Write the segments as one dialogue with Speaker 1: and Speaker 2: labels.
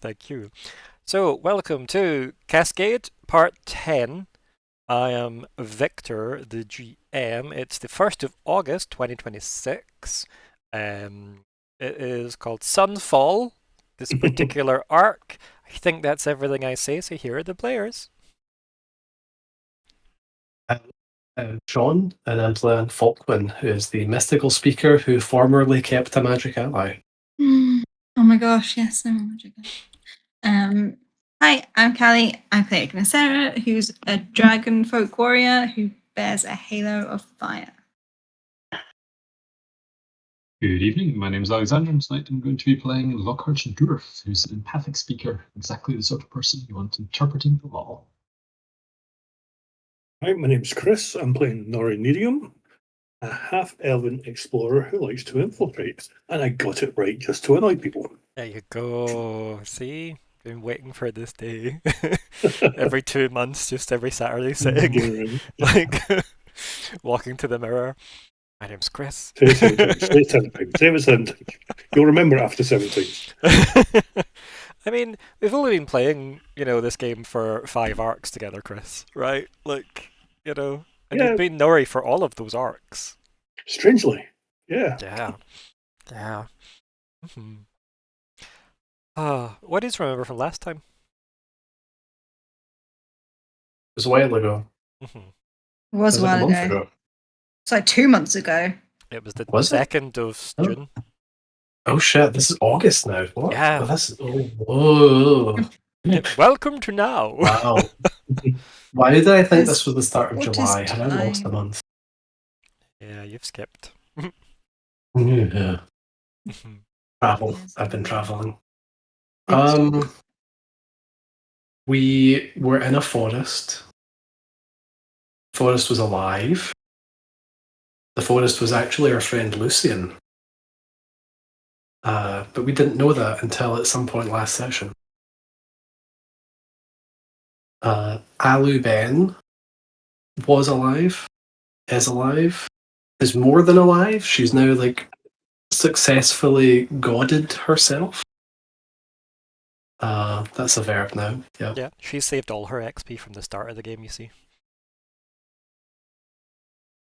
Speaker 1: Thank you. So, welcome to Cascade Part 10. I am Viktor, the GM. It's the 1st of August 2026. It is called Sunfall, this particular arc. I think that's everything I say, so here are the players.
Speaker 2: John, and I'm playing Falkwin, who is the mystical speaker who formerly kept a magic ally.
Speaker 3: Oh my gosh, yes, I'm a magic ally. Hi, I'm Kalli. I play Ignysera, who's a dragon folk warrior who bears a halo of fire.
Speaker 4: Good evening, my name is Alexander, and tonight I'm going to be playing Lockheart Dourf, who's an empathic speaker, exactly the sort of person you want interpreting the law.
Speaker 5: Hi, my name's Chris. I'm playing Nori Nediam, a half-elven explorer who likes to infiltrate. And I got it right just to annoy people.
Speaker 1: There you go. See? Been waiting for this day. Every 2 months, just every Saturday sitting. Like, walking to the mirror. My name's Chris.
Speaker 5: Say it 7 times. Say it 7 times. Say it 7 times. You'll remember after 7 times.
Speaker 1: I mean, we've only been playing, this game for 5 arcs together, Chris, right? Like, and you've been Nori for all of those arcs.
Speaker 5: Strangely, yeah.
Speaker 1: Yeah. Mm-hmm. What do you remember from last time?
Speaker 2: It was a while ago.
Speaker 1: Mm-hmm.
Speaker 3: It was a while ago. It's like 2 months ago.
Speaker 1: It was the 2nd of June.
Speaker 2: Oh shit, this is August now. What?
Speaker 1: Yeah.
Speaker 2: Whoa.
Speaker 1: Welcome to now.
Speaker 2: Wow. Why did I think this was the start of July? Had I lost a month?
Speaker 1: Yeah, you've skipped.
Speaker 2: Yeah. Travel. I've been traveling. We were in a forest. The forest was alive. The forest was actually our friend Lucian. But we didn't know that until at some point last session. Alu Ben was alive, is more than alive. She's now successfully godded herself. That's a verb now.
Speaker 1: Yeah, she saved all her XP from the start of the game, you see.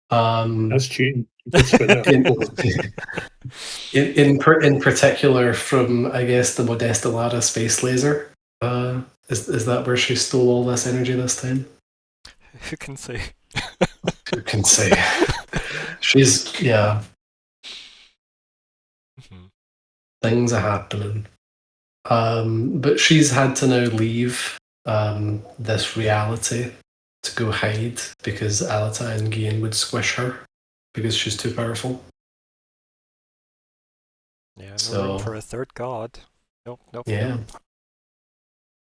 Speaker 5: That's cheating.
Speaker 2: In particular from, I guess, the Modesta Space Laser. Is that where she stole all this energy this time?
Speaker 1: Who can say?
Speaker 2: Who can say? She's, yeah.
Speaker 1: Mm-hmm.
Speaker 2: Things are happening. But she's had to now leave this reality to go hide because Alata and Gian would squish her because she's too powerful.
Speaker 1: Yeah, no room for a third god. Nope.
Speaker 2: Yeah.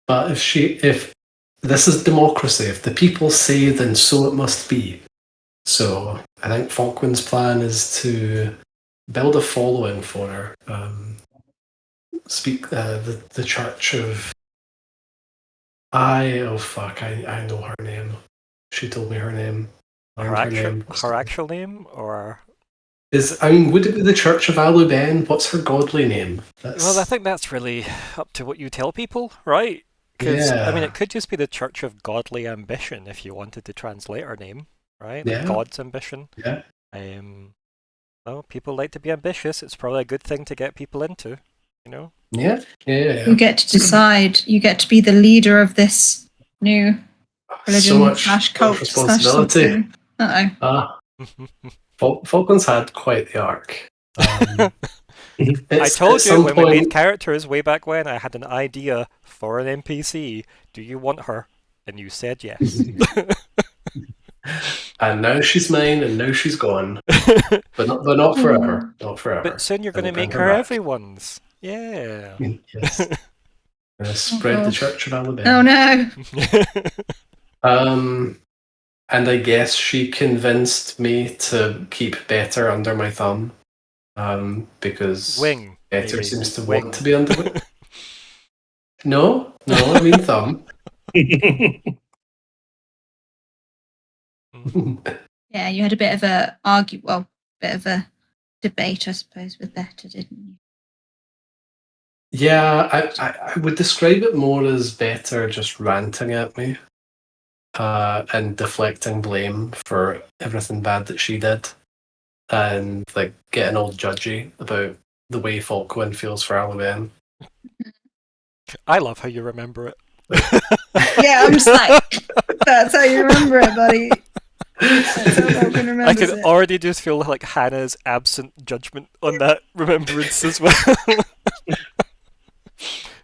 Speaker 2: But if this is democracy, if the people say, then so it must be. So I think Falkwin's plan is to build a following for her. Speak the Church of. I know her name. She told me her name.
Speaker 1: Her actual name, or
Speaker 2: would it be the Church of Alu Ben? What's her godly name?
Speaker 1: Well, I think that's really up to what you tell people, right? Because it could just be the Church of Godly Ambition if you wanted to translate her name, right? Like God's ambition.
Speaker 2: Yeah.
Speaker 1: Well, people like to be ambitious. It's probably a good thing to get people into,
Speaker 2: Yeah.
Speaker 3: You get to decide. You get to be the leader of this new religion / cult
Speaker 2: responsibility. Falcon's had quite the arc.
Speaker 1: I told you when we made characters way back when, I had an idea for an NPC. Do you want her? And you said yes.
Speaker 2: And now she's mine, and now she's gone. But not forever. Not forever.
Speaker 1: But soon you're going to make her everyone's. Yeah.
Speaker 2: Yes. Spread the Church of Alabama.
Speaker 3: Oh
Speaker 2: no. And I guess she convinced me to keep Better under my thumb. Because Better seems to want to be under it. No, I mean thumb.
Speaker 3: Yeah, you had a bit of a bit of a debate, I suppose, with Better, didn't you?
Speaker 2: Yeah, I would describe it more as better just ranting at me and deflecting blame for everything bad that she did, and like getting all judgy about the way Falkwin feels for Half-Elven.
Speaker 1: I love how you remember it.
Speaker 3: Yeah, I'm just like, that's how you remember it, buddy. That's how Falkwin remembers
Speaker 1: I can
Speaker 3: it.
Speaker 1: already just feel like Hannah's absent judgment on that remembrance as well.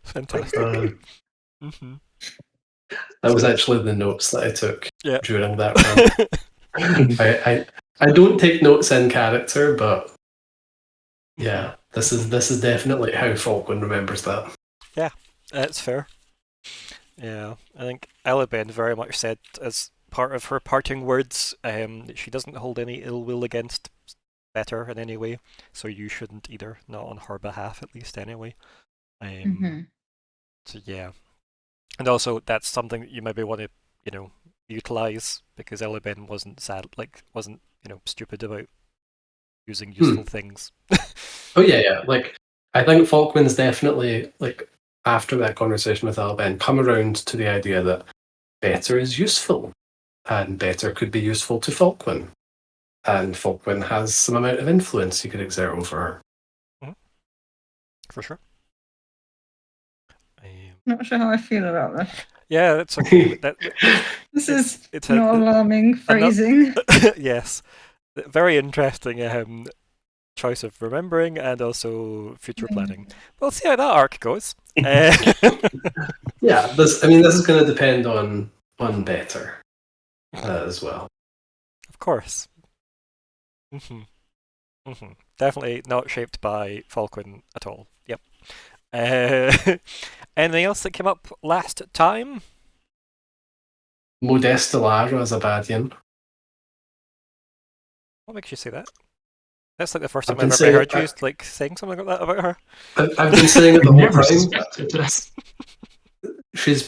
Speaker 1: Fantastic. Mm-hmm.
Speaker 2: That was actually the notes that I took during that run. I don't take notes in character, but yeah, this is definitely how Falkwin remembers that.
Speaker 1: Yeah, that's fair. Yeah, I think Elibin very much said as part of her parting words that she doesn't hold any ill will against Better in any way, so you shouldn't either, not on her behalf at least anyway. So yeah, and also that's something that you maybe want to, utilize because Elibin wasn't stupid about using useful things.
Speaker 2: Oh yeah. Like I think Falkwin's definitely after that conversation with Elibin come around to the idea that Better is useful, and Better could be useful to Falkwin, and Falkwin has some amount of influence he could exert over her.
Speaker 1: For sure.
Speaker 3: Not sure how I feel about that.
Speaker 1: Yeah, that's okay.
Speaker 3: This is not alarming phrasing.
Speaker 1: Yes, very interesting choice of remembering and also future planning. We'll see how that arc goes.
Speaker 2: Yeah, this is going to depend on Better as well.
Speaker 1: Of course. Definitely not shaped by Falkwin at all. Yep. Anything else that came up last time?
Speaker 2: Modeste Lara is a badian.
Speaker 1: What makes you say that? That's like the first time I've ever heard you saying something like that about her.
Speaker 2: I've been saying it the whole time. She's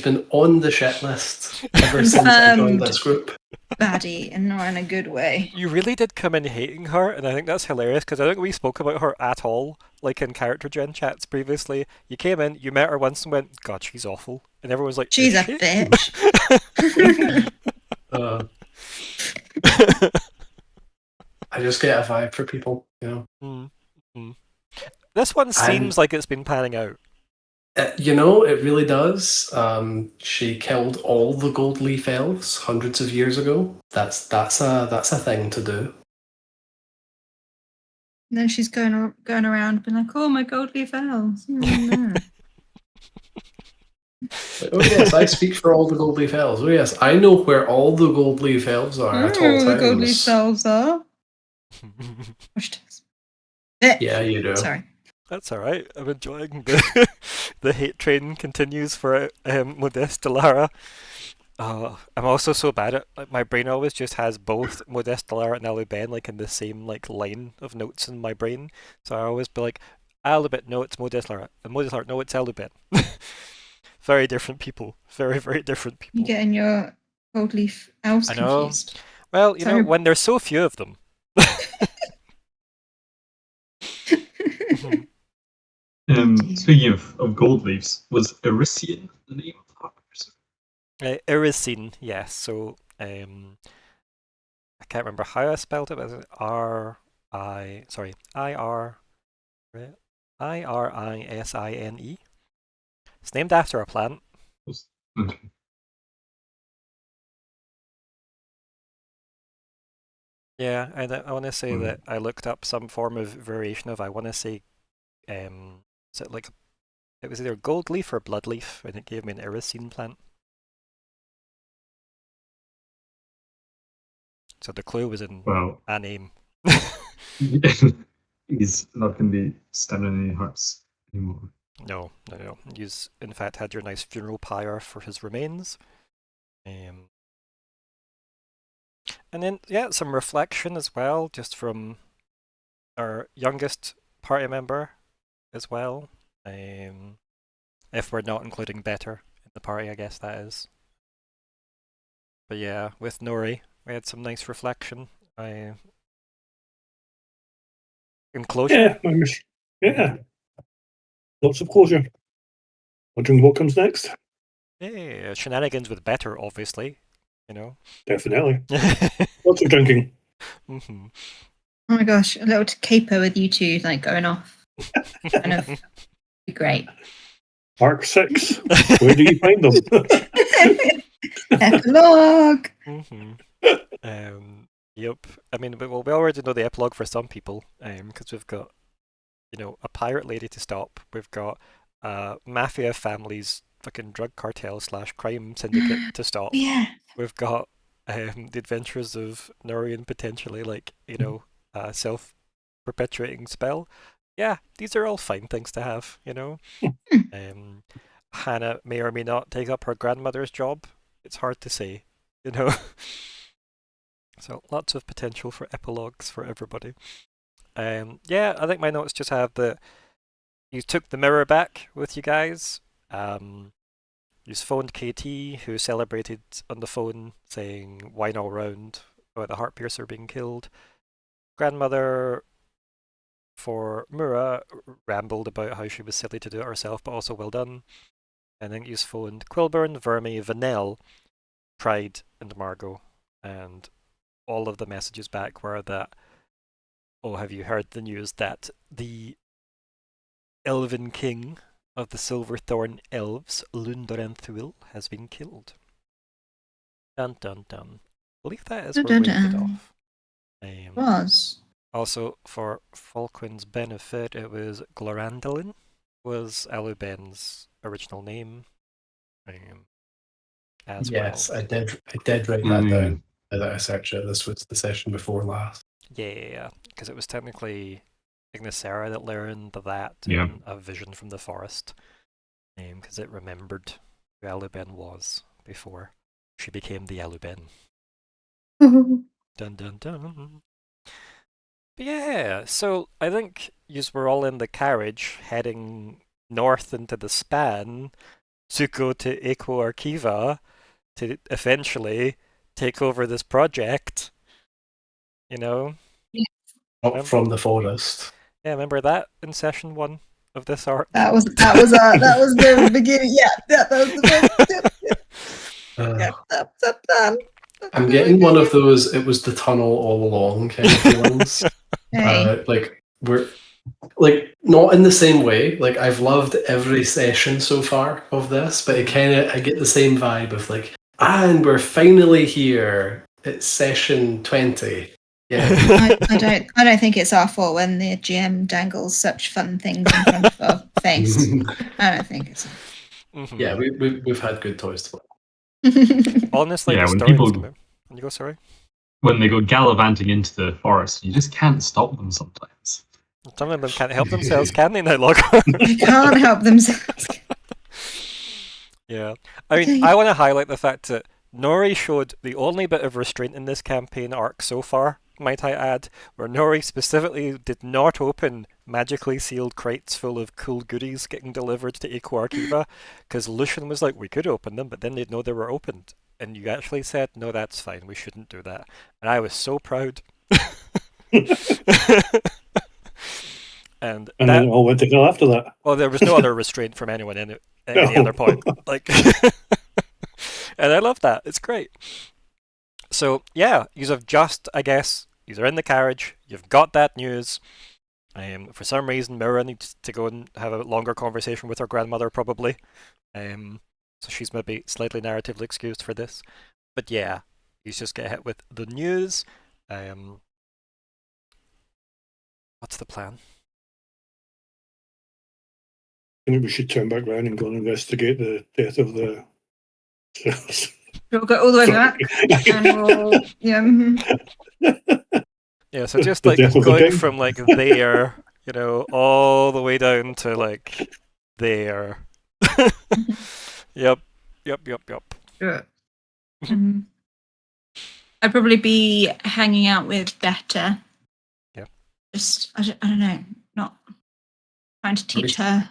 Speaker 2: been on the shit list ever since I joined this group.
Speaker 3: Baddie, and not in a good way.
Speaker 1: You really did come in hating her, and I think that's hilarious because I don't think we spoke about her at all, like in character gen chats previously. You came in, you met her once, and went, "God, she's awful," and everyone's like,
Speaker 3: "She's a bitch."
Speaker 2: I just get a vibe for people,
Speaker 1: This one seems like it's been panning out.
Speaker 2: It really does. She killed all the gold leaf elves hundreds of years ago. That's a thing to do.
Speaker 3: And then she's going around being like, "Oh, my gold leaf elves."
Speaker 2: Oh yes, I speak for all the gold leaf elves. Oh yes, I know where all the gold leaf elves are at all times.
Speaker 3: The gold leaf elves are.
Speaker 2: Yeah, you do.
Speaker 3: Sorry.
Speaker 1: That's all right. I'm enjoying the hate train continues for Modeste Lara. I'm also so bad at my brain always just has both Modeste Lara and Half-Elven in the same line of notes in my brain. So I always be like, Half-Elven, no, it's Modeste Lara, and Modeste Lara, no, it's Half-Elven. Very different people. Very, very different people.
Speaker 3: You're getting your gold leaf elves confused.
Speaker 1: Well, when there's so few of them.
Speaker 4: Speaking of gold leaves, was Erisian the name of the
Speaker 1: Erisian, yes. So I can't remember how I spelled it, but it's Irisine. It's named after a plant.
Speaker 4: Okay.
Speaker 1: Yeah, and I want to say that I looked up some form of variation of, I want to say, it was either gold leaf or blood leaf, and it gave me an Erisian plant. So the clue was in a name.
Speaker 4: He's not going to be stabbing any hearts anymore.
Speaker 1: No. He's in fact had your nice funeral pyre for his remains. And then, some reflection as well, just from our youngest party member as well. If we're not including Better in the party, I guess that is. But yeah, with Nori, we had some nice reflection. In closure.
Speaker 5: Yeah. Lots of closure. Wondering what comes next?
Speaker 1: Yeah, shenanigans with better, obviously. You know.
Speaker 5: Definitely. Lots of drinking.
Speaker 1: Mm-hmm.
Speaker 3: Oh my gosh, a little caper with you two like going off. Kind of be great.
Speaker 5: Arc 6. Where do you find them?
Speaker 3: Epilogue.
Speaker 1: Yep. I mean, we already know the epilogue for some people, because we've got, a pirate lady to stop. We've got mafia families, fucking drug cartel / crime syndicate to stop.
Speaker 3: Yeah.
Speaker 1: We've got the adventures of Nori and potentially self-perpetuating spell. Yeah, these are all fine things to have, Hannah may or may not take up her grandmother's job. It's hard to say, So lots of potential for epilogues for everybody. Yeah, I think my notes just have that you took the Myr'ra back with you guys. You phoned KT, who celebrated on the phone, saying wine all round about the Heartpiercer being killed. Grandmother for Myr'ra rambled about how she was silly to do it herself, but also well done. And then you phoned Quilburn, Vermi, Vanel, Pride, and Margot. And all of the messages back were that, oh, have you heard the news that the Elven King of the Silverthorn Elves, Lundarenthul, has been killed. Dun dun dun. I believe that is where we ended off.
Speaker 3: Was.
Speaker 1: Also, for Falkwin's benefit, it was Glorandalin, was Aluben's original name.
Speaker 2: Yes,
Speaker 1: well.
Speaker 2: I did write that down. I searched it. This was the session before last.
Speaker 1: Yeah, because it was technically Ignysera that learned that in a vision from the forest, because it remembered who Aluben was before she became the Aluben. Dun dun dun. But yeah, so I think yous were all in the carriage heading north into the span to go to Eco Archiva to eventually take over this project.
Speaker 2: From the forest.
Speaker 1: Yeah, remember that in session 1 of this arc?
Speaker 3: That was the beginning. Yeah, that was the first.
Speaker 2: I'm getting one of those "it was the tunnel all along" kind of feelings. We're not in the same way. Like, I've loved every session so far of this, but I get the same vibe of and we're finally here. It's session 20. Yeah.
Speaker 3: I don't think it's our fault when the GM dangles such fun things in front of our face. I don't think it's.
Speaker 2: Yeah, we've had good toys to play.
Speaker 1: Honestly,
Speaker 4: yeah,
Speaker 1: when you go, sorry.
Speaker 4: When they go gallivanting into the forest, you just can't stop them sometimes.
Speaker 1: Some of them can't help themselves, can they now, Lockheart?
Speaker 3: They can't help themselves.
Speaker 1: Yeah. I mean, I want to highlight the fact that Nori showed the only bit of restraint in this campaign arc so far, might I add, where Nori specifically did not open magically sealed crates full of cool goodies getting delivered to Eco Archiva, because Lucian was like, we could open them, but then they'd know they were opened. And you actually said, no, that's fine, we shouldn't do that. And I was so proud. And
Speaker 5: then it all went to hell after that.
Speaker 1: Well, there was no other restraint from anyone at any other point. And I love that. It's great. So, yeah, you have just, I guess, you're in the carriage, you've got that news. For some reason, Myr'ra needs to go and have a longer conversation with her grandmother, probably. So she's maybe slightly narratively excused for this. But yeah, you just get hit with the news. What's the plan?
Speaker 5: I think we should turn back around and go and investigate the death of the...
Speaker 3: We'll go all the way back.
Speaker 1: Yeah, so just going from there, all the way down to there. Yep.
Speaker 3: Sure. I'd probably be hanging out with Beta.
Speaker 1: Yeah.
Speaker 3: Just, I don't know, not trying to teach her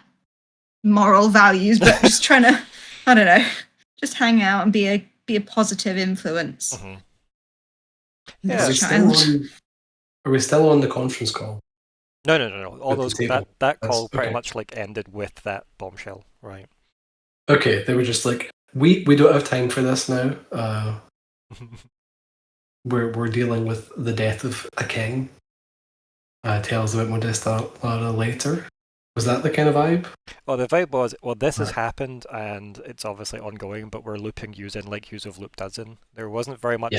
Speaker 3: moral values, but just trying to, I don't know, just hang out and be a positive influence.
Speaker 1: Mm-hmm.
Speaker 2: Yeah. Are we still on the conference call?
Speaker 1: No. All those that call pretty
Speaker 2: okay.
Speaker 1: much like ended with that bombshell, right?
Speaker 2: Okay, they were just like, we don't have time for this now. We're dealing with the death of a king. Tell us about Modesta Lara later. Was that the kind of vibe?
Speaker 1: Well, the vibe was, well, this has happened and it's obviously ongoing, but we're looping yous in like yous have looped us in. There wasn't very much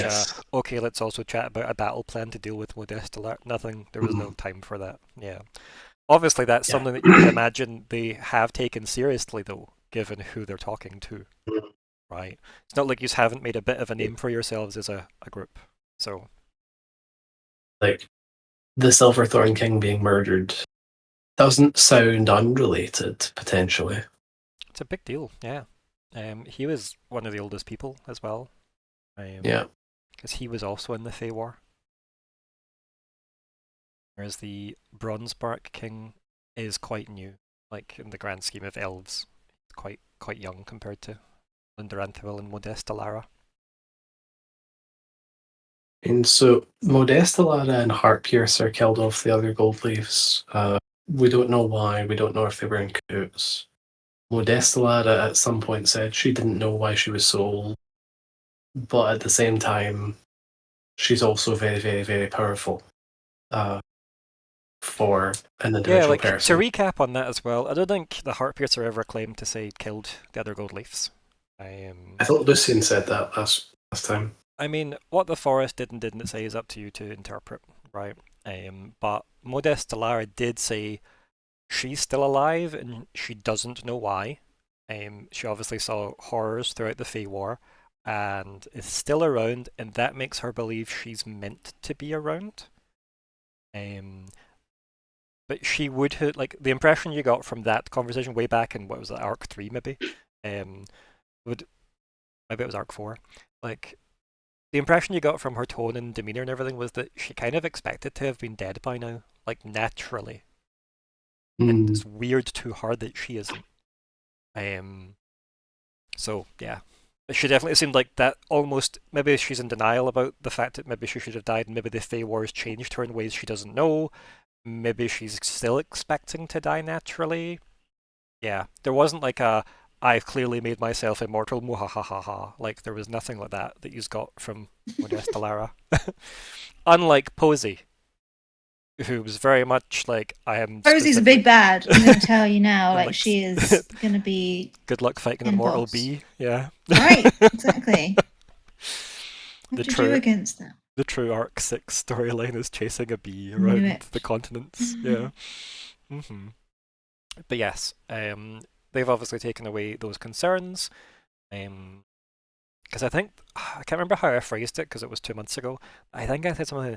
Speaker 1: okay, let's also chat about a battle plan to deal with Modesta Lara. Nothing. There was no time for that. Yeah. Obviously, that's something that you can imagine they have taken seriously, though, given who they're talking to. Right? It's not like you haven't made a bit of a name for yourselves as a group. So,
Speaker 2: like, the Silverthorn King being murdered doesn't sound unrelated, potentially.
Speaker 1: It's a big deal, yeah. He was one of the oldest people as well.
Speaker 2: Yeah.
Speaker 1: Because he was also in the Fey War. Whereas the Bronzebark King is quite new, like in the grand scheme of elves. Quite young compared to Lindaranthuil and Modesta Lara.
Speaker 2: And so Modesta Lara and Heartpiercer killed off the other gold leaves. We don't know why. We don't know if they were in cahoots. Modesta Lara at some point said she didn't know why she was so old, but at the same time, she's also very, very, very powerful for an individual person.
Speaker 1: To recap on that as well, I don't think the Heartpiercer ever claimed to say he'd killed the other gold leaves.
Speaker 2: I thought Lucian said that last time.
Speaker 1: I mean, what the forest did and didn't say is up to you to interpret, right? But Modesta Lara did say she's still alive and she doesn't know why. She obviously saw horrors throughout the Fey War and is still around, and that makes her believe she's meant to be around. But she would have, like, the impression you got from that conversation way back in, what was it, Arc 3 maybe? Maybe it was Arc 4. Like, the impression you got from her tone and demeanor and everything was that she kind of expected to have been dead by now, like naturally. And it's weird to her that she isn't. So yeah, she definitely seemed like that. Almost maybe she's in denial about the fact that maybe she should have died, and maybe the Fey Wars changed her in ways she doesn't know. Maybe she's still expecting to die naturally. Yeah, there wasn't like a I've clearly made myself immortal, muhahaha. Like, there was nothing like that you've got from Modesta Lara. Unlike Posey, who was very much like, I am...
Speaker 3: Posey's a big bad, I'm going to tell you now. Like, she is going to be...
Speaker 1: Good luck fighting an immortal bee, yeah.
Speaker 3: Right, exactly. What to do against that?
Speaker 1: The true Arc 6 storyline is chasing a bee around the continents, yeah. But yes, they've obviously taken away those concerns. Because I think, I can't remember how I phrased it because it was 2 months ago. I think I said something,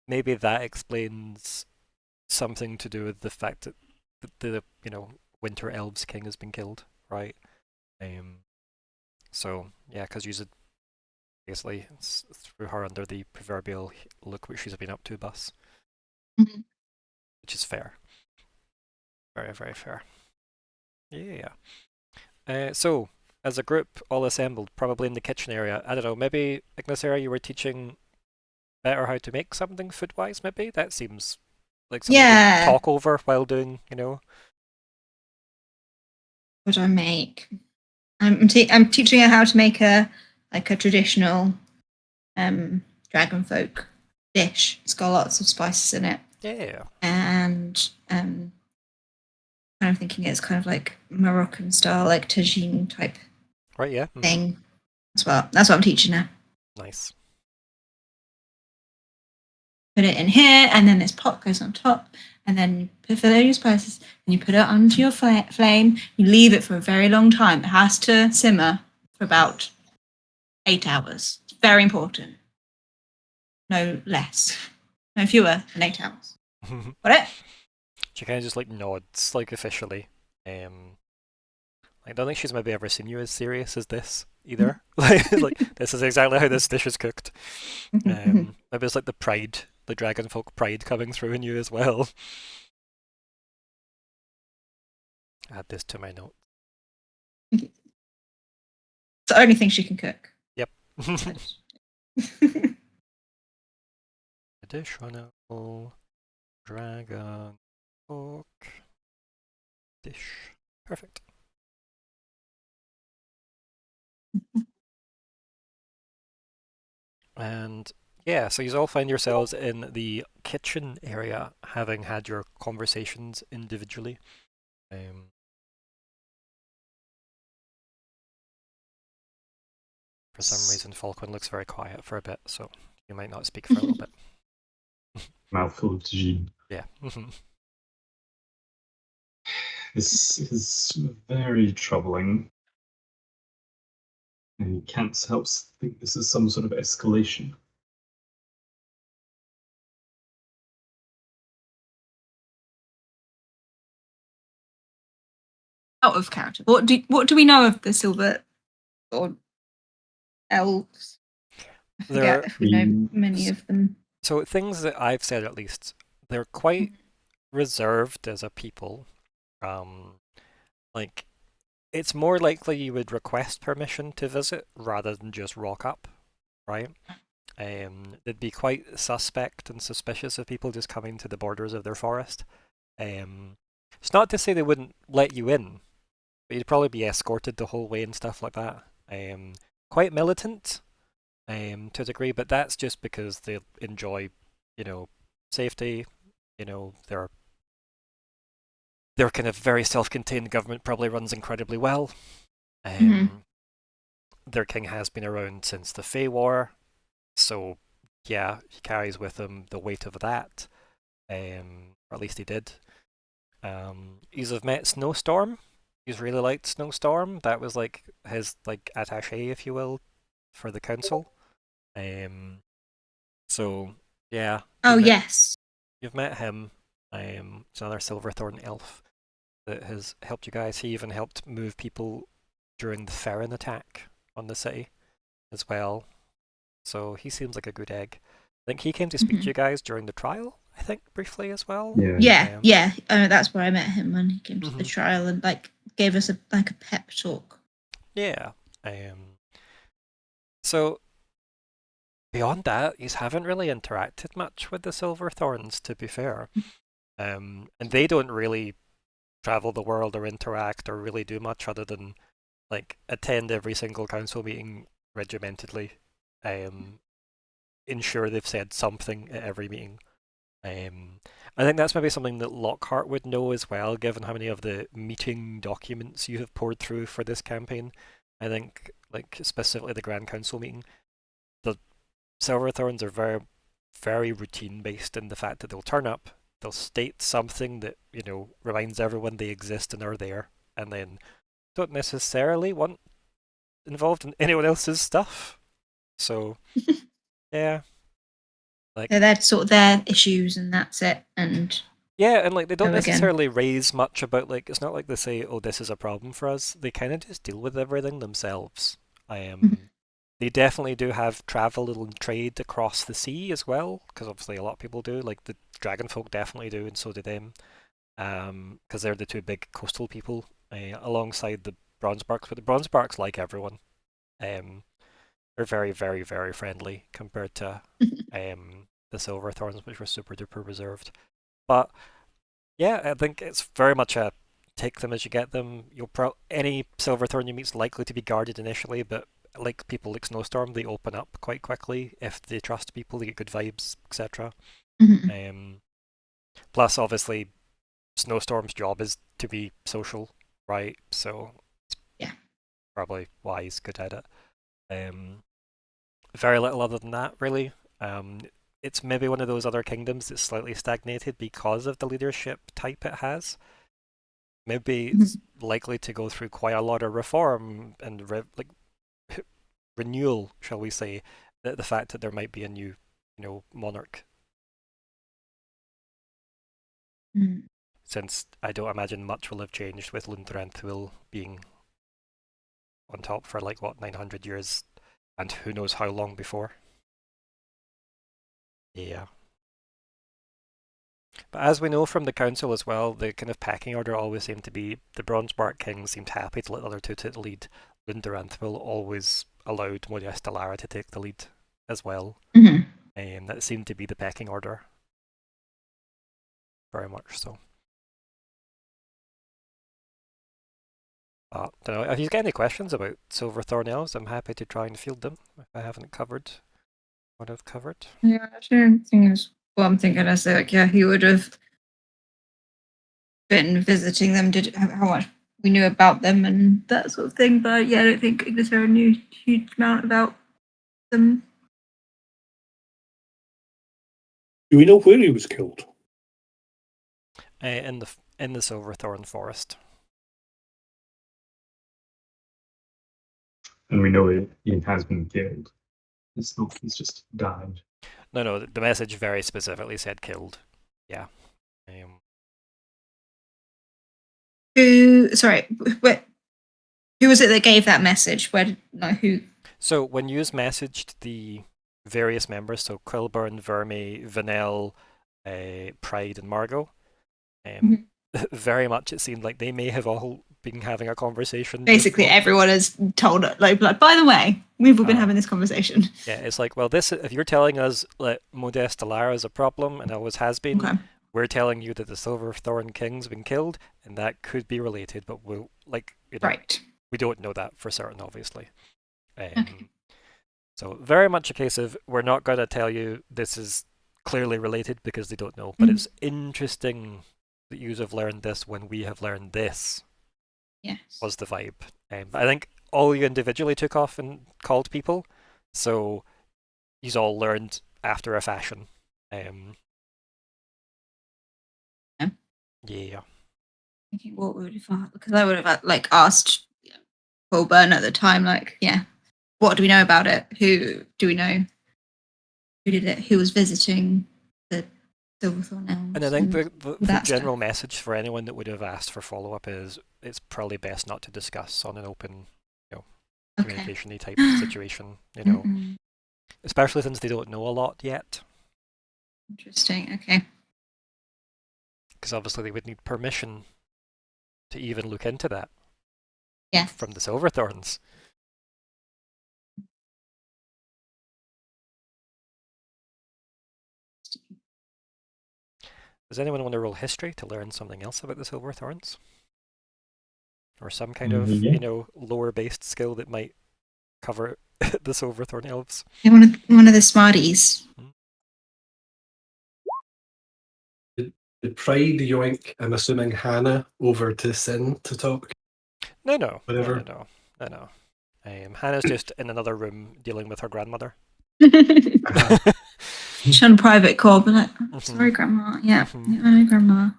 Speaker 1: maybe that explains something to do with the fact that the Winter Elves King has been killed, right? So, yeah, because you basically threw her under the proverbial look what she's been up to bus. Which is fair. Very, very fair. Yeah. So, as a group all assembled, probably in the kitchen area, I don't know, maybe, Ignysera, you were teaching better how to make something food-wise, maybe? That seems like something you can talk over while doing,
Speaker 3: What do I make? I'm teaching her how to make a traditional dragon folk dish. It's got lots of spices in it.
Speaker 1: Yeah.
Speaker 3: And kind of thinking it's kind of like Moroccan style, like tagine type thing as well. That's what I'm teaching her.
Speaker 1: Nice.
Speaker 3: Put it in here, and then this pot goes on top, and then you put fill your spices, and you put it onto your flame. You leave it for a very long time. It has to simmer for about 8 hours. It's very important. No less. No fewer than 8 hours. Got it?
Speaker 1: She kind of just like nods, like officially. I don't think she's maybe ever seen you as serious as this either. like this is exactly how this dish is cooked. Maybe it's like the pride, the dragon folk pride coming through in you as well. Add this to my note.
Speaker 3: It's the only thing she can cook.
Speaker 1: Yep. Additional dragon Dish. Perfect. And yeah, so you all find yourselves in the kitchen area, having had your conversations individually. For some reason, Falkwin looks very quiet for a bit, so you might not speak for a little bit.
Speaker 4: Mouthful of tagine.
Speaker 1: Yeah.
Speaker 4: This is very troubling. And you can't help think this is some sort of escalation.
Speaker 3: Out of character. What do we know of the silver or elves? I forget if we know many of them.
Speaker 1: So things that I've said, at least, they're quite reserved as a people. Like, it's more likely you would request permission to visit rather than just rock up, right? They'd be quite suspect and suspicious of people just coming to the borders of their forest. It's not to say they wouldn't let you in, but you'd probably be escorted the whole way and stuff like that. Quite militant, to a degree, but that's just because they enjoy, safety. Their kind of very self-contained government probably runs incredibly well. Their king has been around since the Fey War, so yeah, he carries with him the weight of that. Or at least he did. He's have met Snowstorm. He's really liked Snowstorm. That was like his attaché, if you will, for the council. So yeah.
Speaker 3: Oh yes.
Speaker 1: You've met him. It's another Silverthorn elf that has helped you guys. He even helped move people during the Ferran attack on the city as well. So he seems like a good egg. I think he came to speak to you guys during the trial, I think, briefly as well.
Speaker 3: Yeah. That's where I met him when he came to the trial and gave us a pep talk.
Speaker 1: Yeah. So beyond that, you haven't really interacted much with the Silverthorns, to be fair. And they don't really travel the world or interact or really do much other than attend every single council meeting regimentedly, ensure they've said something at every meeting. I think that's maybe something that Lockheart would know as well, given how many of the meeting documents you have poured through for this campaign. I think, specifically the Grand Council meeting, the Silverthorns are very, very routine based in the fact that they'll turn up, they'll state something that, reminds everyone they exist and are there, and then don't necessarily want involved in anyone else's stuff. So, yeah.
Speaker 3: That's sort of their issues and that's it. And
Speaker 1: yeah, and they don't necessarily raise much about it's not like they say, "Oh, this is a problem for us." They kind of just deal with everything themselves. They definitely do have travel and trade across the sea as well, because obviously a lot of people do. The dragon folk definitely do, and so do them, because they're the two big coastal people alongside the Bronzebarks. But the Bronzebarks like everyone. They're very, very, very friendly compared to the Silverthorns, which were super duper reserved. But yeah, I think it's very much a take them as you get them. Any Silverthorn you meet is likely to be guarded initially, but like people like Snowstorm, they open up quite quickly if they trust people. They get good vibes, etc. Plus, obviously, Snowstorm's job is to be social, right? So
Speaker 3: yeah,
Speaker 1: probably why he's good at it. Very little other than that, really. It's maybe one of those other kingdoms that's slightly stagnated because of the leadership type it has. Maybe it's likely to go through quite a lot of reform and renewal, shall we say, the fact that there might be a new, monarch. Since I don't imagine much will have changed with Lundranthwil being on top for 900 years, and who knows how long before. Yeah. But as we know from the council as well, the kind of pecking order always seemed to be the Bronzebark King seemed happy to let the other two take the lead. Lundaranthwil always allowed Modestelara to take the lead as well. That seemed to be the pecking order. Very much so. But don't know, if you've got any questions about Silverthorn Elves, I'm happy to try and field them if I haven't covered what I've covered.
Speaker 3: Yeah, I don't think is what I'm thinking. I say, like, yeah, he would have been visiting them, did how much we knew about them and that sort of thing. But yeah, I don't think Ignysera knew a huge amount about them.
Speaker 5: Do we know where he was killed?
Speaker 1: In the Silverthorn Forest.
Speaker 4: And we know he has been killed. It's not, he's just died.
Speaker 1: No, the message very specifically said killed. Yeah.
Speaker 3: Who was it that gave that message? Who?
Speaker 1: So when you messaged the various members, so Quilburn, Verme, Vanel, Pride, and Margot, very much it seemed like they may have all been having a conversation.
Speaker 3: Basically, everyone has told it. Like, by the way, we've all been having this conversation.
Speaker 1: Yeah, it's like, well, this if you're telling us that Modest Alara is a problem and always has been, we're telling you that the Silverthorn King's been killed, and that could be related, but we'll
Speaker 3: right.
Speaker 1: We don't know that for certain, obviously.
Speaker 3: Okay.
Speaker 1: So very much a case of we're not going to tell you this is clearly related because they don't know, but it's interesting that you have learned this when we have learned this.
Speaker 3: Yes.
Speaker 1: Was the vibe. I think all you individually took off and called people, so you've all learned after a fashion. Yeah.
Speaker 3: Thinking what would have, because I would have asked Colburn at the time, what do we know about it? Who do we know? Who did it? Who was visiting the Silverthorn Elves?
Speaker 1: And I think the general message for anyone that would have asked for follow-up is it's probably best not to discuss on an open, communication-y type situation, especially since they don't know a lot yet.
Speaker 3: Interesting, okay.
Speaker 1: Because obviously they would need permission to even look into that.
Speaker 3: Yes.
Speaker 1: From the Silverthorns. Does anyone want to roll history to learn something else about the Silverthorns? Or some kind of, lower-based skill that might cover the Silverthorn Elves?
Speaker 3: One of the smarties.
Speaker 2: Did Pride yoink, I'm assuming, Hannah over to Sin to talk?
Speaker 1: No.
Speaker 2: Whatever.
Speaker 1: No. Hannah's just in another room dealing with her grandmother.
Speaker 3: She's on a private call, but sorry, Grandma. Yeah, hi, Grandma.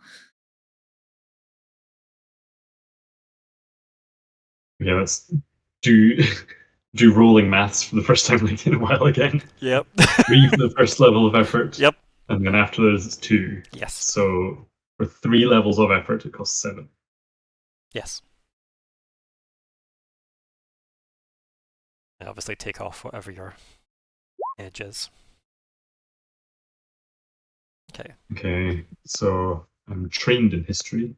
Speaker 4: Yeah, let's do rolling maths for the first time in a while again.
Speaker 1: Yep.
Speaker 4: 3 for the first level of effort.
Speaker 1: Yep.
Speaker 4: And then after those it's 2.
Speaker 1: Yes.
Speaker 4: So for 3 levels of effort, it costs 7.
Speaker 1: Yes. And obviously take off whatever your edge is.
Speaker 4: Okay, so I'm trained in history.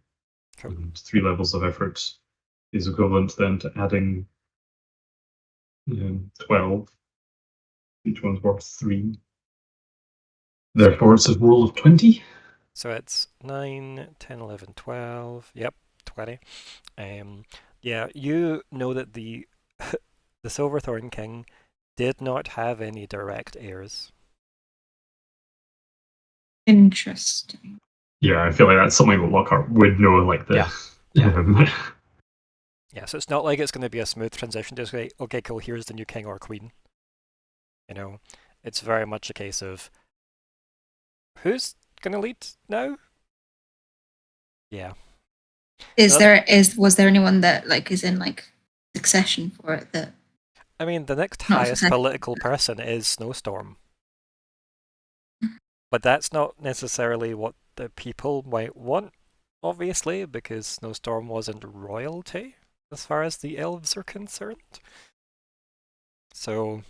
Speaker 4: Cool. And 3 levels of effort is equivalent then to adding 12. Each one's worth 3. Therefore, it's a roll of 20.
Speaker 1: So it's 9, 10, 11, 12. Yep, 20. Yeah, you know that the Silverthorn King did not have any direct heirs.
Speaker 3: Interesting.
Speaker 4: Yeah, I feel like that's something that Lockheart would know,
Speaker 1: Yeah, so it's not like it's going to be a smooth transition to say, okay, cool, here's the new king or queen. It's very much a case of who's going to lead now? Yeah.
Speaker 3: Was there anyone that is in succession for it that?
Speaker 1: I mean, the next highest political person is Snowstorm. But that's not necessarily what the people might want, obviously, because Snowstorm wasn't royalty as far as the elves are concerned. So,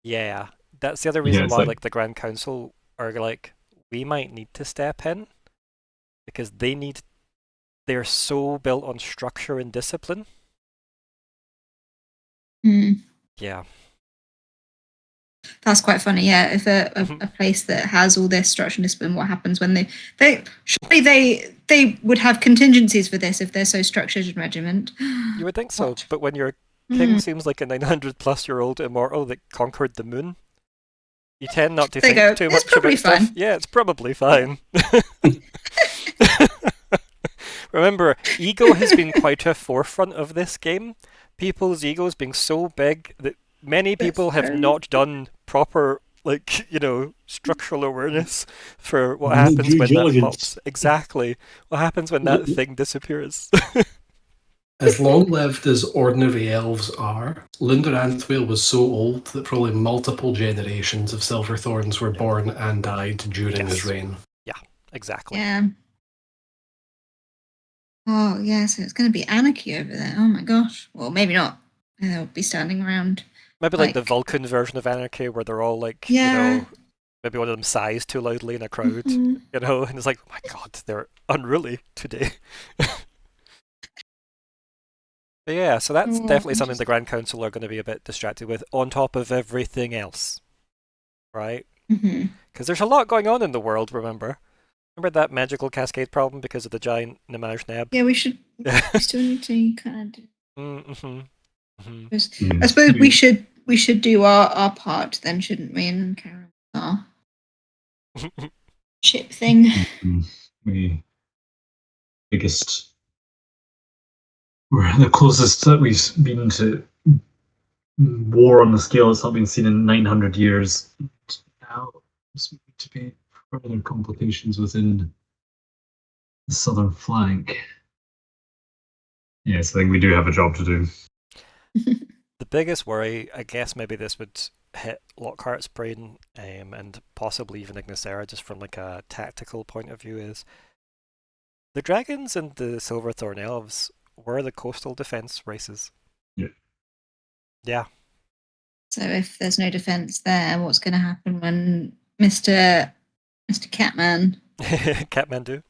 Speaker 1: yeah, that's the other reason why the Grand Council are we might need to step in, because they're so built on structure and discipline. Yeah.
Speaker 3: That's quite funny, yeah. If a place that has all this structure and discipline, what happens when surely they would have contingencies for this if they're so structured and regiment.
Speaker 1: You would think so, but when your king seems like a 900-plus-year-old immortal that conquered the moon, you tend not to think too much about stuff. Yeah, it's probably fine. Remember, ego has been quite a forefront of this game. People's egos being so big that many people have not done proper, structural awareness for what happens when that pops. Exactly. What happens when that thing disappears.
Speaker 2: As long-lived as ordinary elves are, Lunderantwail was so old that probably multiple generations of Silverthorns were born and died during his reign.
Speaker 1: Yeah, exactly.
Speaker 3: Yeah. Oh, yeah, so it's going to be anarchy over there. Oh my gosh. Well, maybe not. They'll be standing around.
Speaker 1: Maybe like the Vulcan version of anarchy where they're all like, maybe one of them sighs too loudly in a crowd, and it's like, oh my god, they're unruly today. But yeah, so that's definitely something the Grand Council are going to be a bit distracted with, on top of everything else, right? Because there's a lot going on in the world, remember? Remember that magical cascade problem because of the giant Nemaj Neb?
Speaker 3: Yeah, we still need to kind of do...
Speaker 1: I
Speaker 3: suppose we should do our part then, shouldn't we? And carry on our ship thing.
Speaker 4: We're the closest that we've been to war on the scale that's not been seen in 900 years. Now there's going to be further complications within the southern flank. Yes, I think we do have a job to do.
Speaker 1: The biggest worry, I guess maybe this would hit Lockheart's brain and possibly even Ignysera, just from like a tactical point of view, is the dragons and the Silverthorn elves were the coastal defense races. Yeah.
Speaker 3: So if there's no defense there, what's going to happen when Mr. Catman...
Speaker 1: Catmandu.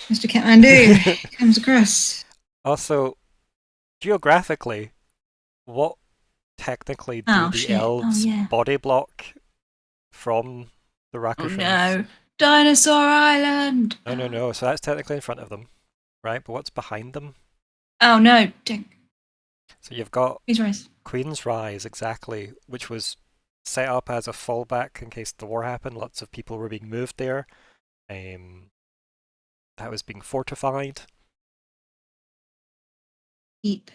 Speaker 3: Mr. Catmandu comes across?
Speaker 1: Also, geographically, what technically do the elves body block from the Rakashans?
Speaker 3: Oh no, Dinosaur Island!
Speaker 1: No. So that's technically in front of them, right? But what's behind them?
Speaker 3: Oh no,
Speaker 1: So you've got
Speaker 3: Queen's Rise.
Speaker 1: Queen's Rise, exactly, which was set up as a fallback in case the war happened. Lots of people were being moved there. That was being fortified.
Speaker 3: Keep.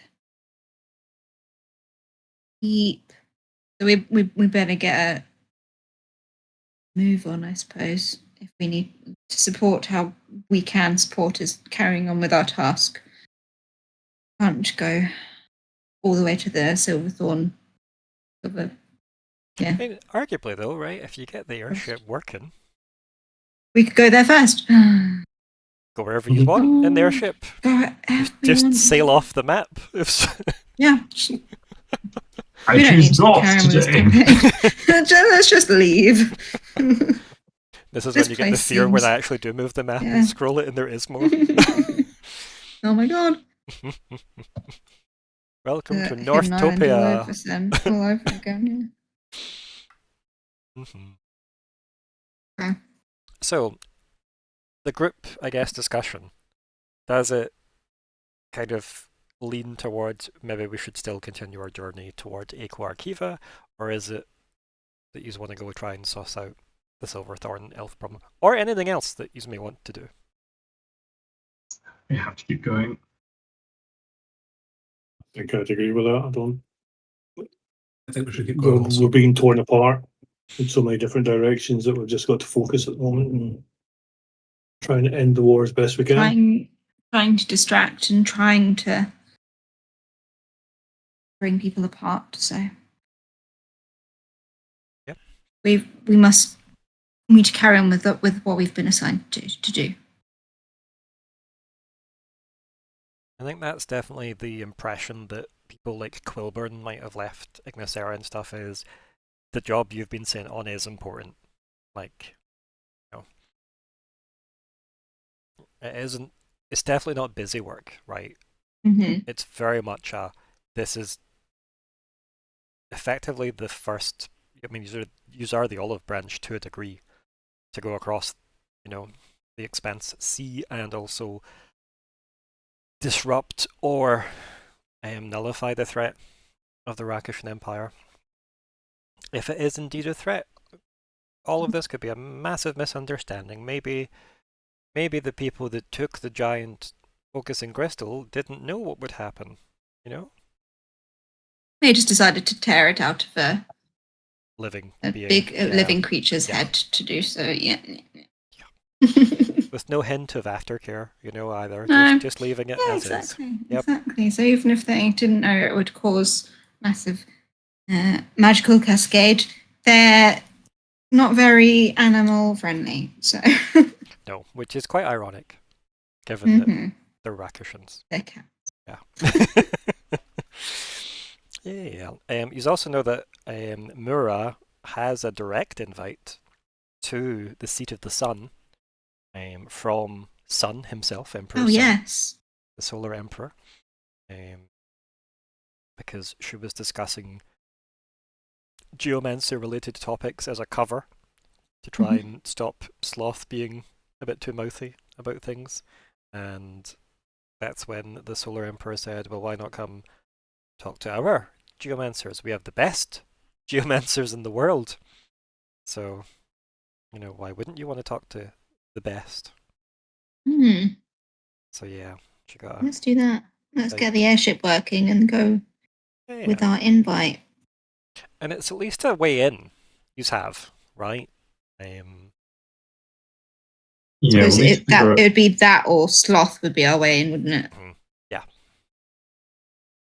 Speaker 3: So we better get a move on, I suppose, if we need to support how we can support us carrying on with our task. Can't go all the way to the Silverthorn. Yeah.
Speaker 1: I mean, arguably though, right? If you get the airship working,
Speaker 3: we could go there first.
Speaker 1: Go wherever you want in the airship. Just sail off the map.
Speaker 3: Yeah.
Speaker 4: I choose not today.
Speaker 3: Let's just leave.
Speaker 1: This is when you get the fear when I actually do move the map and scroll it and there is more.
Speaker 3: Oh my god.
Speaker 1: Welcome to Northtopia.
Speaker 3: All over again, yeah.
Speaker 1: So, the group, I guess, discussion, does it kind of lean towards maybe we should still continue our journey towards Eiko Arkiva, or is it that you want to go try and suss out the Silverthorn elf problem, or anything else that you may want to do?
Speaker 4: We have to keep going.
Speaker 5: I can't agree with that.
Speaker 2: I think we should keep going.
Speaker 5: We're being torn apart in so many different directions that we've just got to focus at the moment and trying to end the war as best we can.
Speaker 3: Trying to distract and trying to bring people apart. So we need to carry on with what we've been assigned to do.
Speaker 1: I think that's definitely the impression that people like Quilburn might have left Ignysera and stuff, is the job you've been sent on is important. Like, it's definitely not busy work, right?
Speaker 3: Mm-hmm.
Speaker 1: It's very much this is effectively the first I mean, you are the olive branch to a degree to go across, the Expanse Sea and also disrupt or nullify the threat of the Rakishan Empire. If it is indeed a threat, all of this could be a massive misunderstanding. Maybe the people that took the giant focusing crystal didn't know what would happen,
Speaker 3: They just decided to tear it out of a
Speaker 1: living
Speaker 3: creature's head to do so. Yeah.
Speaker 1: With no hint of aftercare, either.
Speaker 3: No.
Speaker 1: Just leaving it as
Speaker 3: exactly,
Speaker 1: is. Yep.
Speaker 3: Exactly. So even if they didn't know it would cause massive magical cascade, they're not very animal friendly. So
Speaker 1: no, which is quite ironic, given that they're Rakishans.
Speaker 3: They're cats.
Speaker 1: Yeah. Yeah. You also know that Myr'ra has a direct invite to the seat of the sun from Sun himself, Emperor Sun,
Speaker 3: yes.
Speaker 1: the Solar Emperor, because she was discussing geomancer-related topics as a cover to try and stop Sloth being a bit too mouthy about things. And that's when the Solar Emperor said, well, why not come talk to our geomancers? We have the best geomancers in the world. So, why wouldn't you want to talk to the best? So yeah,
Speaker 3: let's do that. Let's get the airship working and go with our invite.
Speaker 1: And it's at least a way in. You have, right?
Speaker 3: Yeah, it would be that, or Sloth would be our way in, wouldn't it?
Speaker 1: Yeah.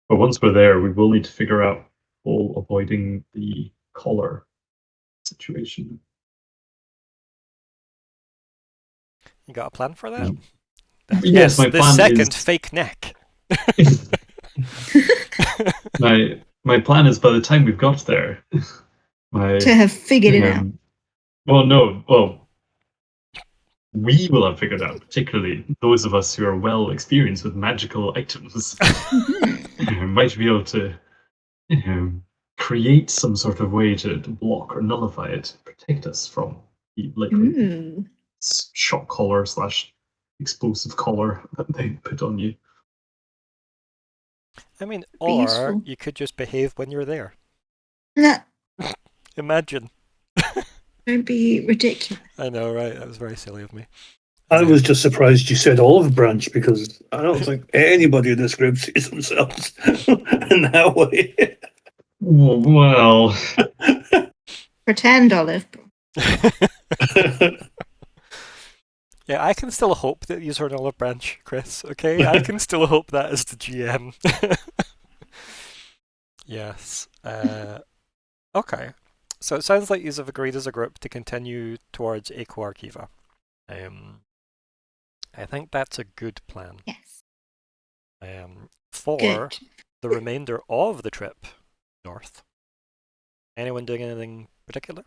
Speaker 4: But once we're there, we will need to figure out avoiding the collar situation.
Speaker 1: You got a plan for that?
Speaker 4: Yes, my plan
Speaker 1: second fake neck.
Speaker 4: my plan is by the time we've got there,
Speaker 3: to have figured it out.
Speaker 4: We will have figured out, particularly those of us who are well experienced with magical items, might be able to create some sort of way to block or nullify it, protect us from the likely shock collar / explosive collar that they put on you.
Speaker 1: I mean, or you could just behave when you're there.
Speaker 3: No.
Speaker 1: Imagine.
Speaker 3: Don't be ridiculous.
Speaker 1: I know, right? That was very silly of me.
Speaker 5: I was just surprised you said olive branch, because I don't think anybody in this group sees themselves in that way.
Speaker 4: Well.
Speaker 3: Pretend olive.
Speaker 1: Yeah, I can still hope that these are an olive branch, Chris, okay? I can still hope that as the GM. Yes. Okay. So it sounds like you have agreed as a group to continue towards Eco Archiva. I think that's a good plan.
Speaker 3: Yes.
Speaker 1: For the remainder of the trip north. Anyone doing anything particular?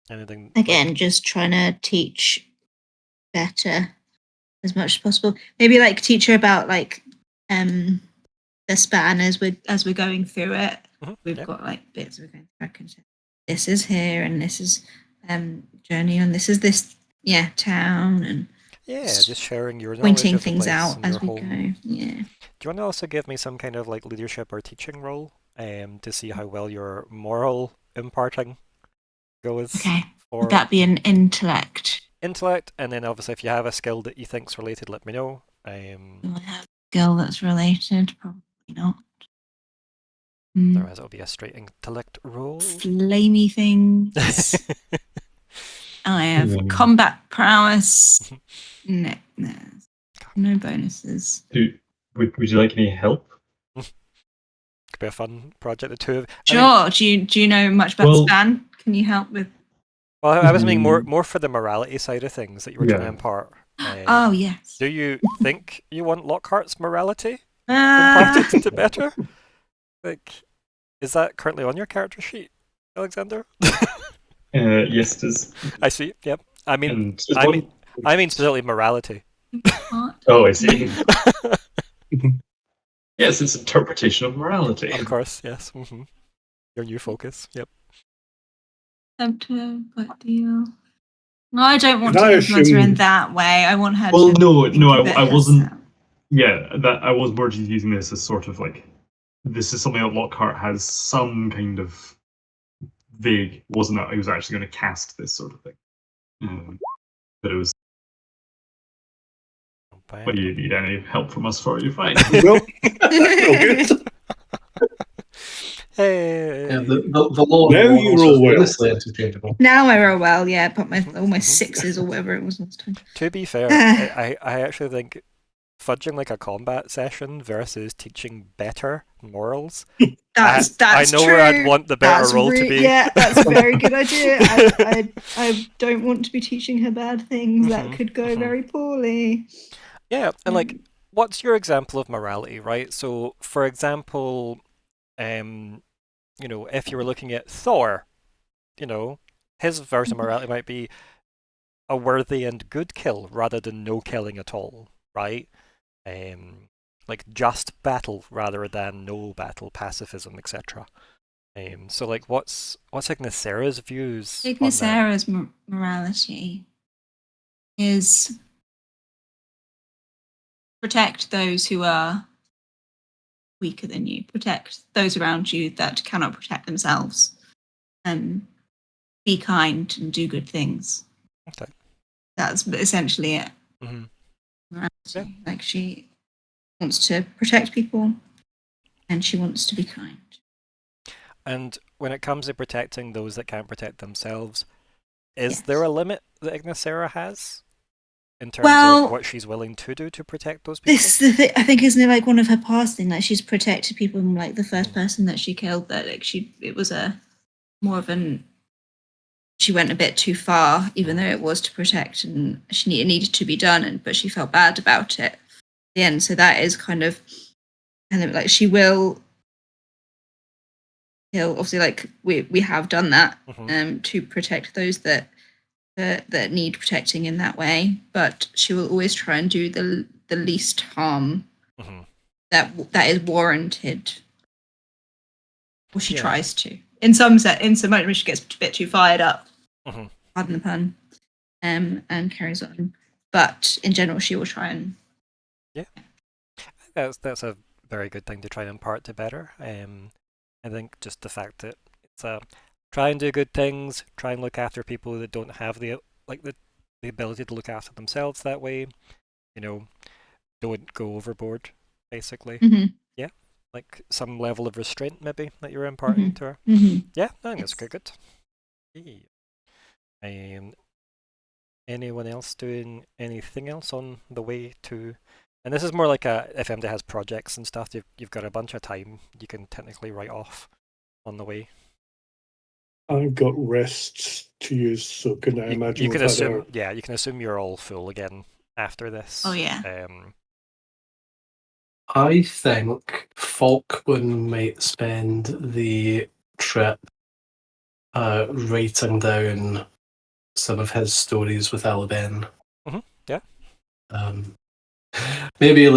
Speaker 1: Anything?
Speaker 3: Again, just trying to teach better as much as possible. Maybe teach her about the span as we're going through it. We've got bits we're going through. This is here, and this is journey, and this is this town, and
Speaker 1: just sharing your knowledge,
Speaker 3: pointing things out as we go. Yeah.
Speaker 1: Do you want to also give me some kind of leadership or teaching role, to see how well your moral imparting goes?
Speaker 3: Okay. Would that be an intellect?
Speaker 1: Intellect, and then obviously if you have a skill that you think's related, let me know.
Speaker 3: Do I have a skill that's related? Probably not.
Speaker 1: Otherwise it'll be a straight intellect roll.
Speaker 3: Flamey things. I have combat prowess. No bonuses.
Speaker 4: Would you like any help?
Speaker 1: Could be a fun project, the two of.
Speaker 3: Sure. Do you know much about Span? Can you help with?
Speaker 1: Well, I was meaning more for the morality side of things that you were trying to impart.
Speaker 3: Oh yes.
Speaker 1: Do you think you want Lockhart's morality imparted to better? Is that currently on your character sheet, Alexander?
Speaker 4: Yes, it is.
Speaker 1: I see. Yep. I mean specifically morality.
Speaker 4: Oh, I see. Yes, it's interpretation of morality.
Speaker 1: Of course, yes. Your new focus. Yep.
Speaker 3: Attempt to good deal. No, I don't want
Speaker 5: And
Speaker 3: to
Speaker 5: I
Speaker 3: influence her in
Speaker 5: assume-
Speaker 3: that way. I want her
Speaker 4: Well,
Speaker 3: to.
Speaker 4: no,
Speaker 3: think of it
Speaker 4: I wasn't.
Speaker 3: herself.
Speaker 4: Yeah, that I was more just using this as sort of like, this is something that Lockhart has some kind of vague. Wasn't that he was actually going to cast this sort of thing, but it was. What do you need any help from us for? You fine?
Speaker 5: Well, good.
Speaker 1: Hey.
Speaker 2: Yeah, the law
Speaker 5: Now
Speaker 2: of
Speaker 5: you
Speaker 2: morals
Speaker 5: roll
Speaker 2: is
Speaker 5: well.
Speaker 2: endlessly interchangeable.
Speaker 3: Now I roll well, yeah, but all my sixes or whatever it was last time.
Speaker 1: To be fair, I actually think fudging like a combat session versus teaching better morals.
Speaker 3: That's
Speaker 1: I know
Speaker 3: true.
Speaker 1: where I'd want the better
Speaker 3: That's
Speaker 1: roll to be.
Speaker 3: Yeah, that's a very good idea. I don't want to be teaching her bad things. That could go very poorly.
Speaker 1: Yeah, and like, what's your example of morality, right? So, for example, you know, if you were looking at Thor, you know, his version of morality might be a worthy and good kill rather than no killing at all, right? Like just battle rather than no battle, pacifism, etc. So like, what's Ignysera's views on that?
Speaker 3: Ignysera's morality is protect those who are weaker than you, protect those around you that cannot protect themselves, and be kind and do good things.
Speaker 1: Okay.
Speaker 3: That's essentially it. Morality.
Speaker 1: Yeah.
Speaker 3: Like, she wants to protect people and she wants to be kind.
Speaker 1: And when it comes to protecting those that can't protect themselves, is
Speaker 3: Yes.
Speaker 1: there a limit that Ignysera has in terms of what she's willing to do to protect those people?
Speaker 3: This the thing, I think, isn't it like one of her past things? Like, she's protected people from like the first person that she killed. That like it was a more of an. She went a bit too far, even though it was to protect, and it needed to be done, but she felt bad about it at the end. So that is kind of like she will kill. Obviously, like we have done that to protect those that need protecting in that way, but she will always try and do the least harm that is warranted, or she tries to. In some moments, she gets a bit too fired up, pardon the pun, and carries on. But in general, she will try and.
Speaker 1: Yeah, that's a very good thing to try and impart to better. I think just the fact that it's try and do good things, try and look after people that don't have the ability to look after themselves that way. You know, don't go overboard, basically. Yeah, like some level of restraint maybe that you're imparting to her. Yeah, I think that's quite good. Anyone else doing anything else on the way to? And this is more like if MD has projects and stuff, you've got a bunch of time you can technically write off on the way.
Speaker 5: I've got rests to use, so can I imagine
Speaker 1: you can assume, you can assume you're all full again after this.
Speaker 3: Oh yeah.
Speaker 2: I think Falkwin might spend the trip writing down some of his stories with Alben.
Speaker 1: Yeah.
Speaker 2: Maybe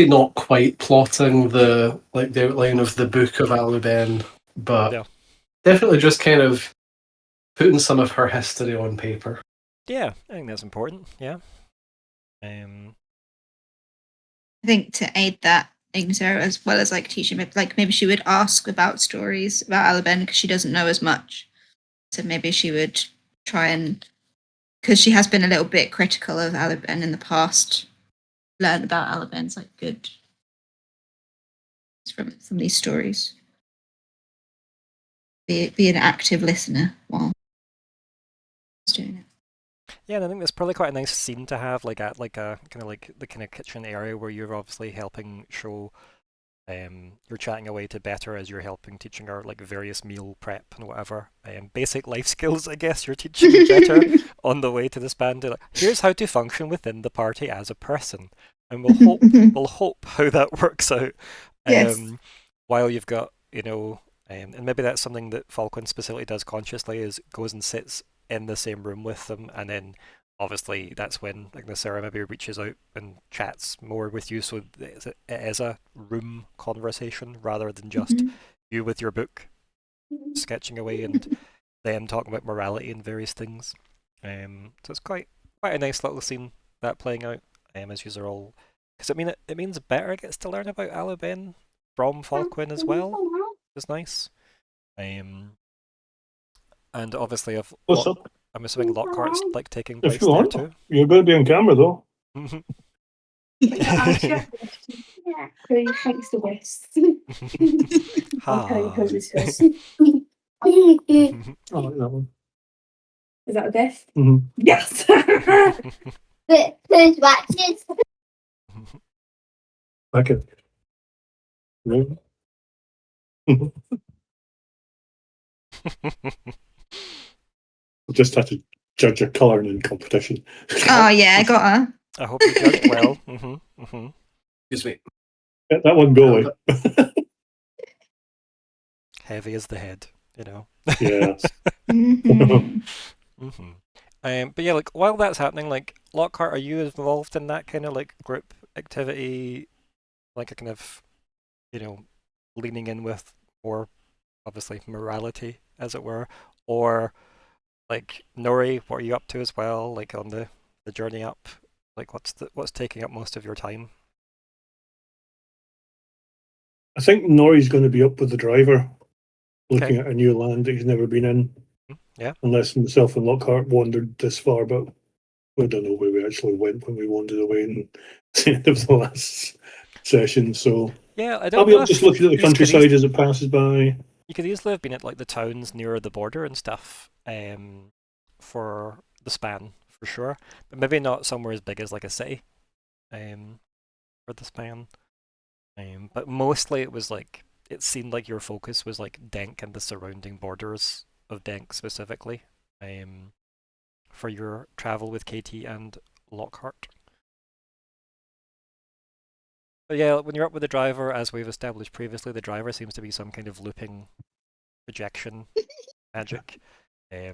Speaker 2: not quite plotting the outline of the book of Alben, but definitely just kind of putting some of her history on paper.
Speaker 1: Yeah, I think that's important. Yeah.
Speaker 3: I think to aid that, Ignysera, as well as like teaching, like maybe she would ask about stories about Alben because she doesn't know as much. So maybe she would try and, because she has been a little bit critical of Alben in the past, learn about Alben's like good from these stories. Be an active listener while doing it.
Speaker 1: Yeah, and I think that's probably quite a nice scene to have, like at like a kind of like the kind of kitchen area where you're obviously helping show, you're chatting away to Better as you're helping teaching her like various meal prep and whatever, basic life skills, I guess you're teaching Better on the way to this band. Like, here's how to function within the party as a person, and we'll hope how that works out. While you've got, you know, and maybe that's something that Falkwin specifically does consciously, is goes and sits in the same room with them, and then obviously that's when Ignysera maybe reaches out and chats more with you, so it is a room conversation rather than just you with your book, sketching away, and them talking about morality and various things. So it's quite a nice little scene that playing out. As you are all, because it means Better gets to learn about Alabin from Falkwin as well. It's nice. And obviously, I'm assuming Lockhart's like taking place
Speaker 5: if you want,
Speaker 1: there too.
Speaker 5: You're going to be on camera though.
Speaker 6: I'll check. Yeah, who thanks the West. Okay, because it's first.
Speaker 5: I like that one.
Speaker 6: Is that a guess?
Speaker 5: Mm-hmm.
Speaker 6: Yes.
Speaker 7: But who's watches?
Speaker 5: Okay. Really? Just had to judge your colouring in competition.
Speaker 3: Oh yeah, I got her.
Speaker 1: I hope you judged well.
Speaker 2: Excuse me.
Speaker 5: Get that one going.
Speaker 1: Heavy as the head, you know.
Speaker 5: Yes.
Speaker 1: But yeah, like while that's happening, like Lockhart, are you involved in that kind of like group activity, like a kind of, you know, leaning in with more, obviously, morality, as it were, or like Nori, what are you up to as well, like on the journey up? Like what's taking up most of your time?
Speaker 5: I think Nori's going to be up with the driver, looking at a new land that he's never been in.
Speaker 1: Yeah.
Speaker 5: Unless myself and Lockhart wandered this far, but we don't know where we actually went when we wandered away in the end of the last session. So
Speaker 1: yeah,
Speaker 5: I'll be up just looking at the countryside as it passes by.
Speaker 1: You could easily have been at like the towns near the border and stuff, for the span for sure, but maybe not somewhere as big as like a city, for the span. But mostly it was like it seemed like your focus was like Denk and the surrounding borders of Denk specifically, for your travel with KT and Lockhart. But yeah, when you're up with the driver, as we've established previously, the driver seems to be some kind of looping projection magic.
Speaker 5: I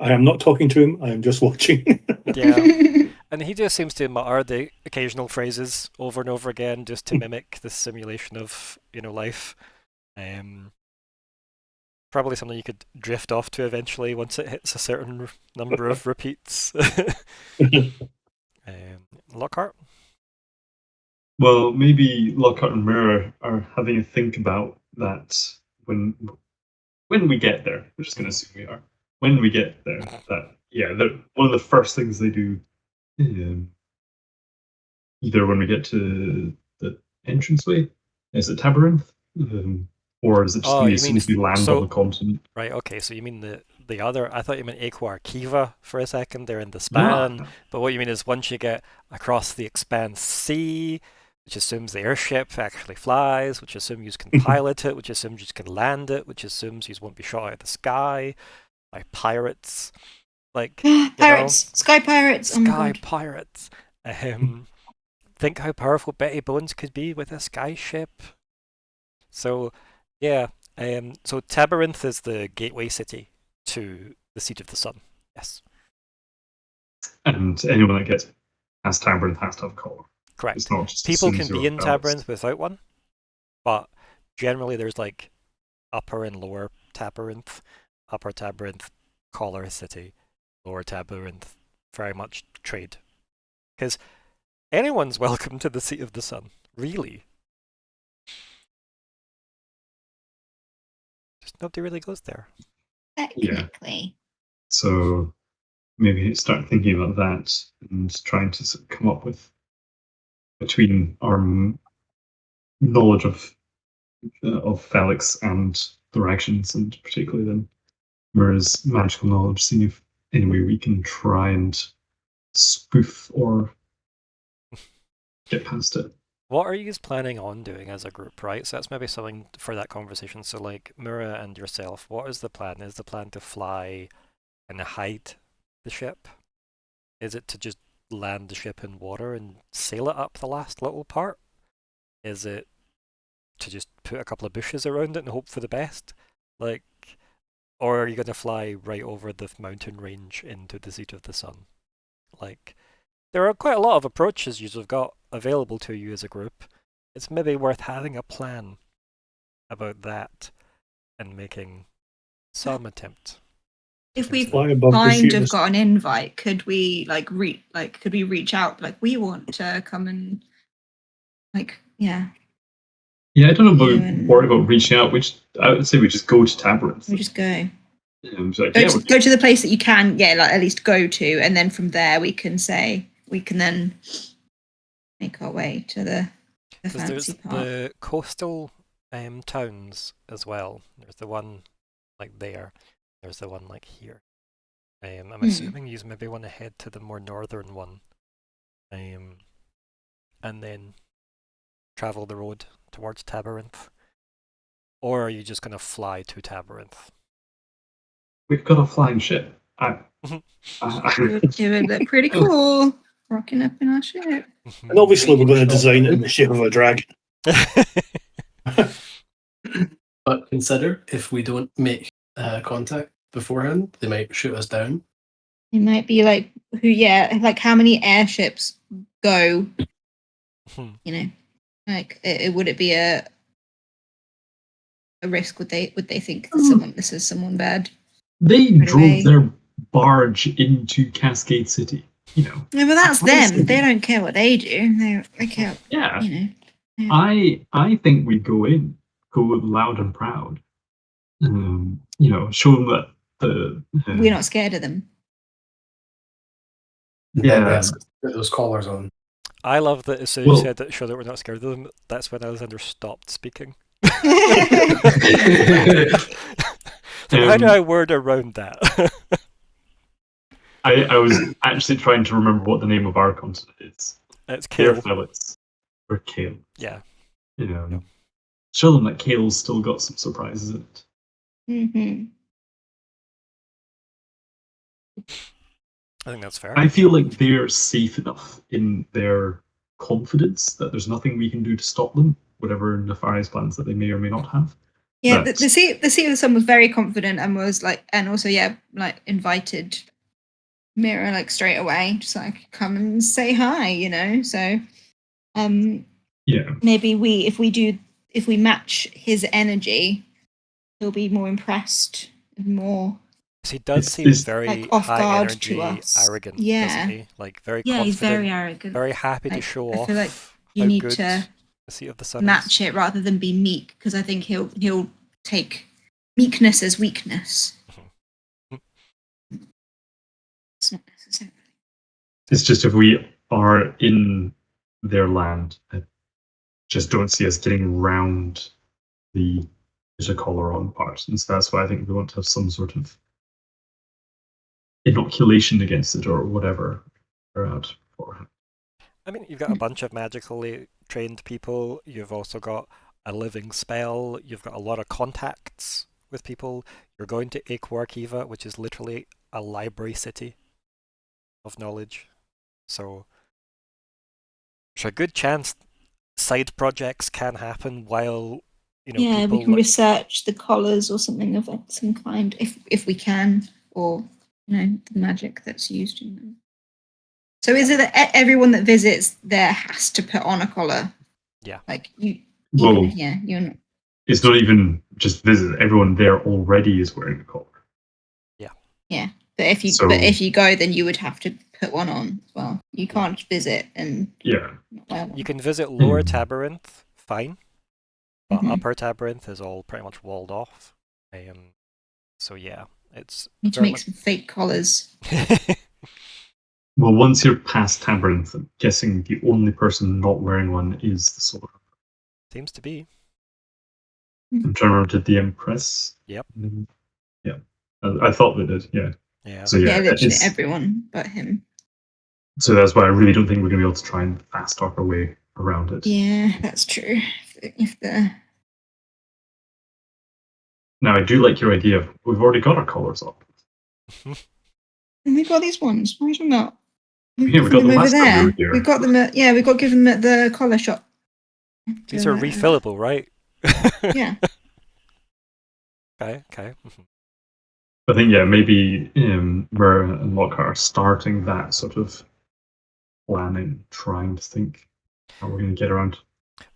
Speaker 5: am not talking to him, I am just watching.
Speaker 1: Yeah. And he just seems to mutter the occasional phrases over and over again just to mimic the simulation of, you know, life. Probably something you could drift off to eventually once it hits a certain number of repeats. Lockhart?
Speaker 4: Well, maybe Lockhart and Myr'ra are having a think about that when we get there. We're just going to assume we are. When we get there, one of the first things they do, either when we get to the entranceway, is it Tabarinth? Or is it just going to be as soon as we land on the continent?
Speaker 1: Right, okay, so you mean the other... I thought you meant Aquar Kiva for a second there in the span,
Speaker 4: No.
Speaker 1: But what you mean is once you get across the Expanse Sea, which assumes the airship actually flies, which assumes you can pilot it, which assumes you can land it, which assumes you won't be shot out of the sky by pirates. Like
Speaker 3: pirates, sky pirates,
Speaker 1: sky pirates. Think how powerful Betty Bones could be with a sky ship. So, yeah. So Tabarinth is the gateway city to the Seat of the Sun. Yes.
Speaker 4: And anyone that gets past Tabarinth has to have a collar.
Speaker 1: Correct.
Speaker 4: It's not just
Speaker 1: people can be in Tabarinth without one, but generally there's like upper and lower Tabarinth. Upper Tabarinth, collar city. Lower Tabarinth, very much trade. Because anyone's welcome to the Seat of the Sun, really. Just nobody really goes there.
Speaker 3: Technically.
Speaker 4: Yeah. So maybe start thinking about that and trying to sort of come up with, between our knowledge of Felix and their actions, and particularly then Myr'ra's magical knowledge, seeing if any way we can try and spoof or get past it.
Speaker 1: What are you planning on doing as a group, right? So that's maybe something for that conversation. So like Myr'ra and yourself, what is the plan? Is the plan to fly and hide the ship? Is it to just land the ship in water and sail it up the last little part? Is it to just put a couple of bushes around it and hope for the best? Like, or are you going to fly right over the mountain range into the Seat of the Sun? Like, there are quite a lot of approaches you've got available to you as a group. It's maybe worth having a plan. about that and making some attempt.
Speaker 3: If we've
Speaker 5: Fly above the
Speaker 3: kind
Speaker 5: sea
Speaker 3: of
Speaker 5: was-
Speaker 3: got an invite, could we could we reach out? Like, we want to come and
Speaker 4: Yeah, I don't know
Speaker 3: You
Speaker 4: about
Speaker 3: and-
Speaker 4: worry about reaching out. I would say we just go to Tabarinth.
Speaker 3: we just go.
Speaker 4: It's like,
Speaker 3: Go to the place that you can, at least go to, and then from there we can then make our way to the
Speaker 1: Because there's
Speaker 3: fancy part.
Speaker 1: the coastal towns as well. There's the one like there. There's the one like here. I'm assuming you maybe want to head to the more northern one, and then travel the road towards Tabarinth. Or are you just going to fly to Tabarinth?
Speaker 4: we've got a flying ship.
Speaker 3: It would look pretty cool, rocking up in our ship.
Speaker 5: And obviously we're going to design it in the shape of a dragon.
Speaker 2: But consider, if we don't make contact beforehand, they might shoot us down.
Speaker 3: It might be like how many airships go? Would it be a risk? Would they think this is someone bad?
Speaker 4: They
Speaker 3: Right
Speaker 4: drove
Speaker 3: away.
Speaker 4: their barge into Cascade City.
Speaker 3: Yeah, but that's them. They don't care what they do. They care.
Speaker 4: Yeah,
Speaker 3: Yeah.
Speaker 4: I think we go loud and proud. Show them that
Speaker 3: We're not scared of them.
Speaker 4: Yeah.
Speaker 2: Put those collars on.
Speaker 1: I love that as soon as you said that, sure that we're not scared of them, that's when Alexander stopped speaking. So how do I word around that?
Speaker 4: I was actually trying to remember what the name of our continent is.
Speaker 1: It's Kale.
Speaker 4: Or Kale.
Speaker 1: Yeah.
Speaker 4: Show them that Kale's still got some surprises in it.
Speaker 3: Mm-hmm.
Speaker 1: I think that's fair.
Speaker 4: I feel like they're safe enough in their confidence that there's nothing we can do to stop them, whatever nefarious plans that they may or may not have.
Speaker 3: Yeah, the Seat of the Sun was very confident and was invited Myr'ra straight away, just come and say hi, So, maybe if we match his energy, he'll be more impressed and more.
Speaker 1: He does seem very
Speaker 3: off
Speaker 1: high
Speaker 3: guard
Speaker 1: energy,
Speaker 3: to us.
Speaker 1: arrogant,
Speaker 3: Yeah.
Speaker 1: doesn't he? Very confident.
Speaker 3: He's very arrogant.
Speaker 1: Very happy to show off.
Speaker 3: I feel like you
Speaker 1: how
Speaker 3: need
Speaker 1: good
Speaker 3: to
Speaker 1: the Seat of the Sun
Speaker 3: match it rather than be meek, because I think he'll take meekness as weakness. It's not necessary.
Speaker 4: It's just if we are in their land, I just don't see us getting round the collar on part. And so that's why I think we want to have some sort of inoculation against it or whatever out for.
Speaker 1: I mean, you've got a bunch of magically trained people. You've also got a living spell. You've got a lot of contacts with people. You're going to Akwarkiva, which is literally a library city of knowledge. So there's a good chance side projects can happen while
Speaker 3: we
Speaker 1: people
Speaker 3: can research the collars or something of some kind if we can, or the magic that's used in them. So is it that everyone that visits there has to put on a collar?
Speaker 1: Yeah.
Speaker 3: You're not.
Speaker 4: It's not even just visit. Everyone there already is wearing a collar.
Speaker 1: Yeah.
Speaker 3: Yeah. But if you go, then you would have to put one on as well. You can't visit and
Speaker 1: you can visit Lower Tabarinth, fine. But Upper Tabarinth is all pretty much walled off. So yeah, it's
Speaker 3: need to make some fake collars.
Speaker 4: Well, once you're past Tabarinth, I'm guessing the only person not wearing one is the Solar.
Speaker 1: Seems to be.
Speaker 4: I'm trying to remember, did the Empress?
Speaker 1: Yep.
Speaker 4: Yeah. I thought they did, yeah.
Speaker 1: Yeah.
Speaker 3: So literally everyone but him.
Speaker 4: So that's why I really don't think we're going to be able to try and fast talk our way around it.
Speaker 3: Yeah, that's true.
Speaker 4: Now, I do like your idea of we've already got our collars up.
Speaker 3: And we've got these ones. Why is it not?
Speaker 4: Yeah, we got them last time we were here.
Speaker 3: We've got them we got given them at the collar shop.
Speaker 1: These are refillable, right?
Speaker 3: Yeah.
Speaker 1: Okay.
Speaker 4: I think, maybe Myr'ra and Lockhart are starting that sort of planning, trying to think how we're going to get around.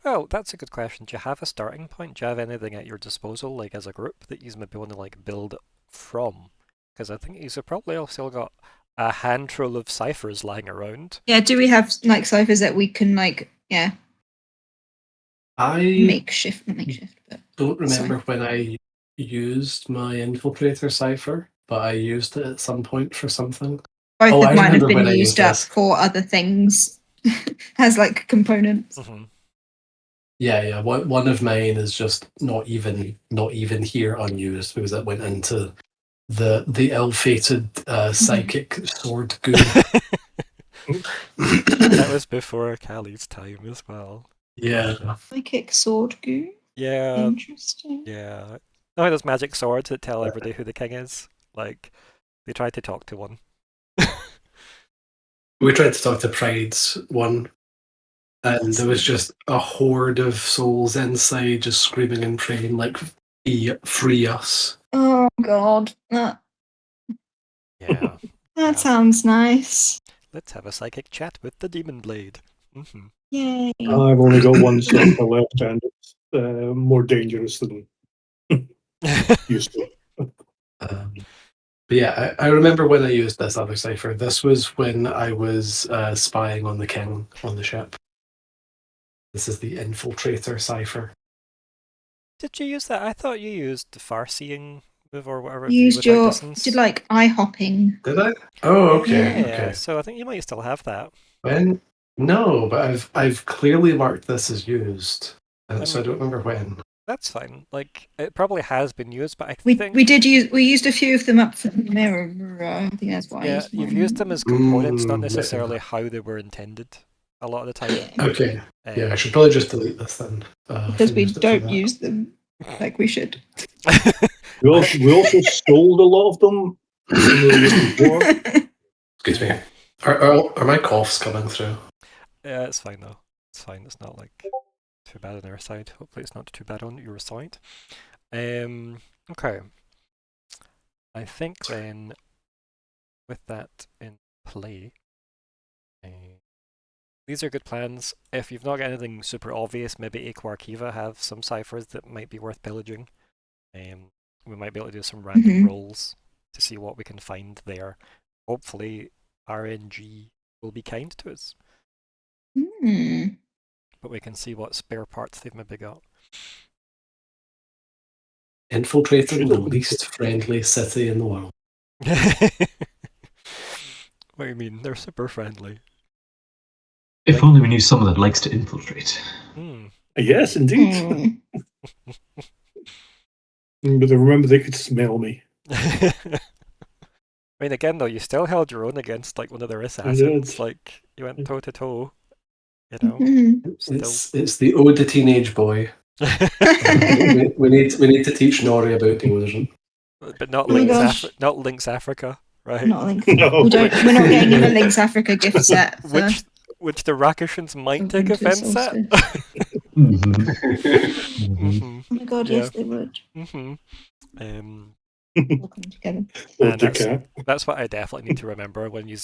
Speaker 1: Well, that's a good question. Do you have a starting point? Do you have anything at your disposal, like as a group, that you maybe want to like build from? Because I think you've probably also got a handful of ciphers lying around.
Speaker 3: Yeah, do we have like ciphers that we can like
Speaker 2: I
Speaker 3: makeshift, but
Speaker 2: don't remember when I used my infiltrator cipher, but I used it at some point for something.
Speaker 3: both
Speaker 2: Oh,
Speaker 3: of
Speaker 2: I
Speaker 3: mine have
Speaker 2: remember when
Speaker 3: been
Speaker 2: I
Speaker 3: used
Speaker 2: used
Speaker 3: up
Speaker 2: this.
Speaker 3: for other things as like components.
Speaker 1: Mm-hmm.
Speaker 2: Yeah. One of mine is just not even here unused because it went into the ill-fated psychic sword goo.
Speaker 1: That was before Kalli's time as well.
Speaker 2: Yeah.
Speaker 3: Psychic sword goo.
Speaker 1: Yeah.
Speaker 3: Interesting.
Speaker 1: Yeah. No, those magic swords that tell everybody who the king is. Like, they tried to talk to one.
Speaker 2: We tried to talk to Pride's one, and there was just a horde of souls inside just screaming and praying like, free us.
Speaker 3: Oh god.
Speaker 1: Yeah.
Speaker 3: That sounds nice.
Speaker 1: Let's have a psychic chat with the demon blade. Mm-hmm.
Speaker 3: Yay.
Speaker 5: I've only got one cipher left, and it's more dangerous than used to.
Speaker 2: But yeah, I remember when I used this other cipher. This was when I was spying on the king on the ship. This is the infiltrator cipher.
Speaker 1: Did you use that? I thought you used the far-seeing move or whatever.
Speaker 3: You used
Speaker 1: without
Speaker 3: your
Speaker 1: distance.
Speaker 3: did like eye hopping.
Speaker 2: Did I? Oh, okay.
Speaker 1: Yeah,
Speaker 2: Okay.
Speaker 1: so I think you might still have that.
Speaker 2: When? No, but I've clearly marked this as used, so I don't remember when.
Speaker 1: That's fine. Like, it probably has been used, but I
Speaker 3: We
Speaker 1: think
Speaker 3: we used a few of them up for Myr'ra. I think that's why.
Speaker 1: yeah, you've used them as components, not necessarily how they were intended. A lot of the time.
Speaker 2: Okay. Yeah, I should probably just delete this then.
Speaker 3: Because we don't use them like we should.
Speaker 5: We also stole a lot of them.
Speaker 2: Excuse me. Are my coughs coming through?
Speaker 1: Yeah, it's fine though. It's fine. It's not like too bad on our side. Hopefully, it's not too bad on your side. Okay. I think then, with that in play, these are good plans. If you've not got anything super obvious, maybe Aquar Kiva have some ciphers that might be worth pillaging. We might be able to do some random rolls to see what we can find there. Hopefully, RNG will be kind to us. But we can see what spare parts they've maybe got.
Speaker 2: Infiltrating the least friendly city in the world.
Speaker 1: What do you mean? They're super friendly.
Speaker 4: If only we knew someone that likes to infiltrate.
Speaker 5: Yes, indeed. But remember, they could smell me.
Speaker 1: I mean, again, though, you still held your own against like one of their assassins. Like, you went toe to toe. You know,
Speaker 2: it's the ode to teenage boy. we need to teach Nori about delusion.
Speaker 1: But not Link's Africa, right?
Speaker 3: Not Link. No. We're not getting him a Link's Africa gift set.
Speaker 1: Which the Rakishans might take offense at.
Speaker 3: Oh my god, yes, they would.
Speaker 5: We'll come together.
Speaker 1: That's what I definitely need to remember when you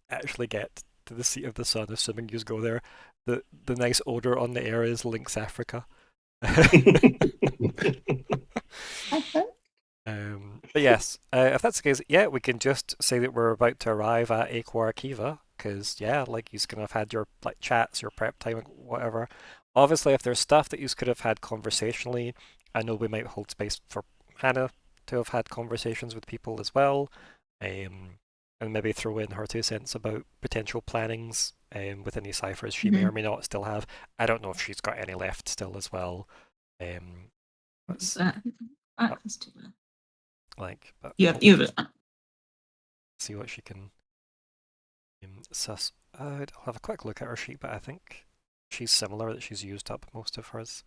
Speaker 1: actually get to the seat of the sun, assuming you go there. The nice odor on the air is Link's Africa. But yes, if that's the case, yeah, we can just say that we're about to arrive at Aquar Kiva, because yeah, like you're gonna have had your like chats, your prep time, whatever. Obviously, if there's stuff that you could have had conversationally, I know we might hold space for Hannah to have had conversations with people as well, and maybe throw in her 2 cents about potential plannings with any ciphers she may or may not still have. I don't know if she's got any left still as well.
Speaker 3: What's that? Access to that.
Speaker 1: Like, but
Speaker 3: you have
Speaker 1: see what she can suss. I'll have a quick look at her sheet, but I think she's similar, that she's used up most of hers.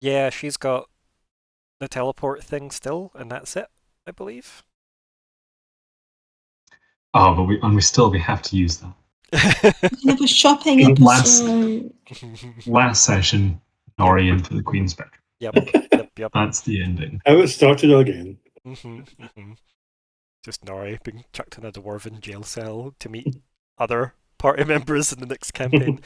Speaker 1: Yeah, she's got the teleport thing still, and that's it, I believe.
Speaker 4: Oh, but we have to use that.
Speaker 3: We have a shopping episode.
Speaker 4: Last session, Nori into the Queen's bedroom.
Speaker 1: Yep.
Speaker 4: That's the ending.
Speaker 5: How it started again.
Speaker 1: Just Nori being chucked in a dwarven jail cell to meet other party members in the next campaign.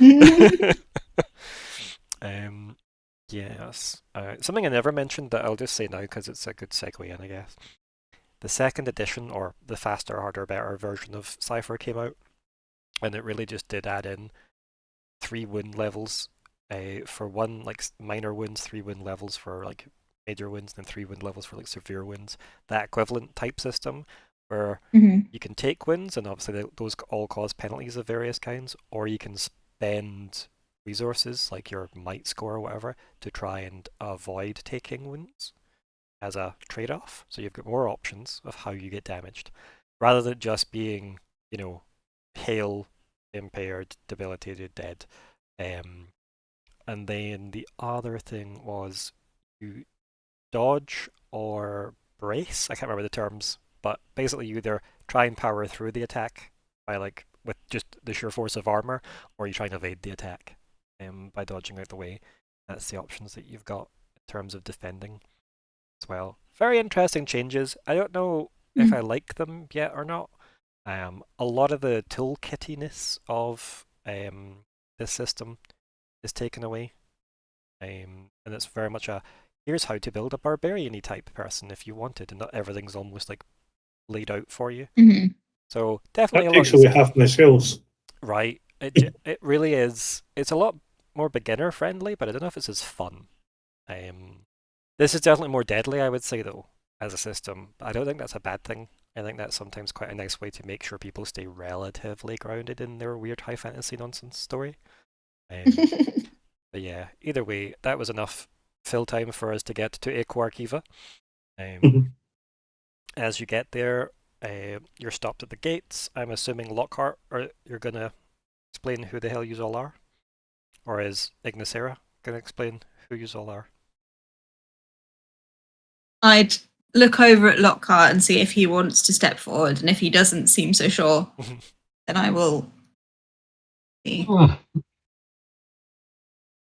Speaker 1: Yes. Something I never mentioned that I'll just say now because it's a good segue in, I guess. The second edition, or the faster, harder, better version of Cypher came out, and it really just did add in 3 wound levels for one, like minor wounds, 3 wound levels for like major wounds, and 3 wound levels for like severe wounds. That equivalent type system where you can take wounds, and obviously those all cause penalties of various kinds, or you can spend resources like your might score or whatever to try and avoid taking wounds as a trade-off. So you've got more options of how you get damaged, rather than just being, hail, impaired, debilitated, dead. And then the other thing was you dodge or brace. I can't remember the terms, but basically you either try and power through the attack by with just the sheer force of armor, or you try and evade the attack by dodging out the way. That's the options that you've got in terms of defending as well. Very interesting changes. I don't know if I like them yet or not. A lot of the toolkittiness of this system is taken away. And it's very much here's how to build a barbarian-y type person if you wanted, and not everything's almost like laid out for you. So definitely
Speaker 5: that takes away half my skills.
Speaker 1: Right. It really is. It's a lot more beginner friendly, but I don't know if it's as fun. This is definitely more deadly, I would say, though, as a system. I don't think that's a bad thing. I think that's sometimes quite a nice way to make sure people stay relatively grounded in their weird high fantasy nonsense story. But yeah, either way, that was enough fill time for us to get to Equar Kiva. As you get there, you're stopped at the gates. I'm assuming Lockhart, or you're going to explain who the hell you all are? Or is Ignysera going to explain who you all are?
Speaker 3: I'd look over at Lockhart and see if he wants to step forward, and if he doesn't seem so sure, then I will.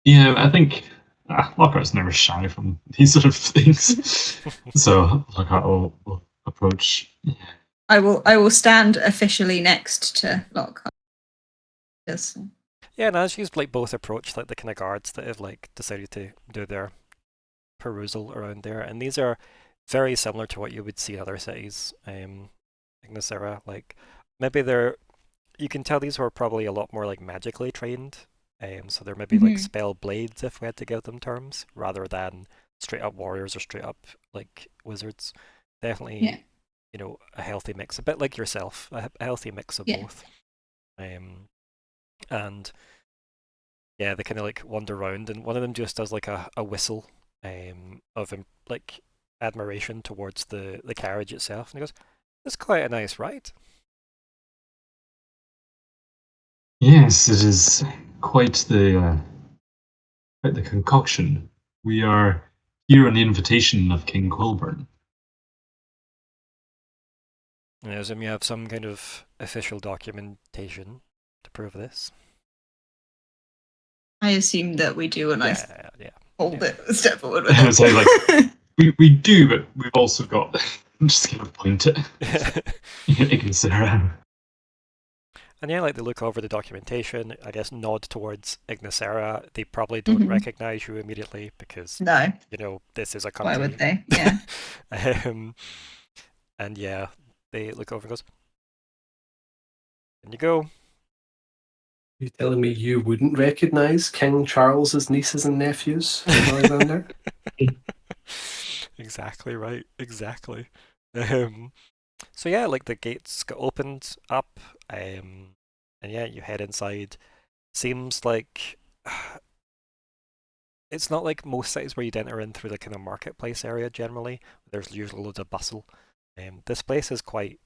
Speaker 4: Yeah, I think Lockhart's never shy from these sort of things. So Lockhart will approach. Yeah.
Speaker 3: I will stand officially next to Lockhart. Yes.
Speaker 1: Yeah, and as you both approach the kind of guards that have decided to do their perusal around there, and these are very similar to what you would see in other cities. Ignysera, maybe you can tell these were probably a lot more magically trained. So they're maybe spell blades, if we had to give them terms, rather than straight up warriors or straight up wizards. Definitely, a healthy mix, a bit like yourself, a healthy mix of both. And yeah, they kind of wander around, and one of them just does a whistle of admiration towards the carriage itself, and he goes, "It's quite a nice ride."
Speaker 4: Yes, it is quite the concoction. We are here on the invitation of King Helborn.
Speaker 1: I assume you have some kind of official documentation to prove this.
Speaker 3: I assume that we do, and I hold it a step forward with
Speaker 4: it. So, we do, but we've also got. I'm just going to point it. Ignysera.
Speaker 1: And yeah, they look over the documentation, I guess nod towards Ignysera. They probably don't recognize you immediately because, this is a country.
Speaker 3: Why would they? Yeah.
Speaker 1: And yeah, they look over and goes, "And you go."
Speaker 2: You telling me you wouldn't recognize King Charles's nieces and nephews, Alexander?
Speaker 1: Exactly right. Exactly. So yeah, the gates got opened up, and yeah, you head inside. Seems like it's not like most cities where you'd enter in through the kind of marketplace area generally. There's usually loads of bustle. This place is quite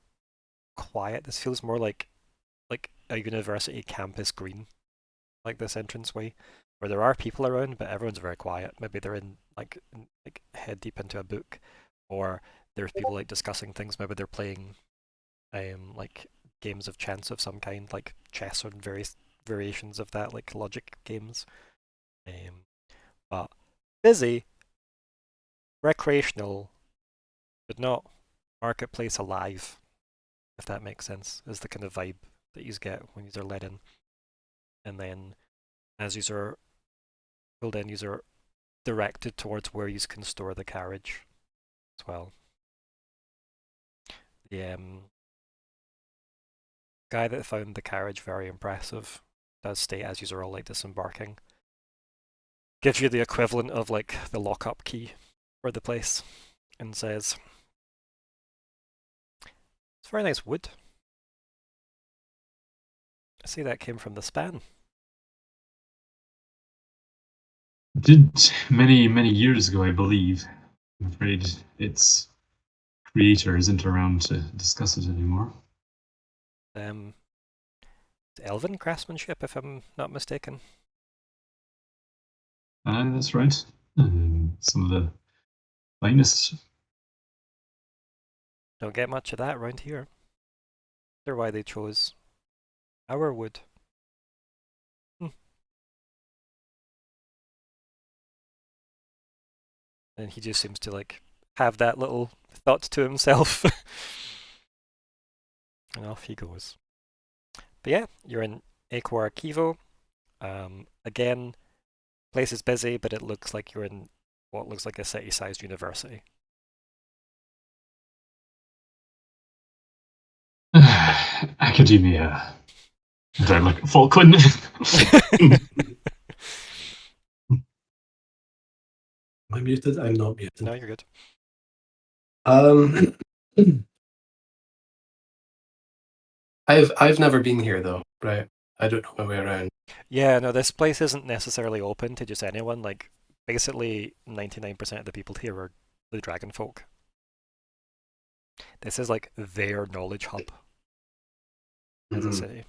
Speaker 1: quiet. This feels more like a university campus green, this entranceway, where there are people around, but everyone's very quiet. Maybe they're in head deep into a book, or there's people discussing things. Maybe they're playing games of chance of some kind, like chess or various variations of that, logic games. But busy, recreational, but not marketplace alive, if that makes sense, is the kind of vibe that you get when you're led in. And then as you are pulled in, you are directed towards where you can store the carriage as well. The guy that found the carriage very impressive does state as you are all like disembarking. Gives you the equivalent of like the lock-up key for the place and says, "It's very nice wood. I see that came from the span."
Speaker 4: Did many, many years ago, I believe. I'm afraid its creator isn't around to discuss it anymore.
Speaker 1: Elven craftsmanship, if I'm not mistaken.
Speaker 4: That's right. Some of the finest.
Speaker 1: Don't get much of that around here. That's why they chose our wood. And he just seems to like have that little thought to himself. And off he goes. But yeah, you're in Acquar Kivo. Again, place is busy, but it looks like you're in what looks like a city-sized university.
Speaker 4: Academia. Did I look at Falkwin?
Speaker 2: Am I muted? I'm not muted.
Speaker 1: No, you're good.
Speaker 2: I've never been here though, right? I don't know my way around.
Speaker 1: Yeah, no, this place isn't necessarily open to just anyone. Like, basically, 99% of the people here are the dragon folk. This is like their knowledge hub as a city.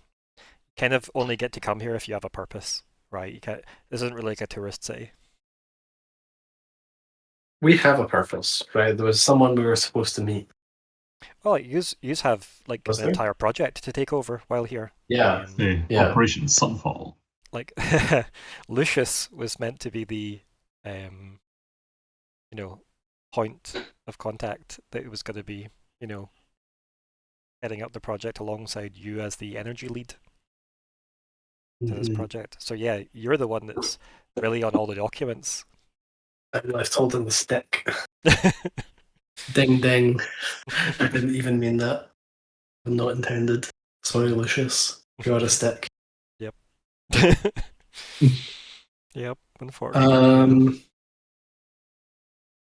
Speaker 1: Kind of only get to come here if you have a purpose, right? You can't. This isn't really like a tourist city.
Speaker 2: We have a purpose, right? There was someone we were supposed to meet.
Speaker 1: Well, you have like
Speaker 2: Was
Speaker 1: an
Speaker 2: there?
Speaker 1: entire project to take over while here.
Speaker 2: Yeah. Yeah.
Speaker 4: Operation Sunfall.
Speaker 1: Like Lucius was meant to be the point of contact that it was going to be, heading up the project alongside you as the energy lead to this project. So yeah, you're the one that's really on all the documents.
Speaker 2: I'm left holding the stick. Ding ding. I didn't even mean that. Not intended. Sorry, Lucius. You're a stick.
Speaker 1: Yep. Yep, unfortunately.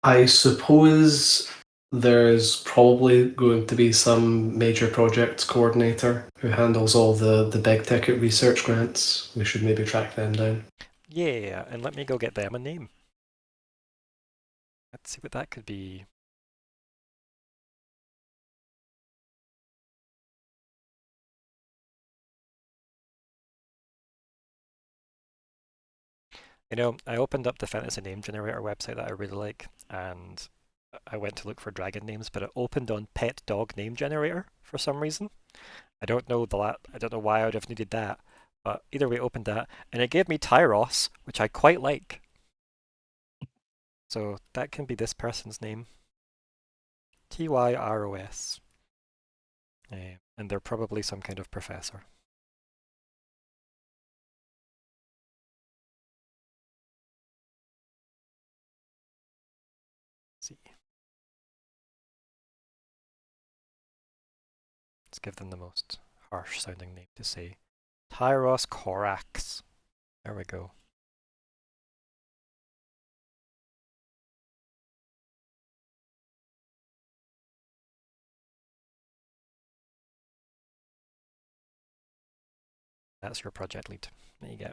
Speaker 2: I suppose there's probably going to be some major project coordinator who handles all the big ticket research grants. We should maybe track them down.
Speaker 1: Yeah, and let me go get them a name. Let's see what that could be. I opened up the fantasy name generator website that I really like, and I went to look for dragon names, but it opened on pet dog name generator for some reason. I don't know why I would have needed that, but either way, it opened that, and it gave me Tyros, which I quite like. So that can be this person's name. Tyros. And they're probably some kind of professor. Let's see. Let's give them the most harsh sounding name to say. Tyros Corax. There we go. That's your project lead. There you go.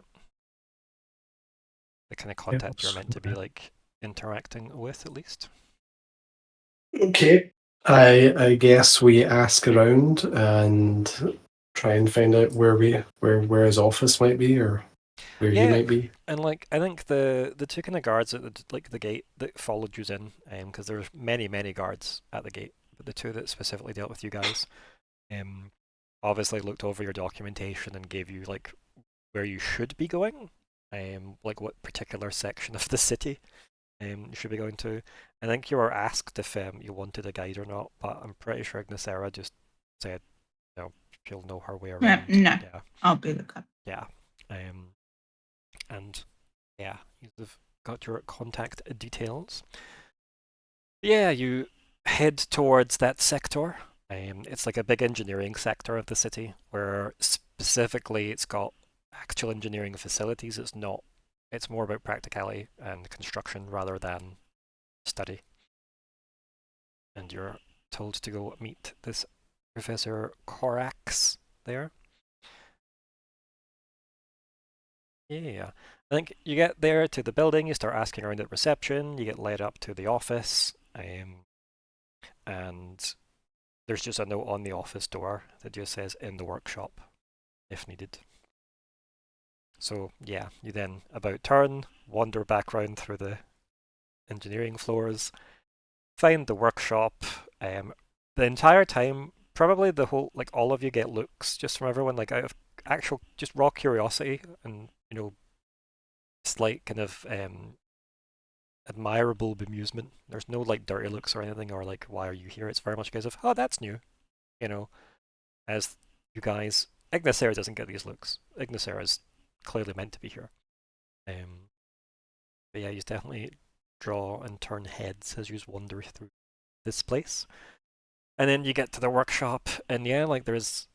Speaker 1: The kind of content you're meant to be like interacting with, at least.
Speaker 2: Okay. I guess we ask around and try and find out where his office might be or where he might be.
Speaker 1: And like I think the two kind of guards at the gate that followed you in, because there's many guards at the gate, but the two that specifically dealt with you guys, obviously looked over your documentation and gave you like where you should be going, like what particular section of the city you should be going to. I think you were asked if you wanted a guide or not, but I'm pretty sure Ignysera just said, no, She'll know her way around.
Speaker 3: No,
Speaker 1: Yeah.
Speaker 3: I'll be the cop.
Speaker 1: Yeah. And yeah, you've got your contact details. Yeah, you head towards that sector. It's like a big engineering sector of the city where specifically it's got actual engineering facilities. It's more about practicality and construction rather than study. And you're told to go meet this Professor Corax there. Yeah, I think you get there to the building, you start asking around at reception, you get led up to the office, and there's just a note on the office door that just says in the workshop, if needed. So yeah, you then about turn, wander back round through the engineering floors, find the workshop. The entire time, probably the whole, like all of you get looks just from everyone, like out of actual just raw curiosity and slight kind of admirable bemusement. There's no like dirty looks or anything, or like why are you here? It's very much a case of oh that's new, as you guys. Ignysera doesn't get these looks. Ignysera is clearly meant to be here. But yeah, you definitely draw and turn heads as you wander through this place. And then you get to the workshop, and yeah, like there's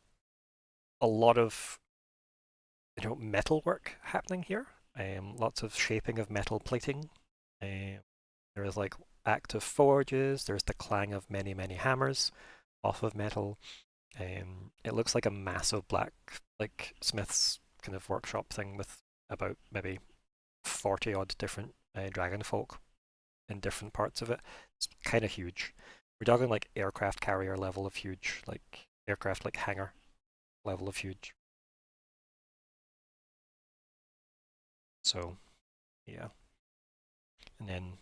Speaker 1: a lot of metal work happening here. Lots of shaping of metal plating. There is like active forges. There's the clang of many, many hammers off of metal. It looks like a massive black, like smith's kind of workshop thing with about maybe 40 odd different dragon folk in different parts of it. It's kind of huge. We're talking like aircraft carrier level of huge, like aircraft like hangar level of huge. So, yeah. And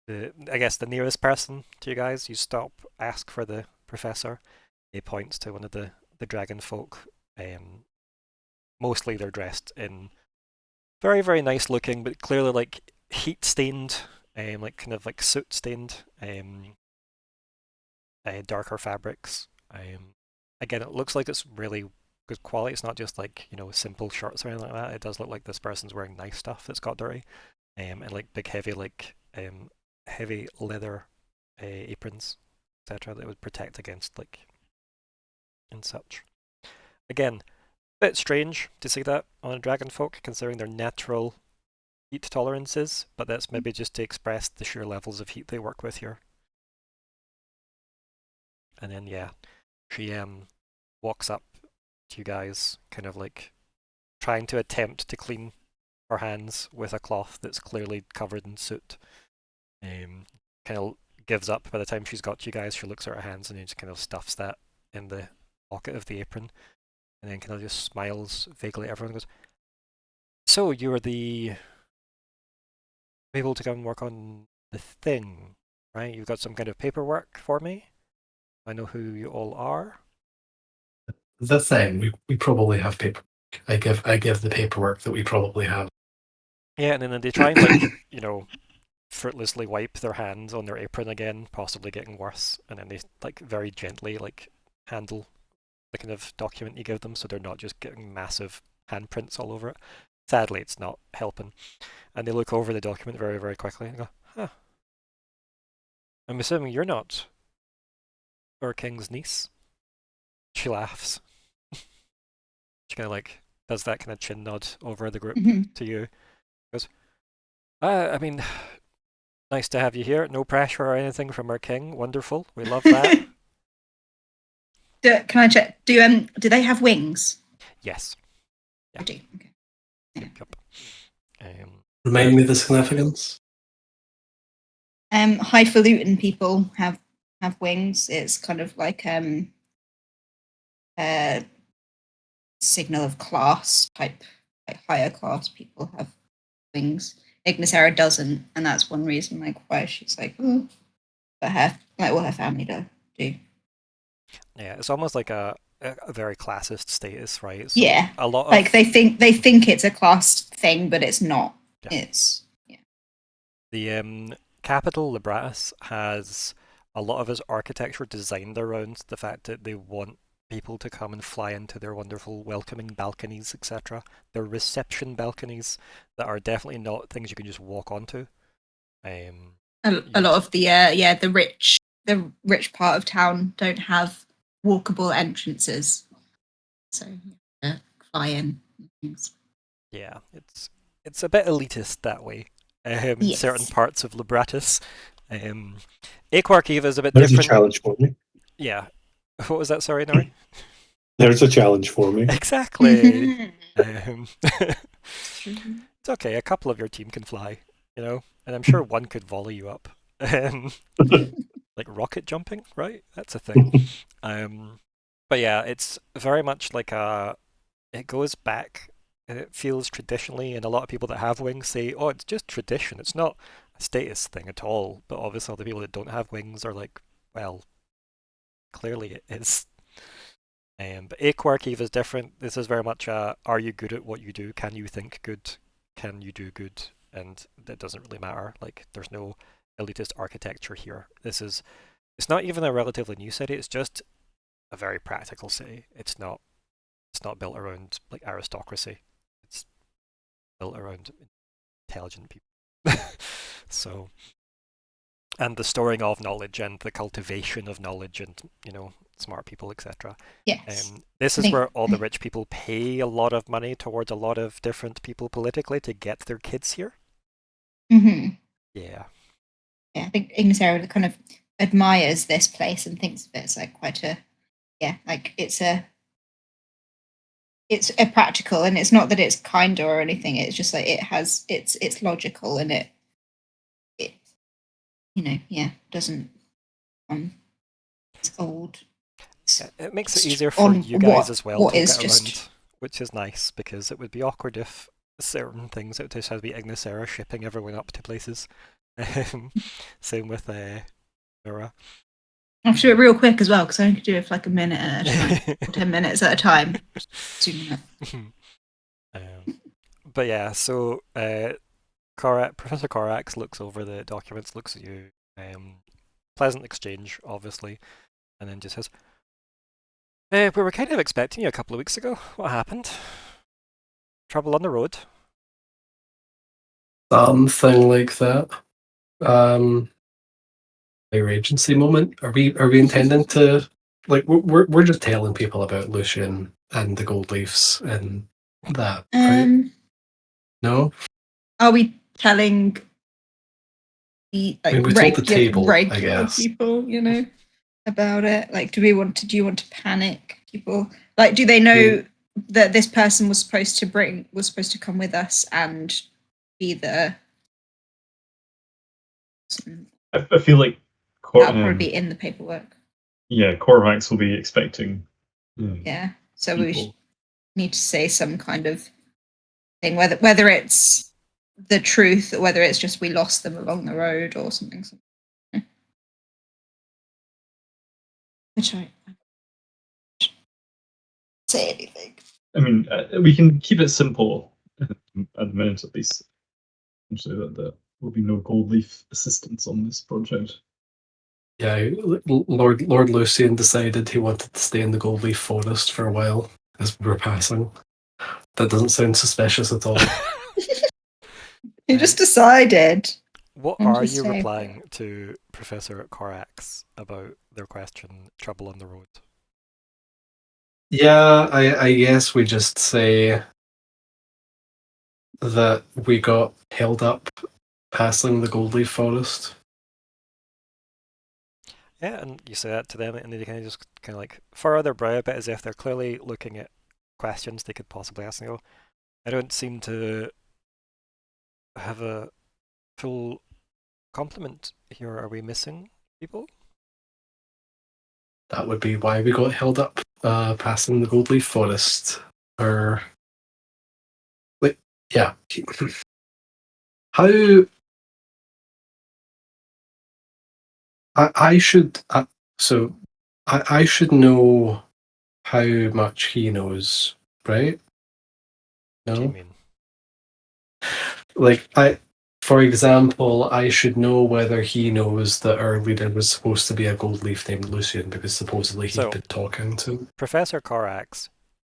Speaker 1: then I guess the nearest person to you guys, you stop, ask for the professor. He points to one of the dragon folk. Mostly they're dressed in very, very nice looking, but clearly like heat stained, like kind of like soot stained, darker fabrics. Again, it looks like it's really good quality. It's not just like simple shirts or anything like that. It does look like this person's wearing nice stuff that's got dirty, and like big heavy heavy leather aprons, etc. that would protect against like and such. Again, a bit strange to see that on a dragon folk, considering their natural heat tolerances, but that's maybe just to express the sheer levels of heat they work with here. And then yeah, she walks up to you guys, kind of like trying to attempt to clean her hands with a cloth that's clearly covered in soot. Kind of gives up by the time she's got to you guys. She looks at her hands and just kind of stuffs that in the pocket of the apron, and then kind of just smiles vaguely at everyone and goes, so you're able to come and work on the thing, right? You've got some kind of paperwork for me? I know who you all are.
Speaker 2: The thing, we probably have paperwork. I give the paperwork that we probably have.
Speaker 1: Yeah, and then they try and like, fruitlessly wipe their hands on their apron again, possibly getting worse, and then they like very gently like handle the kind of document you give them so they're not just getting massive handprints all over it. Sadly, it's not helping. And they look over the document very, very quickly and go, huh. I'm assuming you're not our king's niece. She laughs. She kind of like does that kind of chin nod over the group to you. Goes, I mean, nice to have you here. No pressure or anything from our king. Wonderful. We love that.
Speaker 3: Can I check? Do they have wings?
Speaker 1: Yes.
Speaker 3: Yeah. I do. Okay.
Speaker 1: Yep.
Speaker 2: Remind me of the significance.
Speaker 3: Highfalutin people have wings. It's kind of like signal of class type, like higher class people have wings. Ignysera doesn't, and that's one reason like why she's like, oh, but her family do.
Speaker 1: Yeah, it's almost like a very classist status, right? So
Speaker 3: yeah,
Speaker 1: a lot of
Speaker 3: like they think it's a class thing, but it's not. Yeah. It's
Speaker 1: the capital Libratis has a lot of its architecture designed around the fact that they want people to come and fly into their wonderful welcoming balconies, etc. Their reception balconies that are definitely not things you can just walk onto.
Speaker 3: A lot of the rich part of town don't have walkable entrances, so fly in things.
Speaker 1: Yeah, it's a bit elitist that way. In certain parts of Libratus. Aquark Eva is a bit
Speaker 5: There's
Speaker 1: different.
Speaker 5: There's a challenge for me.
Speaker 1: Yeah. What was that? Sorry, Nori?
Speaker 5: There's a challenge for me.
Speaker 1: Exactly. It's okay. A couple of your team can fly, and I'm sure one could volley you up. Like rocket jumping, right? That's a thing. But yeah, it's very much like it goes back. It feels traditionally, and a lot of people that have wings say, "Oh, it's just tradition. It's not a status thing at all." But obviously, the people that don't have wings are like, "Well, clearly it is." But Aquark Eve is different. This is very much are you good at what you do? Can you think good? Can you do good? And that doesn't really matter. Like, there's no elitist architecture here. It's not even a relatively new city. It's just a very practical city. It's not built around like aristocracy. It's built around intelligent people. So, and the storing of knowledge and the cultivation of knowledge and smart people, etc.
Speaker 3: Yes.
Speaker 1: This is where all the rich people pay a lot of money towards a lot of different people politically to get their kids here.
Speaker 3: Mm-hmm.
Speaker 1: Yeah.
Speaker 3: Yeah, I think Ignysera kind of admires this place and thinks of it as like quite a, like it's a practical, and it's not that it's kinder or anything. It's just like it's logical, and it doesn't it's old.
Speaker 1: It makes it easier for you guys as well to get around, which is nice, because it would be awkward if certain things, it just has to be Ignysera shipping everyone up to places. Same with Myr'ra.
Speaker 3: I have to do it real quick as well, because I only do it for like a minute at a time, 10 minutes at a time.
Speaker 1: But yeah, so Professor Korax looks over the documents, looks at you, pleasant exchange, obviously, and then just says, we were kind of expecting you a couple of weeks ago. What happened? Trouble on the road?
Speaker 2: Something like that. Your agency moment. Are we intending to, like, we're just telling people about Lucian and the gold leafs and that, right? No?
Speaker 3: Are we telling the regular people, about it? Like, do you want to panic people? Like, do they know that this person was supposed to come with us and be the?
Speaker 4: I feel like
Speaker 3: that'll probably be in the paperwork.
Speaker 4: Yeah, Corvax will be expecting.
Speaker 3: Yeah, so people. We need to say some kind of thing, whether it's the truth or whether it's just we lost them along the road or something. Which I say anything.
Speaker 4: I mean, we can keep it simple at the minute, at least. So that there will be no gold leaf assistance on this project.
Speaker 2: Yeah, Lord Lucian decided he wanted to stay in the gold leaf forest for a while as we were passing. That doesn't sound suspicious at all.
Speaker 3: He just decided.
Speaker 1: What are you replying to Professor Korax about their question, trouble on the road?
Speaker 2: Yeah, I guess we just say that we got held up passing the gold leaf forest.
Speaker 1: Yeah, and you say that to them, and they kind of like furrow their brow a bit as if they're clearly looking at questions they could possibly ask. And go, I don't seem to have a full complement here. Are we missing people?
Speaker 2: That would be why we got held up passing the gold leaf forest. Or, wait, yeah. How? I should I should know how much he knows, right? No.
Speaker 1: What do you mean?
Speaker 2: Like for example, I should know whether he knows that our leader was supposed to be a gold leaf named Lucian, because supposedly he'd been talking to
Speaker 1: Professor Corax,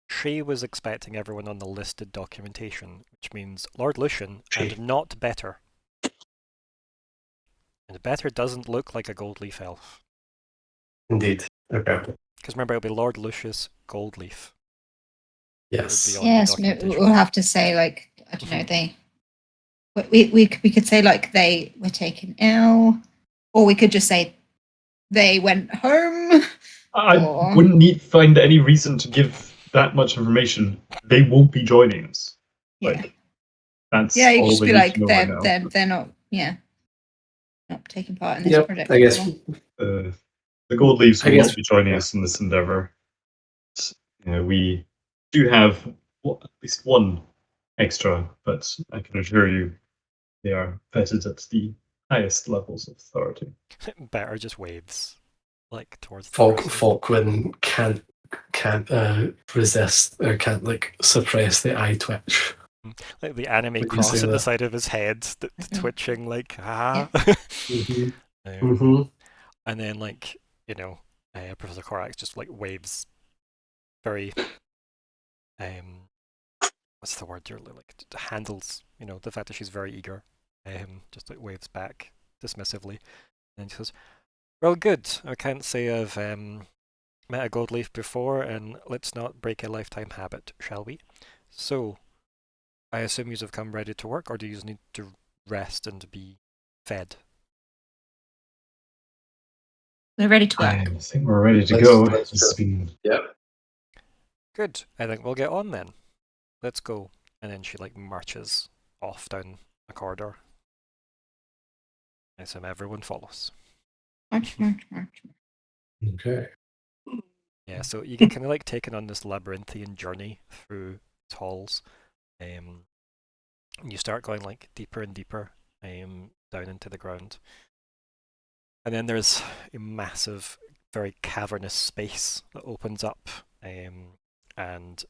Speaker 1: she was expecting everyone on the listed documentation, which means Lord Lucian and not Better. And Better doesn't look like a gold leaf elf.
Speaker 2: Indeed. Okay.
Speaker 1: Because remember, it'll be Lord Lucius Goldleaf.
Speaker 2: Yes.
Speaker 3: Yes, we'll have to say, like, I don't know, we could say, like, they were taken ill, or we could just say they went home.
Speaker 4: I wouldn't find any reason to give that much information. They won't be joining us.
Speaker 3: Yeah.
Speaker 4: Like, that's
Speaker 3: you
Speaker 4: all
Speaker 3: just
Speaker 4: they
Speaker 3: be
Speaker 4: need
Speaker 3: like,
Speaker 4: to know right now.
Speaker 3: they're not, not taking part in this project.
Speaker 2: I guess
Speaker 4: the gold leaves will not be joining us in this endeavor. We do have at least one extra, but I can assure you they are vetted at the highest levels of authority.
Speaker 1: Better just waves, like, towards the
Speaker 2: Falkwin can't resist, or can't, like, suppress the eye twitch.
Speaker 1: Like the anime cross at the side of his head, twitching, like, ah. And then, like, Professor Corax just, like, waves very, what's the word? Like, handles, the fact that she's very eager. Just, like, waves back dismissively. And she says, well, good. I can't say I've met a gold leaf before, and let's not break a lifetime habit, shall we? So, I assume you have come ready to work, or do you need to rest and be fed?
Speaker 3: We're ready to work.
Speaker 4: I think we're ready to go.
Speaker 2: Yep.
Speaker 1: Good. I think we'll get on then. Let's go. And then she, like, marches off down a corridor. I assume everyone follows.
Speaker 3: March.
Speaker 2: Okay.
Speaker 1: Yeah, so you get kind of, like, taken on this labyrinthian journey through halls. You start going, like, deeper and deeper down into the ground. And then there's a massive, very cavernous space that opens up, and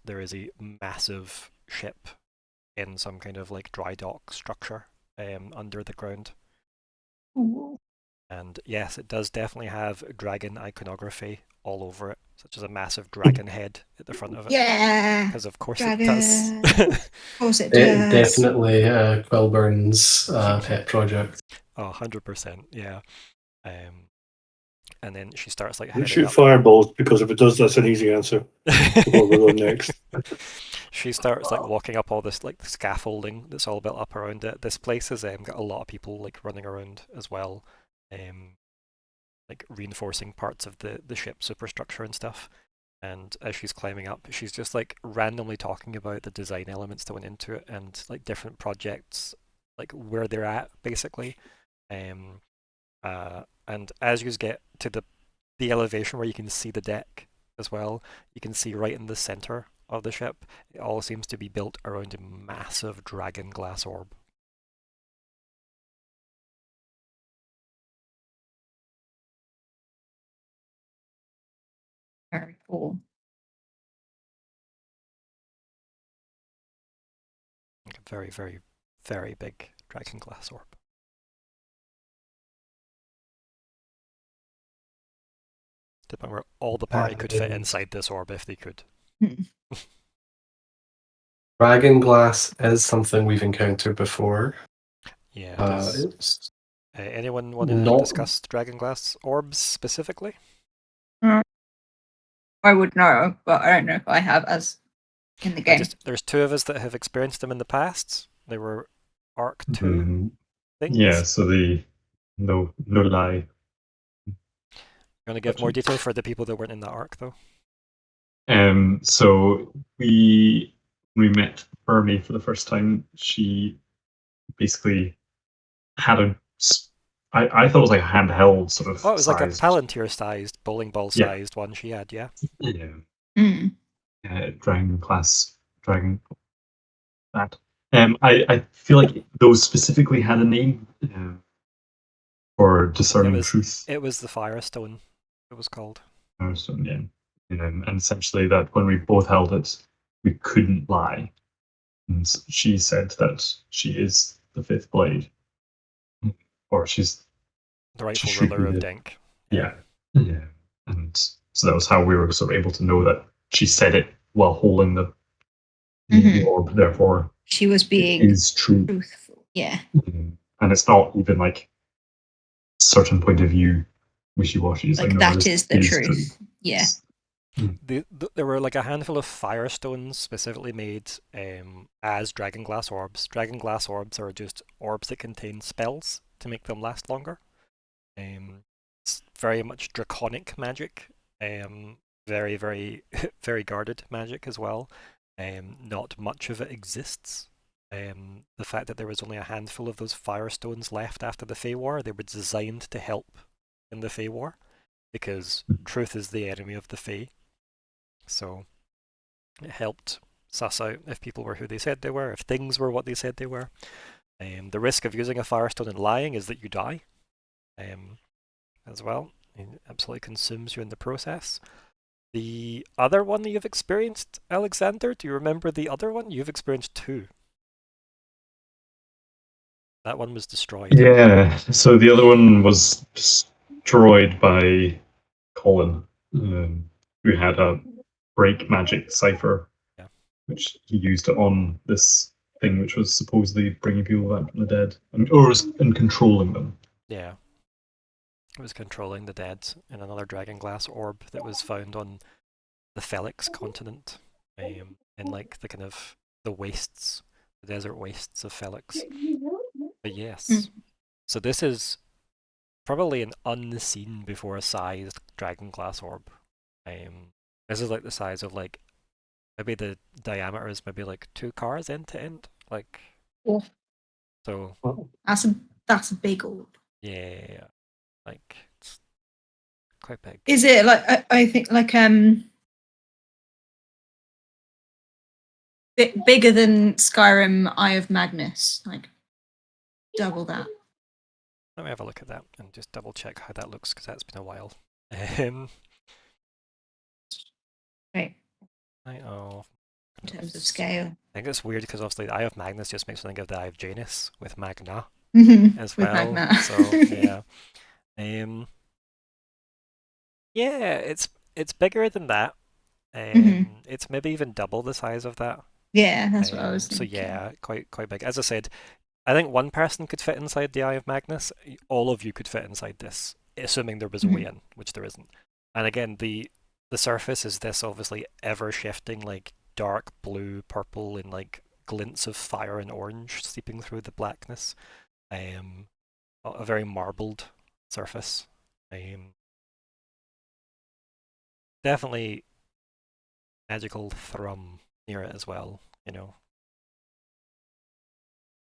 Speaker 1: there is a massive ship in some kind of, like, dry dock structure under the ground.
Speaker 3: Ooh.
Speaker 1: And yes, it does definitely have dragon iconography all over it, such as a massive dragon head at the front of it.
Speaker 3: Yeah!
Speaker 1: Because of course
Speaker 3: dragon.
Speaker 1: It does.
Speaker 3: Of course it does.
Speaker 2: Definitely Quillburn's pet project.
Speaker 1: Oh, 100%, yeah. And then she starts, like,
Speaker 5: heading shoot up. Fireballs, because if it does, that's an easy answer. Where we're going next.
Speaker 1: She starts, like, walking up all this, like, scaffolding that's all built up around it. This place has got a lot of people, like, running around as well, like, reinforcing parts of the ship superstructure and stuff. And as she's climbing up, she's just, like, randomly talking about the design elements that went into it and, like, different projects, like, where they're at, basically. And as you get to the elevation where you can see the deck as well, you can see right in the center of the ship, it all seems to be built around a massive dragon glass orb.
Speaker 3: Very cool.
Speaker 1: Like a very, very, very big dragon glass orb. To the point where all the party could fit inside this orb if they could.
Speaker 2: Dragon glass is something we've encountered before.
Speaker 1: Yeah. Anyone want to discuss dragon glass orbs specifically?
Speaker 3: I would know, but I don't know if I have as in the game.
Speaker 1: There's two of us that have experienced them in the past. They were Arc 2 things.
Speaker 4: Yeah, so no lie.
Speaker 1: You want to give more detail for the people that weren't in the arc, though?
Speaker 4: So when we met Fermi for the first time, she basically had I thought it was like a handheld sort of.
Speaker 1: Oh, it was like a Palantir-sized, bowling ball-sized one she had, yeah.
Speaker 4: Yeah. Dragon class dragon. That. I feel like those specifically had a name for discerning truth.
Speaker 1: It was the Firestone. It was called.
Speaker 4: Firestone, yeah. And essentially that when we both held it, we couldn't lie. And she said that she is the fifth blade. or she's
Speaker 1: the rightful
Speaker 4: should
Speaker 1: ruler
Speaker 4: be
Speaker 1: of
Speaker 4: the-
Speaker 1: Denk.
Speaker 4: Yeah. And so that was how we were sort of able to know that she said it while holding the orb. Therefore,
Speaker 3: she was
Speaker 4: it
Speaker 3: being
Speaker 4: is true.
Speaker 3: truthful. Yeah.
Speaker 4: And it's not even like certain point of view wishy-washy. It's
Speaker 3: Like
Speaker 4: no,
Speaker 3: that
Speaker 4: this
Speaker 3: is the truth.
Speaker 4: true.
Speaker 3: Yeah.
Speaker 1: There were like a handful of firestones specifically made as dragonglass orbs. Dragonglass orbs are just orbs that contain spells to make them last longer. It's very much draconic magic. Very, very, very guarded magic as well. Not much of it exists. The fact that there was only a handful of those firestones left after the Fey War, they were designed to help in the Fey War, because truth is the enemy of the Fey. So it helped suss out if people were who they said they were, if things were what they said they were. The risk of using a firestone and lying is that you die as well. It absolutely consumes you in the process. The other one that you've experienced, Alexander, do you remember the other one? You've experienced two. That one was destroyed.
Speaker 4: Yeah, so the other one was destroyed by Colin, who had a break magic cipher, which he used on this thing, which was supposedly bringing people back from the dead, and controlling them.
Speaker 1: Yeah. It was controlling the dead in another dragonglass orb that was found on the Felix continent, in like the kind of the wastes, the desert wastes of Felix. But yes, so this is probably an unseen before sized dragonglass orb. This is like the size of like maybe the diameter is maybe like 2 cars end to end, like.
Speaker 3: Oh.
Speaker 1: So
Speaker 3: that's a big orb.
Speaker 1: Yeah, like it's quite big.
Speaker 3: Is it like I think like bigger than Skyrim Eye of Magnus, like double that?
Speaker 1: Let me have a look at that and just double check how that looks, because that's been a while.
Speaker 3: Right.
Speaker 1: In
Speaker 3: terms of scale.
Speaker 1: I think it's weird because obviously the Eye of Magnus just makes me think of the Eye of Janus with Magna as
Speaker 3: with
Speaker 1: well.
Speaker 3: Magna.
Speaker 1: So yeah. Yeah, it's bigger than that. It's maybe even double the size of that.
Speaker 3: Yeah, that's what I was thinking.
Speaker 1: So yeah, quite big. As I said, I think one person could fit inside the Eye of Magnus. All of you could fit inside this, assuming there was a way in, which there isn't. And again, the surface is this obviously ever shifting, like dark blue, purple, and like glints of fire and orange seeping through the blackness. A very marbled surface. Definitely magical thrum near it as well, you know.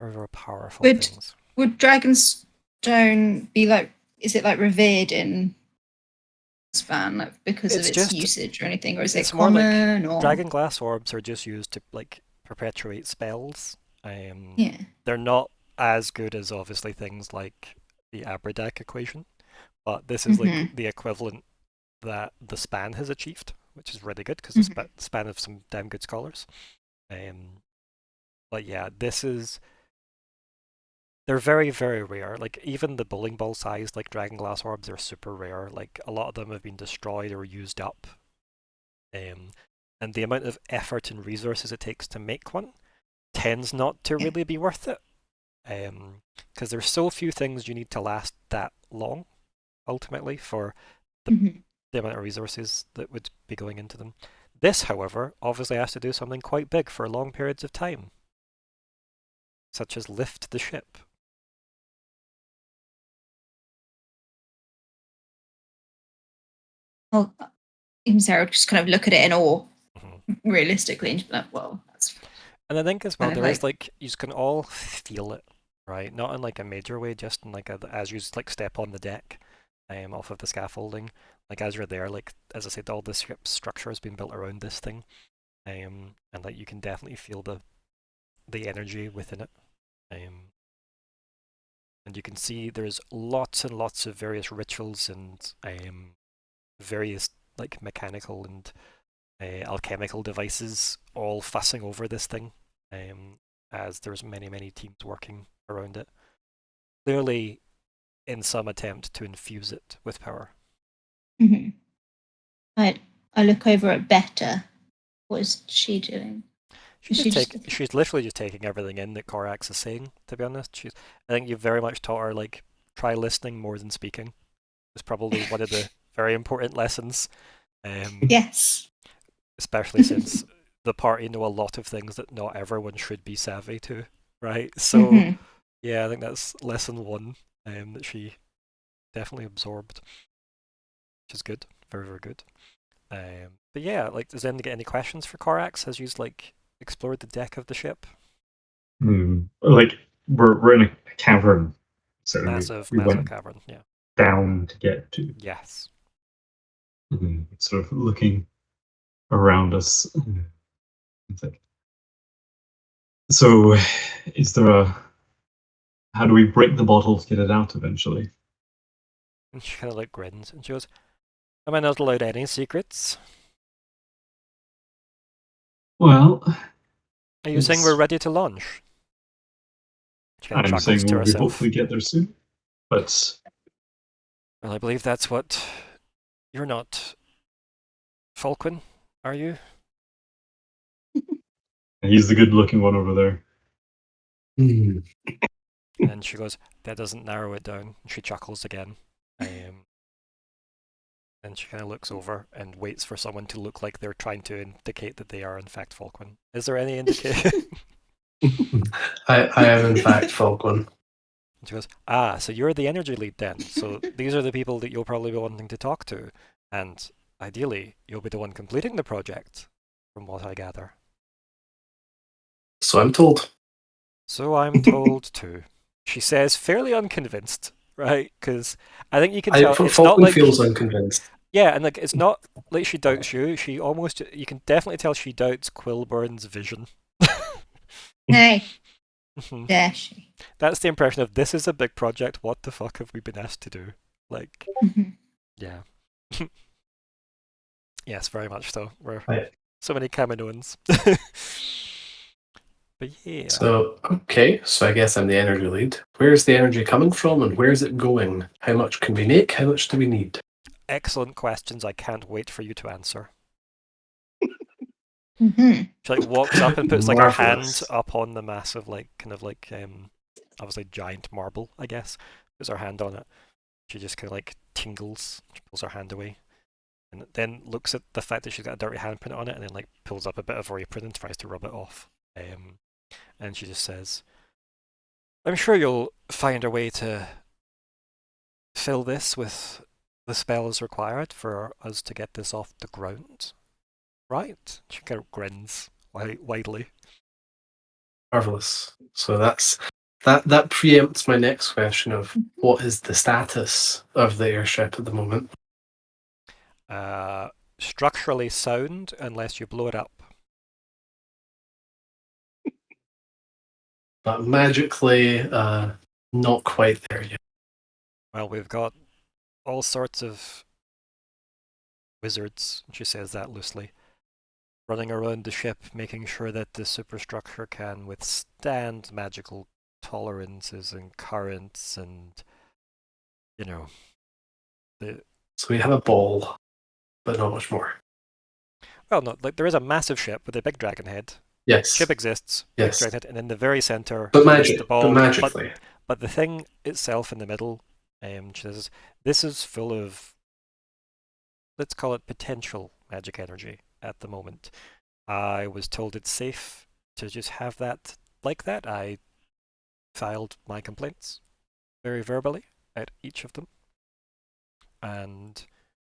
Speaker 1: Very powerful things.
Speaker 3: Would Dragonstone be like, is it like revered in Span, like because of its usage or anything, or is it common?
Speaker 1: More like dragonglass orbs are just used to like perpetuate spells.
Speaker 3: Yeah.
Speaker 1: They're not as good as obviously things like the Abradak equation, but this is like the equivalent that the Span has achieved, which is really good because the Span have some damn good scholars. But yeah, they're very, very rare. Like even the bowling ball sized like dragonglass orbs are super rare. Like a lot of them have been destroyed or used up. And the amount of effort and resources it takes to make one tends not to really be worth it. Because there's so few things you need to last that long, ultimately, for the amount of resources that would be going into them. This, however, obviously has to do something quite big for long periods of time, such as lift the ship.
Speaker 3: Well, Ignysera would just kind of look at it in awe, realistically, and just be like, "Well, that's."
Speaker 1: And I think as well, there is like you can all feel it, right? Not in like a major way, just in like as you like step on the deck, off of the scaffolding. Like as you're there, like as I said, all the ship's structure has been built around this thing, and like you can definitely feel the energy within it. And you can see there's lots and lots of various rituals and various like mechanical and alchemical devices all fussing over this thing, as there's many teams working around it. Clearly in some attempt to infuse it with power.
Speaker 3: Mm-hmm. I look over at Beta. What is she doing?
Speaker 1: She's literally just taking everything in that Corax is saying, to be honest. I think you've very much taught her, like, try listening more than speaking. It's probably one of the very important lessons.
Speaker 3: Yes.
Speaker 1: Especially since the party know a lot of things that not everyone should be savvy to, right? So, yeah, I think that's lesson 1 that she definitely absorbed, which is good. Very, very good. But yeah, like, does anyone get any questions for Corax? Has you, like, explored the deck of the ship?
Speaker 4: Like, we're in a cavern. So
Speaker 1: massive
Speaker 4: went
Speaker 1: cavern, yeah.
Speaker 4: Down to get to.
Speaker 1: Yes.
Speaker 4: Sort of looking around us. So, is there how do we break the bottle to get it out eventually?
Speaker 1: And she kind of like grins and she goes, am I not allowed any secrets?
Speaker 4: Well,
Speaker 1: are you saying we're ready to launch?
Speaker 4: I'm saying we hopefully get there soon. But
Speaker 1: well, I believe that's what you're not Falkwin, are you?
Speaker 4: He's the good-looking one over there.
Speaker 1: And she goes, that doesn't narrow it down. And she chuckles again. And she kind of looks over and waits for someone to look like they're trying to indicate that they are in fact Falkwin. Is there any indication?
Speaker 2: I am in fact Falkwin.
Speaker 1: And she goes, so you're the energy lead then. So these are the people that you'll probably be wanting to talk to. And ideally, you'll be the one completing the project, from what I gather.
Speaker 2: So I'm told.
Speaker 1: So I'm told too. She says, fairly unconvinced, right? Because I think you can tell it's
Speaker 2: Falkwin
Speaker 1: not like
Speaker 2: feels unconvinced.
Speaker 1: Yeah, and like it's not like she doubts you. She almost you can definitely tell she doubts Quilburn's vision.
Speaker 3: Hey. There she.
Speaker 1: That's the impression of this is a big project. What the fuck have we been asked to do? Like, yeah. Yes, very much so. We're so many Kaminoans. But yeah.
Speaker 2: So, okay, so I guess I'm the energy lead. Where's the energy coming from and where's it going? How much can we make? How much do we need?
Speaker 1: Excellent questions. I can't wait for you to answer.
Speaker 3: She
Speaker 1: like walks up and puts like her hand up on the massive, like kind of like obviously giant marble, I guess. Puts her hand on it. She just kind of like tingles. She pulls her hand away, and then looks at the fact that she's got a dirty handprint on it, and then like pulls up a bit of her apron and tries to rub it off. And she just says, "I'm sure you'll find a way to fill this with the spells required for us to get this off the ground." Right? She kind of grins widely.
Speaker 2: Marvelous. So that preempts my next question of what is the status of the airship at the moment?
Speaker 1: Structurally sound unless you blow it up.
Speaker 2: But magically not quite there yet.
Speaker 1: Well, we've got all sorts of wizards, she says that loosely, running around the ship, making sure that the superstructure can withstand magical tolerances and currents and, you know,
Speaker 2: So we have a ball, but not much more.
Speaker 1: Well, no, like there is a massive ship with a big dragon head.
Speaker 2: Yes.
Speaker 1: Ship exists.
Speaker 2: Yes.
Speaker 1: Big dragon head, and in the very center,
Speaker 2: but
Speaker 1: the ball.
Speaker 2: But magically.
Speaker 1: But the thing itself in the middle, she says, this is full of, let's call it potential magic energy at the moment. I was told it's safe to just have that like that. I filed my complaints very verbally at each of them. And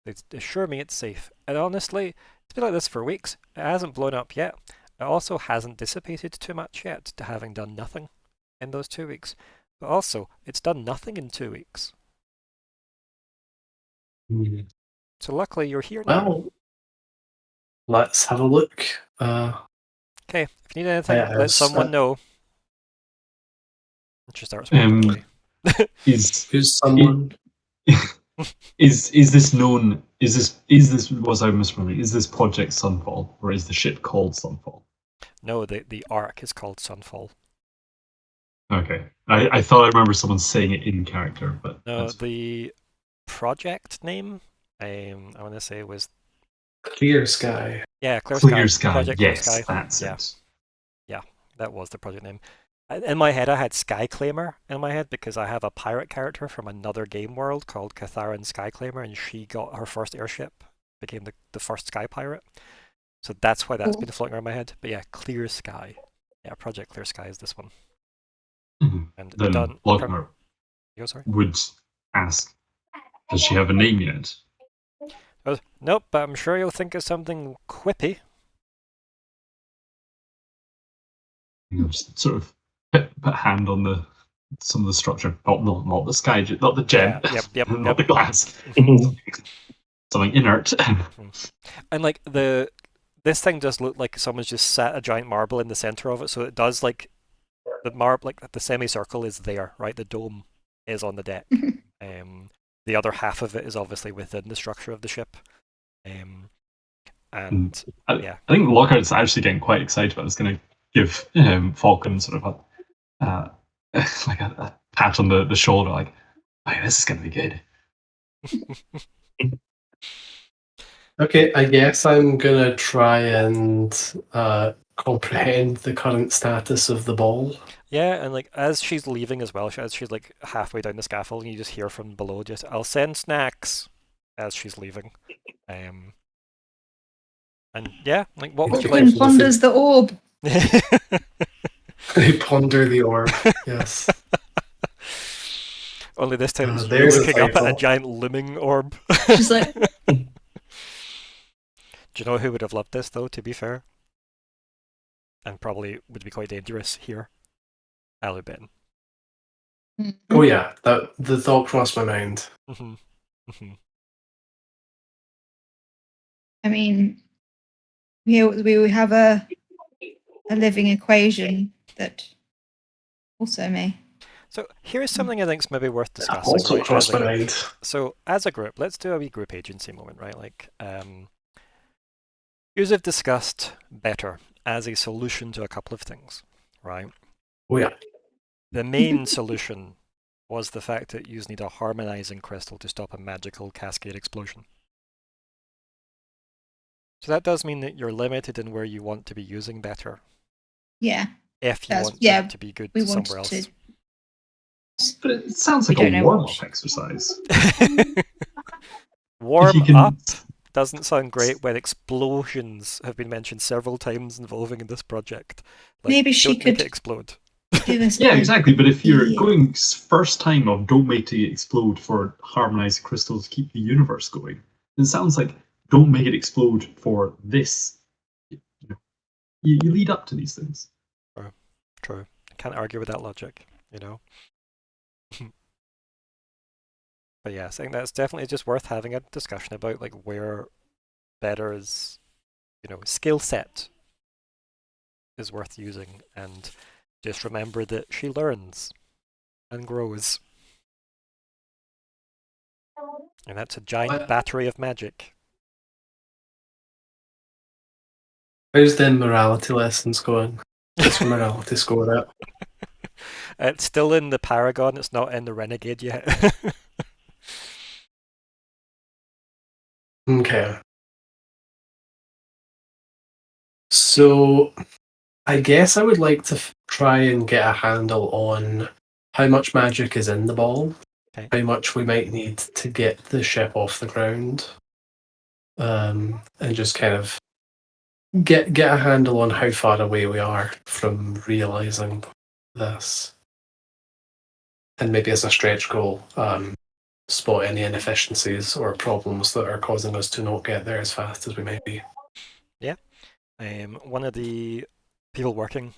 Speaker 1: they assure me it's safe. And honestly, it's been like this for weeks. It hasn't blown up yet. It also hasn't dissipated too much yet, to having done nothing in those 2 weeks. But also, it's done nothing in 2 weeks. So luckily you're here now.
Speaker 2: Well, let's have a look.
Speaker 1: Okay, if you need anything, let someone know. She starts walking away.
Speaker 2: Who's someone?
Speaker 4: Is this known? Is this was I misremembering? Is this Project Sunfall, or is the ship called Sunfall?
Speaker 1: No, the arc is called Sunfall.
Speaker 4: Okay. I thought I remember someone saying it in character, but
Speaker 1: no, the project name, I want to say was
Speaker 2: Clear Sky.
Speaker 1: Yeah,
Speaker 4: Clear Sky.
Speaker 1: Project
Speaker 4: Yes,
Speaker 1: Clear Sky.
Speaker 4: that's
Speaker 1: Yeah.
Speaker 4: it.
Speaker 1: Yeah, that was the project name. In my head, I had Skyclaimer in my head because I have a pirate character from another game world called Catharan Skyclaimer, and she got her first airship, became the first Sky Pirate. So that's why that's been floating around my head. But yeah, Clear Sky. Yeah, Project Clear Sky is this one.
Speaker 4: Mm-hmm.
Speaker 1: And
Speaker 4: then
Speaker 1: done.
Speaker 4: Lockheart would ask, does she have a name yet?
Speaker 1: Nope, but I'm sure you'll think of something quippy.
Speaker 4: Just sort of put hand on some of the structure, not the sky, not the gem,
Speaker 1: yep,
Speaker 4: not the glass, something inert.
Speaker 1: And like this thing just looked like someone's just sat a giant marble in the center of it, so it does like the marble, like the semicircle is there, right? The dome is on the deck. The other half of it is obviously within the structure of the ship. And
Speaker 4: I think Lockhart's actually getting quite excited about it. It's going to give Falkwin sort of a like a pat on the shoulder, like, oh, this is going to be good.
Speaker 2: Okay, I guess I'm gonna try and comprehend the current status of the ball.
Speaker 1: Yeah, and like as she's leaving as well, as she's like halfway down the scaffold, and you just hear from below, just "I'll send snacks" as she's leaving. And yeah, like what would you like?
Speaker 3: Ponders the orb.
Speaker 2: They ponder the orb. Yes.
Speaker 1: Only this time you're looking up at a giant looming orb.
Speaker 3: She's like.
Speaker 1: Do you know who would have loved this, though, to be fair? And probably would be quite dangerous here? Alubin.
Speaker 2: Oh yeah, the thought crossed my mind.
Speaker 3: I mean, we have a living equation that also may.
Speaker 1: So here's something I think is maybe worth discussing.
Speaker 2: Also crossed my mind.
Speaker 1: So as a group, let's do a wee group agency moment, right? Like, you have discussed better as a solution to a couple of things, right?
Speaker 2: Oh yeah.
Speaker 1: The main solution was the fact that you need a harmonizing crystal to stop a magical cascade explosion. So that does mean that you're limited in where you want to be using better.
Speaker 3: Yeah.
Speaker 1: If you want it to be good somewhere else.
Speaker 4: But it sounds like a warm-up exercise.
Speaker 1: Warm up doesn't sound great when explosions have been mentioned several times involving in this project. Like,
Speaker 3: maybe she could
Speaker 1: make it explode.
Speaker 4: Yeah, exactly. But if you're going first time of don't make it explode for harmonized crystals to keep the universe going, it sounds like don't make it explode for this. You lead up to these things.
Speaker 1: True. I can't argue with that logic, you know. But yeah, I think that's definitely just worth having a discussion about, like where Better's, skill set is worth using, and just remember that she learns and grows. And that's a giant battery of magic.
Speaker 2: How's the morality lessons going? What's your morality score at?
Speaker 1: It's still in the Paragon, it's not in the Renegade yet.
Speaker 2: Okay. So, I guess I would like to try and get a handle on how much magic is in the ball, how much we might need to get the ship off the ground, and just kind of get a handle on how far away we are from realizing this. And maybe as a stretch goal, spot any inefficiencies or problems that are causing us to not get there as fast as we might be.
Speaker 1: Yeah. One of the people working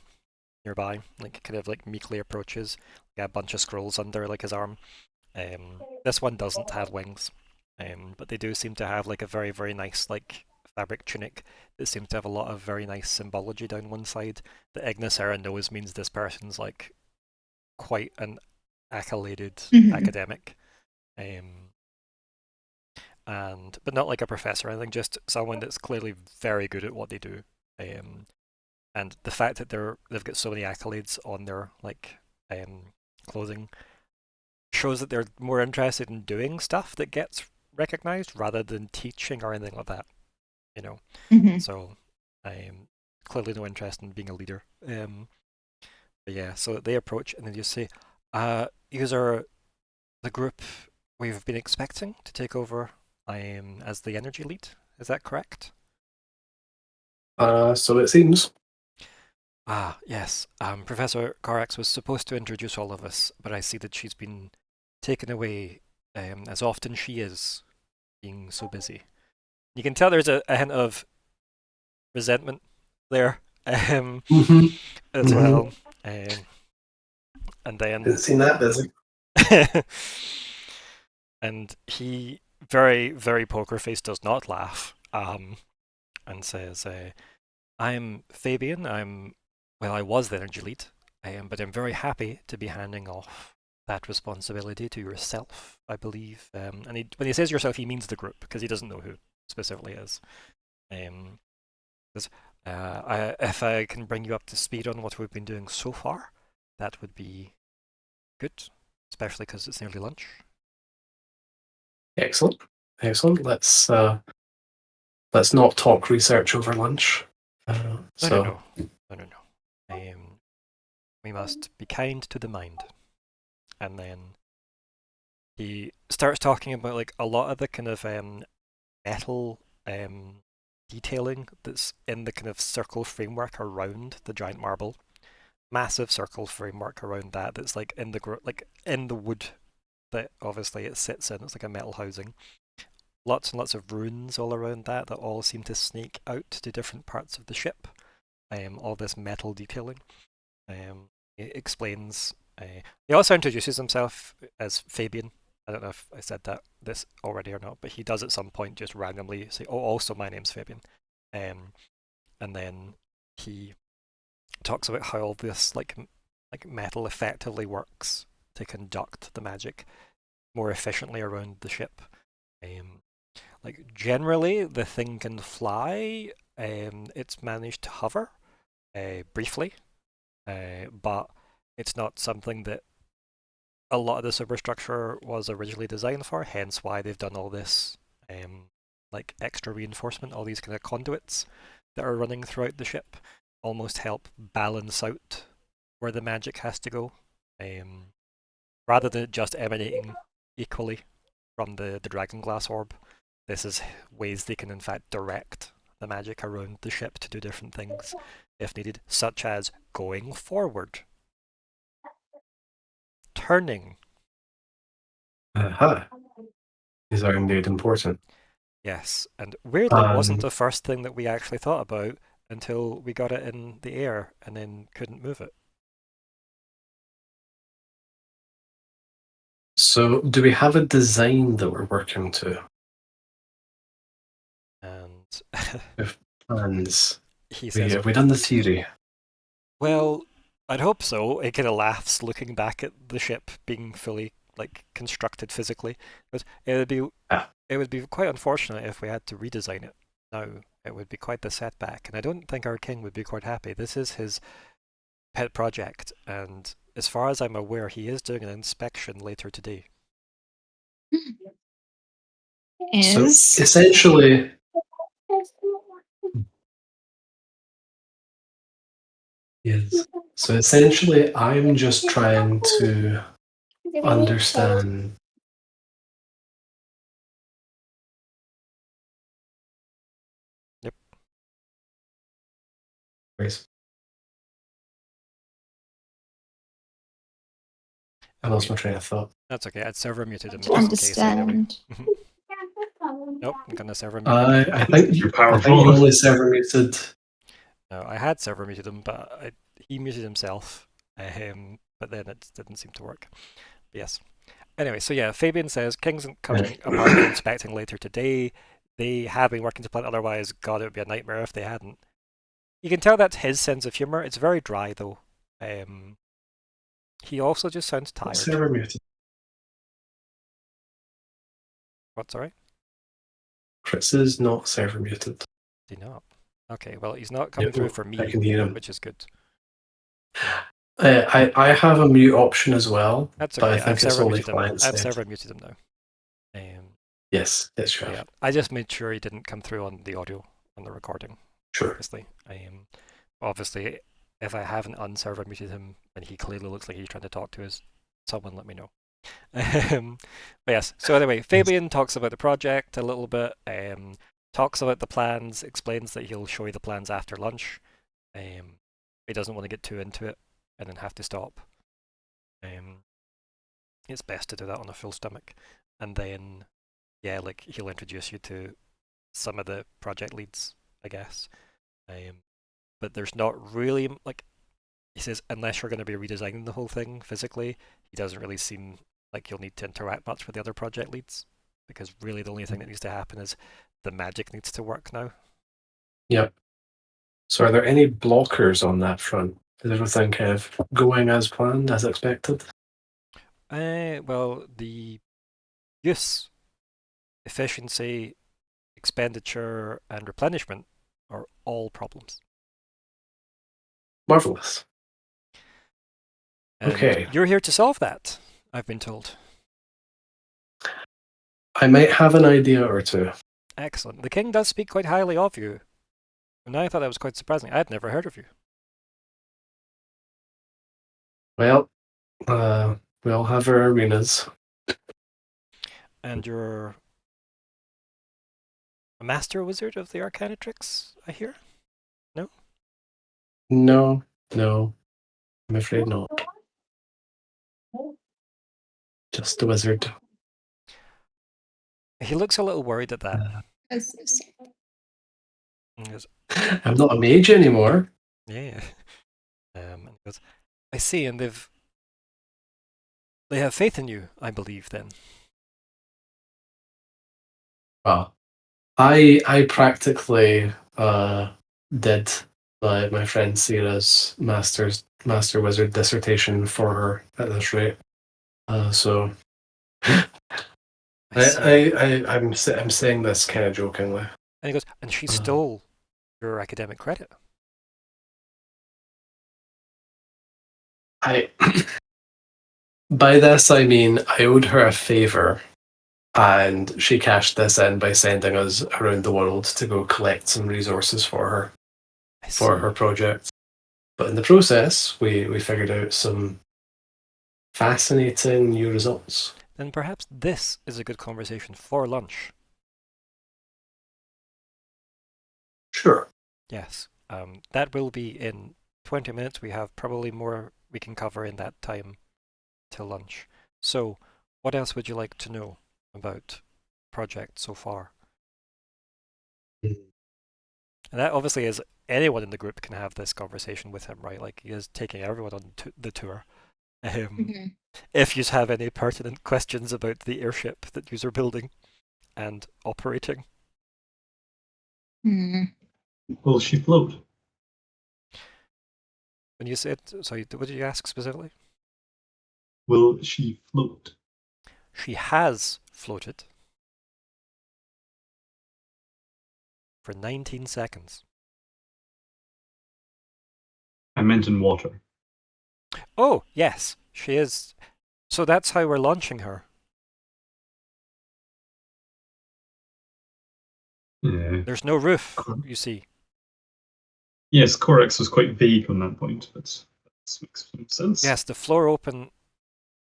Speaker 1: nearby, kind of meekly approaches, got a bunch of scrolls under his arm. This one doesn't have wings, but they do seem to have a very, very nice fabric tunic that seems to have a lot of very nice symbology down one side. The Ignysera knows means this person's quite an accoladed academic. But not like a professor, I think just someone that's clearly very good at what they do. And the fact that they've got so many accolades on their clothing shows that they're more interested in doing stuff that gets recognized rather than teaching or anything like that. You know, so clearly no interest in being a leader. But yeah, so they approach and then you say, "You are the group we've been expecting to take over as the energy lead. Is that correct?"
Speaker 2: So it seems.
Speaker 1: Yes. Professor Corax was supposed to introduce all of us, but I see that she's been taken away, as often she is, being so busy. You can tell there's a hint of resentment there as well. And then
Speaker 2: didn't seem that busy.
Speaker 1: and he very, very poker face does not laugh and says, "I'm Fabian. I was the energy lead, but I'm very happy to be handing off that responsibility to yourself, I believe." And when he says yourself, he means the group, because he doesn't know who specifically is. If I can bring you up to speed on what we've been doing so far, that would be good, especially because it's nearly lunch.
Speaker 2: Excellent. Let's not talk research over lunch.
Speaker 1: No. We must be kind to the mind. And then he starts talking about like a lot of the kind of metal detailing that's in the kind of circle framework around the giant marble. Massive circle framework around that's like in the wood that obviously it sits in. It's like a metal housing. Lots and lots of runes all around that all seem to snake out to different parts of the ship. All this metal detailing. It explains. He also introduces himself as Fabian. I don't know if I said this already or not, but he does at some point just randomly say, "Oh, also my name's Fabian," and then he talks about how all this like metal effectively works to conduct the magic more efficiently around the ship. Like generally, the thing can fly. It's managed to hover briefly, but it's not something that a lot of the superstructure was originally designed for, hence why they've done all this like extra reinforcement, all these kind of conduits that are running throughout the ship, almost help balance out where the magic has to go, rather than just emanating equally from the dragon glass orb. This is ways they can in fact direct the magic around the ship to do different things if needed, such as going forward, turning.
Speaker 2: These are indeed important.
Speaker 1: Yes, and weirdly wasn't the first thing that we actually thought about until we got it in the air and then couldn't move it.
Speaker 2: So, do we have a design that we're working to?
Speaker 1: And
Speaker 2: with plans.
Speaker 1: He says,
Speaker 2: have we done the theory?
Speaker 1: Well, I'd hope so. He kind of laughs, looking back at the ship being fully like constructed physically. But it would be quite unfortunate if we had to redesign it now. It would be quite the setback, and I don't think our king would be quite happy. This is his pet project, and as far as I'm aware, he is doing an inspection later today.
Speaker 2: So essentially, yes. So essentially, I'm just trying to understand.
Speaker 1: Yep.
Speaker 2: Please. I lost my train of thought.
Speaker 1: That's okay. I'd server muted him.
Speaker 3: To understand.
Speaker 1: Nope, I'm gonna server mute.
Speaker 2: I think you're powerful. You only server muted.
Speaker 1: No, I had server muted him, but he muted himself. But then it didn't seem to work. But yes. Anyway, so yeah, Fabian says King's coming apart and inspecting later today. They have been working to plan, otherwise, God, it would be a nightmare if they hadn't. You can tell that's his sense of humor. It's very dry though. He also just sounds tired.
Speaker 2: Server muted.
Speaker 1: What, sorry?
Speaker 2: Chris is not server muted.
Speaker 1: Is he not? Okay, well, he's not coming through for me,
Speaker 2: I can hear him.
Speaker 1: which is good.
Speaker 2: I have a mute option as well.
Speaker 1: That's
Speaker 2: okay. But I
Speaker 1: think
Speaker 2: it's only
Speaker 1: client side. I've
Speaker 2: server
Speaker 1: muted him now.
Speaker 2: Yes, you have.
Speaker 1: Yeah, I just made sure he didn't come through on the audio on the recording.
Speaker 2: Sure.
Speaker 1: Obviously, if I haven't unserver muted him and he clearly looks like he's trying to talk to us, someone let me know. But yes, so anyway, Fabian talks about the project a little bit, talks about the plans, explains that he'll show you the plans after lunch. He doesn't want to get too into it and then have to stop. It's best to do that on a full stomach. And then, yeah, like he'll introduce you to some of the project leads, I guess. But there's not really, like, he says, unless you're going to be redesigning the whole thing physically, he doesn't really seem like you'll need to interact much with the other project leads, because really the only thing that needs to happen is the magic needs to work now.
Speaker 2: Yep. So are there any blockers on that front? Is everything kind of going as planned, as expected?
Speaker 1: Well, the use, efficiency, expenditure, and replenishment are all problems.
Speaker 2: Marvelous.
Speaker 1: And
Speaker 2: okay.
Speaker 1: You're here to solve that, I've been told.
Speaker 2: I might have an idea or two.
Speaker 1: Excellent. The king does speak quite highly of you. And I thought that was quite surprising. I'd never heard of you.
Speaker 2: Well, we all have our arenas.
Speaker 1: And you're a master wizard of the Arcanatrix, I hear? No?
Speaker 2: No. I'm afraid not. Just a wizard.
Speaker 1: He looks a little worried at that.
Speaker 2: I'm not a mage anymore.
Speaker 1: Yeah. And he goes, I see, and they have faith in you, I believe, then.
Speaker 2: Well, I practically did my friend Sierra's master wizard dissertation for her at this rate. So I'm saying this kind of jokingly.
Speaker 1: And he goes, and she stole your academic credit.
Speaker 2: By this I mean I owed her a favor, and she cashed this in by sending us around the world to go collect some resources for her her project. But in the process, we figured out some fascinating new results.
Speaker 1: Then perhaps this is a good conversation for lunch.
Speaker 2: Sure.
Speaker 1: Yes. That will be in 20 minutes. We have probably more we can cover in that time till lunch. So, what else would you like to know about the project so far? And that obviously is anyone in the group can have this conversation with him, right? Like he is taking everyone on the tour. If you have any pertinent questions about the airship that you are building and operating.
Speaker 4: Will she float?
Speaker 1: When you said, sorry, what did you ask specifically?
Speaker 4: Will she float?
Speaker 1: She has floated for 19 seconds.
Speaker 4: I meant in water.
Speaker 1: Oh, yes, she is. So that's how we're launching her.
Speaker 4: Yeah.
Speaker 1: There's no roof, you see.
Speaker 4: Yes, Corex was quite vague on that point, but that makes some sense.
Speaker 1: Yes, the floor open.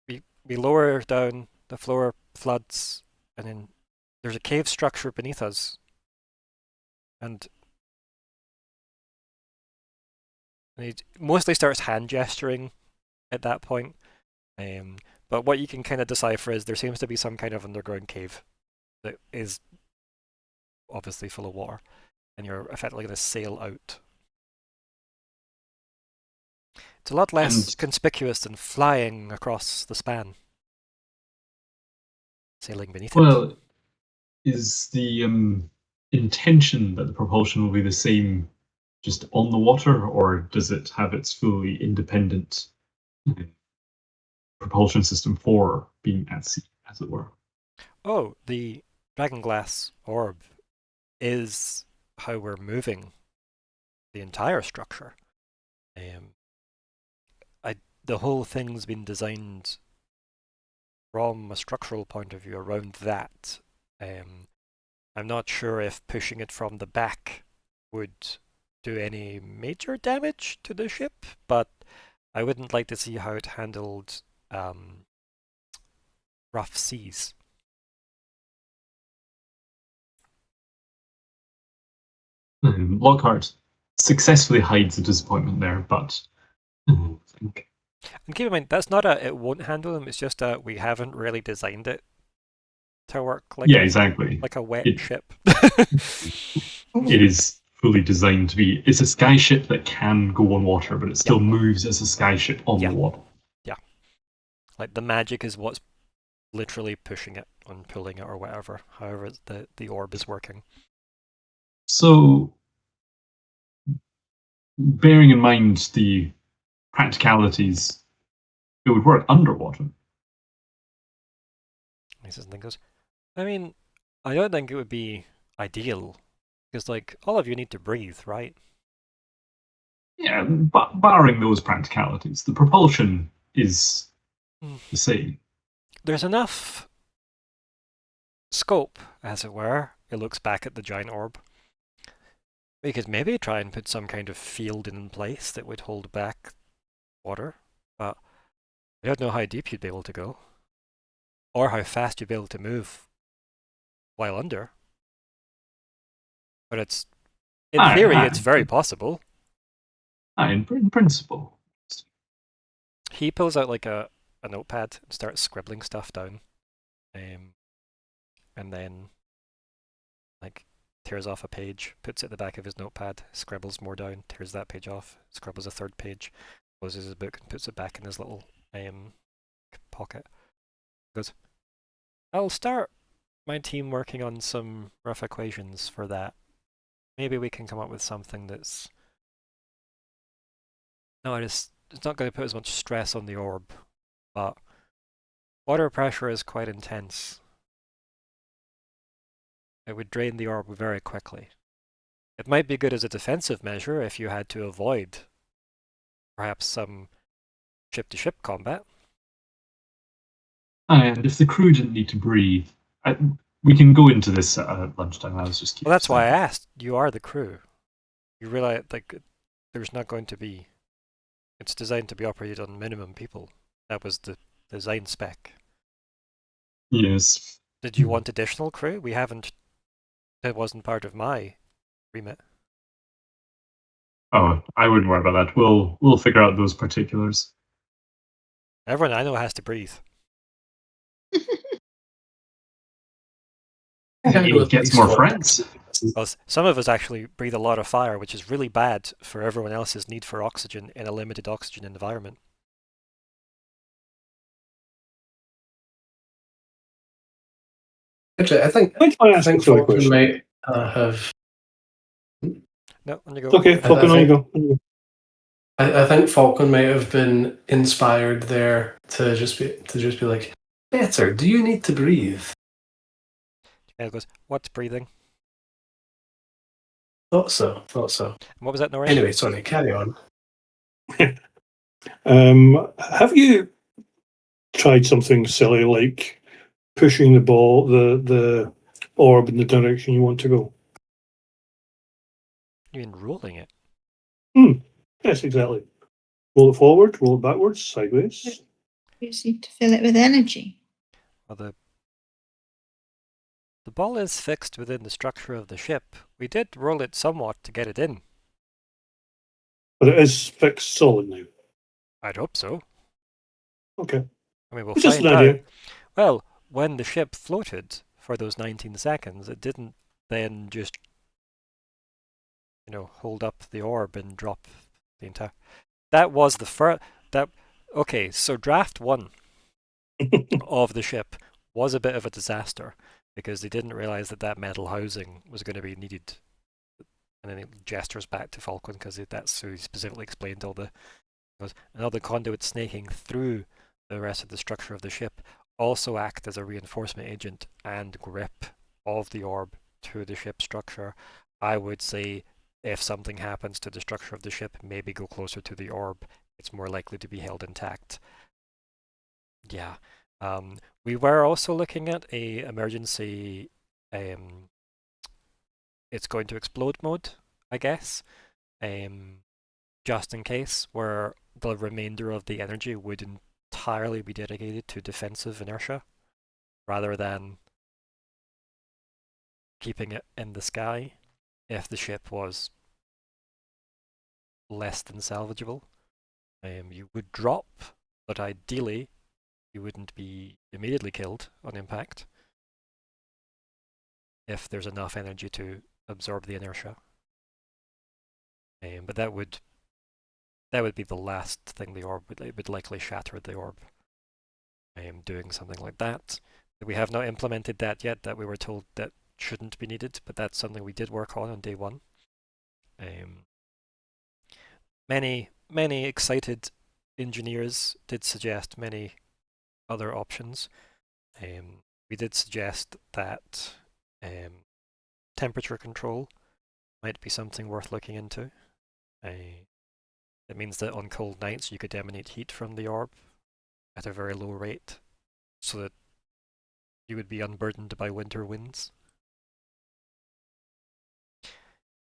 Speaker 1: We lower down, the floor floods, and then there's a cave structure beneath us. And he mostly starts hand gesturing at that point. But what you can kind of decipher is there seems to be some kind of underground cave that is obviously full of water, and you're effectively going to sail out. It's a lot less conspicuous than flying across the span. Sailing beneath it.
Speaker 4: Well, is the intention that the propulsion will be the same just on the water, or does it have its fully independent propulsion system for being at sea, as it were?
Speaker 1: Oh, the dragonglass orb is how we're moving the entire structure. the whole thing's been designed from a structural point of view around that. I'm not sure if pushing it from the back would do any major damage to the ship, but I wouldn't like to see how it handled rough seas.
Speaker 4: Lockhart successfully hides the disappointment there, but I think.
Speaker 1: And keep in mind, that's not it won't handle them, it's just we haven't really designed it to work like
Speaker 4: exactly.
Speaker 1: Like a wet ship.
Speaker 4: It is fully designed to be. It's a sky ship that can go on water, but it still moves as a sky ship on the water.
Speaker 1: Yeah. Like the magic is what's literally pushing it and pulling it or whatever, however the orb is working.
Speaker 4: So, bearing in mind the practicalities, it would work underwater.
Speaker 1: He says and goes, I mean, I don't think it would be ideal, because like all of you need to breathe, right?
Speaker 4: Yeah, but barring those practicalities, the propulsion is the same.
Speaker 1: There's enough scope, as it were. It looks back at the giant orb. We could maybe try and put some kind of field in place that would hold back water, but I don't know how deep you'd be able to go, or how fast you'd be able to move while under. But it's, in theory, it's very possible.
Speaker 4: In principle.
Speaker 1: He pulls out like a notepad and starts scribbling stuff down, and then like tears off a page, puts it at the back of his notepad, scribbles more down, tears that page off, scribbles a third page, closes his book and puts it back in his little pocket. Goes, I'll start my team working on some rough equations for that. Maybe we can come up with something that's it's not going to put as much stress on the orb, but water pressure is quite intense. It would drain the orb very quickly. It might be good as a defensive measure if you had to avoid perhaps some ship-to-ship combat.
Speaker 4: And if the crew didn't need to breathe, we can go into this at lunchtime. I was just
Speaker 1: Well, that's why I asked. You are the crew. You realize, like, there's not going to be... It's designed to be operated on minimum people. That was the design spec.
Speaker 4: Yes.
Speaker 1: Did you want additional crew? We haven't... That wasn't part of my remit.
Speaker 4: Oh, I wouldn't worry about that. We'll figure out those particulars.
Speaker 1: Everyone I know has to breathe.
Speaker 4: He gets more friends.
Speaker 1: Well, some of us actually breathe a lot of fire, which is really bad for everyone else's need for oxygen in a limited oxygen environment.
Speaker 2: Actually, I think Falkwin might have.
Speaker 1: No, on you go.
Speaker 5: Okay, Falkwin, on you go.
Speaker 2: I think Falkwin might have been inspired there to just be like, better. Do you need to breathe?
Speaker 1: And goes, what's breathing?
Speaker 2: Thought so.
Speaker 1: And what was that, Nori?
Speaker 2: Anyway, sorry, carry on.
Speaker 5: Have you tried something silly like pushing the ball, the orb in the direction you want to go?
Speaker 1: You mean rolling it?
Speaker 5: Yes, exactly. Roll it forward, roll it backwards, sideways.
Speaker 3: You just need to fill it with energy.
Speaker 1: Well, the ball is fixed within the structure of the ship. We did roll it somewhat to get it in.
Speaker 5: But it is fixed solid now.
Speaker 1: I'd hope so.
Speaker 5: Okay.
Speaker 1: I mean, we'll
Speaker 5: Just
Speaker 1: find
Speaker 5: an
Speaker 1: out.
Speaker 5: idea.
Speaker 1: Well, when the ship floated for those 19 seconds, it didn't then just, hold up the orb and drop the entire... That was the first... Okay, so draft 1 of the ship was a bit of a disaster because they didn't realize that metal housing was going to be needed. And then it gestures back to Falkwin because that's who he specifically explained all the... And all the conduit snaking through the rest of the structure of the ship also act as a reinforcement agent and grip of the orb to the ship structure. I would say if something happens to the structure of the ship, maybe go closer to the orb it's more likely to be held intact. Yeah. We were also looking at a emergency it's going to explode mode, I guess. Just in case, where the remainder of the energy would entirely be dedicated to defensive inertia, rather than keeping it in the sky if the ship was less than salvageable. You would drop, but ideally you wouldn't be immediately killed on impact if there's enough energy to absorb the inertia. But that would be the last thing the orb would. It would likely shatter the orb. Doing something like that. We have not implemented that yet. That we were told that shouldn't be needed, but that's something we did work on day one. Many excited engineers did suggest many other options. We did suggest that temperature control might be something worth looking into. It means that on cold nights you could emanate heat from the orb at a very low rate, so that you would be unburdened by winter winds.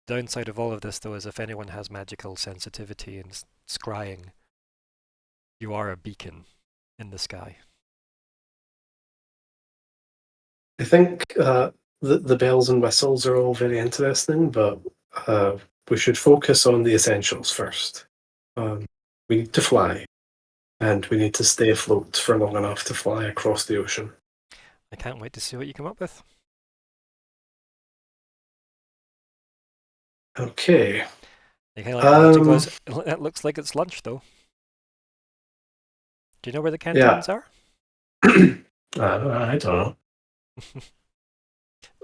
Speaker 1: The downside of all of this, though, is if anyone has magical sensitivity and scrying, you are a beacon in the sky.
Speaker 2: I think the bells and whistles are all very interesting, but we should focus on the essentials first. We need to fly, and we need to stay afloat for long enough to fly across the ocean.
Speaker 1: I can't wait to see what you come up with.
Speaker 2: Okay.
Speaker 1: It looks like it's lunch, though. Do you know where the canteens are?
Speaker 2: I don't know.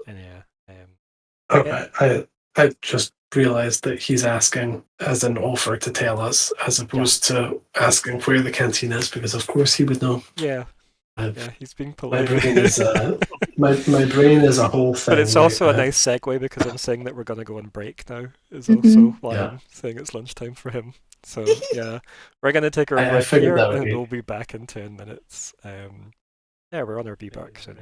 Speaker 1: And yeah.
Speaker 2: I just realised that he's asking as an offer to tell us, as opposed to asking where the canteen is, because of course he would know.
Speaker 1: Yeah. He's being polite.
Speaker 2: My brain is a whole thing.
Speaker 1: But it's also a nice segue, because I'm saying that we're going to go on break now, is also why I'm saying it's lunchtime for him. So yeah, we're going to take our break here, and we'll be back in 10 minutes. Yeah, we're on our B-Bark soon.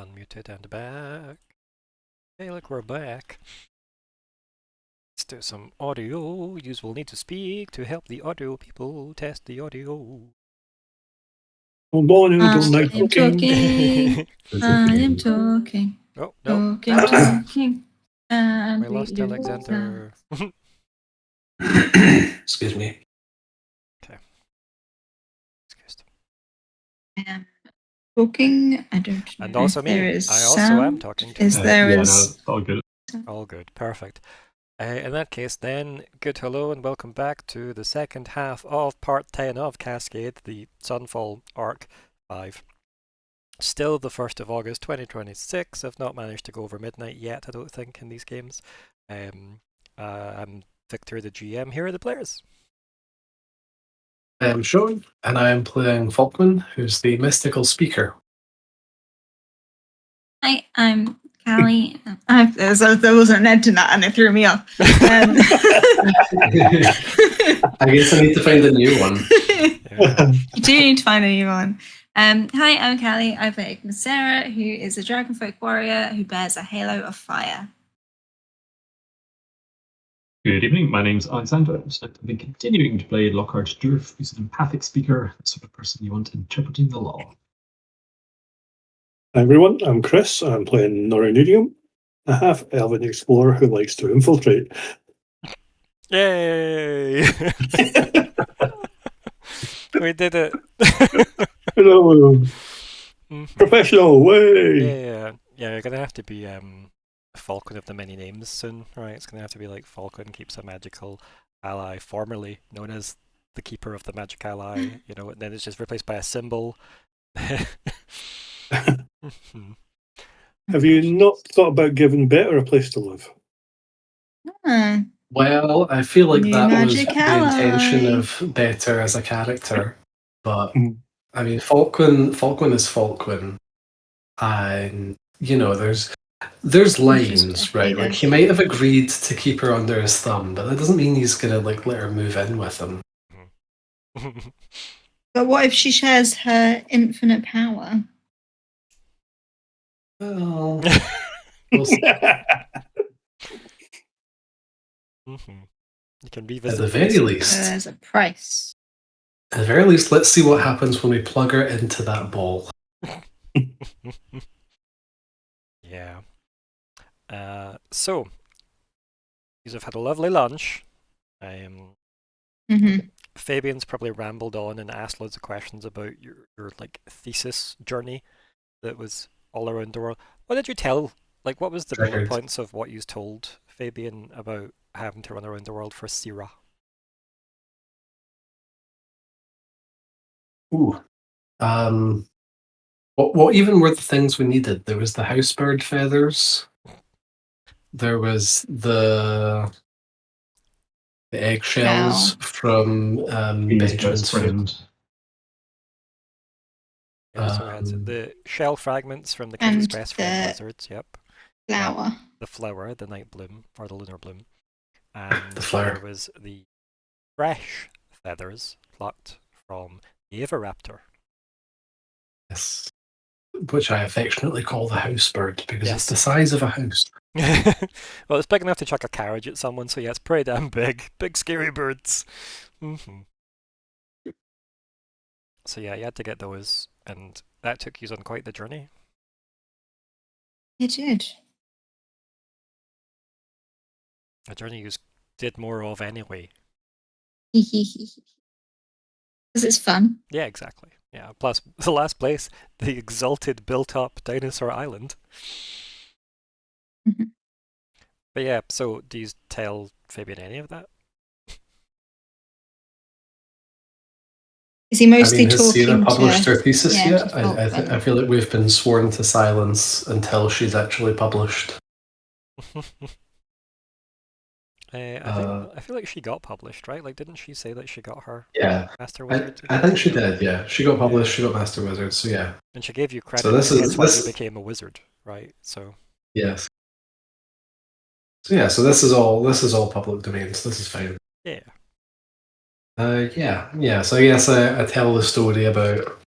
Speaker 1: Unmuted and back. Hey, look, we're back. Let's do some audio. You will need to speak to help the audio people test the audio.
Speaker 5: Good morning, don't like
Speaker 3: I am talking. I am talking.
Speaker 1: Oh, no.
Speaker 3: Talking. And
Speaker 1: I lost Alexander.
Speaker 2: Excuse me.
Speaker 1: Okay. Excused.
Speaker 3: I am talking. I don't know.
Speaker 1: And also
Speaker 3: if
Speaker 1: me.
Speaker 3: There is
Speaker 1: I also
Speaker 3: sound.
Speaker 1: am talking to
Speaker 3: Is
Speaker 1: you.
Speaker 3: there
Speaker 4: Yeah,
Speaker 3: is-
Speaker 4: no, all good.
Speaker 1: All good. Perfect. In that case, then, good hello and welcome back to the second half of part 10 of Cascade, the Sunfall Arc 5. Still the 1st of August 2026. I've not managed to go over midnight yet, I don't think, in these games. I'm Viktor, the GM. Here are the players.
Speaker 2: I am Sean, and I am playing Falkwin, who's the mystical speaker.
Speaker 3: Hi, I'm Kalli. There wasn't an end to that, and it threw me off.
Speaker 2: I guess I need to find a new one.
Speaker 1: Yeah.
Speaker 3: You do need to find a new one. Hi, I'm Kalli. I play Ignysera, who is a dragonfolk warrior who bears a halo of fire.
Speaker 4: Good evening, my name's Alexander. I've been continuing to play Lockheart Dourf, who's an empathic speaker, the sort of person you want interpreting the law.
Speaker 5: Hi everyone, I'm Chris. I'm playing Nori Nediam, a half-elven explorer who likes to infiltrate.
Speaker 1: Yay! We did it.
Speaker 5: Hello, professional way.
Speaker 1: Yeah, you're gonna have to be Falkwin of the many names soon, right? It's gonna have to be like Falkwin keeps a magical ally, formerly known as the keeper of the magic ally, you know, and then it's just replaced by a symbol.
Speaker 5: Have you not thought about giving Better a place to live?
Speaker 2: Well, I feel like
Speaker 3: New
Speaker 2: that was
Speaker 3: magic
Speaker 2: the intention
Speaker 3: ally.
Speaker 2: of Better as a character, but I mean, Falkwin is Falkwin, and you know, there's lines, right? Like he might have agreed to keep her under his thumb, but that doesn't mean he's gonna like let her move in with him.
Speaker 3: But what if she shares her infinite power?
Speaker 2: Well, we'll see.
Speaker 1: You can
Speaker 2: At
Speaker 1: revisit
Speaker 2: the very least,
Speaker 3: There's a price.
Speaker 2: at the very least, let's see what happens when we plug her into that ball.
Speaker 1: Yeah. So, you have had a lovely lunch. Fabian's probably rambled on and asked loads of questions about your like thesis journey that was all around the world. What did you tell? Like, what was the bullet points of what you told Fabian about having to run around the world for Myr'ra?
Speaker 2: Ooh. What even were the things we needed? There was the house bird feathers. There was the eggshells from Benjamin's
Speaker 4: friend.
Speaker 1: So we had the shell fragments from the King's best friend lizards, yep.
Speaker 3: Flower.
Speaker 1: The flower, the night bloom, or the lunar bloom. And
Speaker 2: the flower.
Speaker 1: There was the fresh feathers plucked from the Avaraptor.
Speaker 2: Yes. Which I affectionately call the house bird because it's the size of a house.
Speaker 1: Well, it's big enough to chuck a carriage at someone, so yeah, it's pretty damn big. Big scary birds. So yeah, you had to get those, and that took you on quite the journey.
Speaker 3: It did.
Speaker 1: A journey you did more of anyway.
Speaker 3: Because it's fun.
Speaker 1: Yeah, exactly. Yeah, plus the last place, the exalted built-up dinosaur island. But yeah, so do you tell Fabian any of that?
Speaker 3: Is he mostly
Speaker 2: has
Speaker 3: talking
Speaker 2: Sierra published her thesis
Speaker 3: yeah,
Speaker 2: yet? I feel like we've been sworn to silence until she's actually published.
Speaker 1: I feel like she got published, right? Like, didn't she say that she got her Master Wizard?
Speaker 2: I think she did, yeah. She got published, she got Master Wizard, so yeah.
Speaker 1: And she gave you credit,
Speaker 2: so that's
Speaker 1: why you became a wizard, right? So
Speaker 2: yes. So yeah, so this is all public domain, so this is fine.
Speaker 1: Yeah.
Speaker 2: So I guess I tell the story about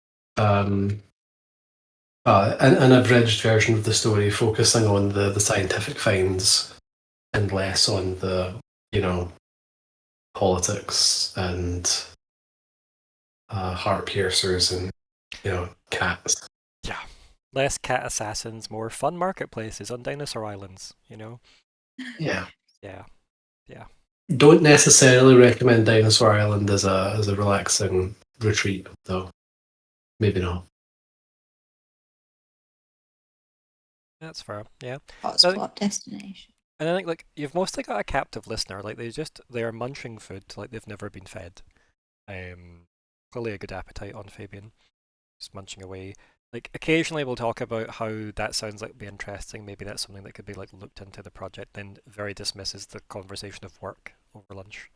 Speaker 2: An abridged version of the story focusing on the scientific finds and less on the, politics and heart piercers and, cats.
Speaker 1: Yeah. Less cat assassins, more fun marketplaces on dinosaur islands,
Speaker 2: Yeah.
Speaker 1: Yeah. Yeah.
Speaker 2: Don't necessarily recommend Dinosaur Island as a relaxing retreat, though. Maybe not.
Speaker 1: That's fair, yeah.
Speaker 3: Hotspot destination.
Speaker 1: And I think like you've mostly got a captive listener, like they are munching food like they've never been fed. Clearly a good appetite on Fabian. Just munching away. Like occasionally we'll talk about how that sounds like it'd be interesting, maybe that's something that could be like looked into the project, then very dismisses the conversation of work over lunch.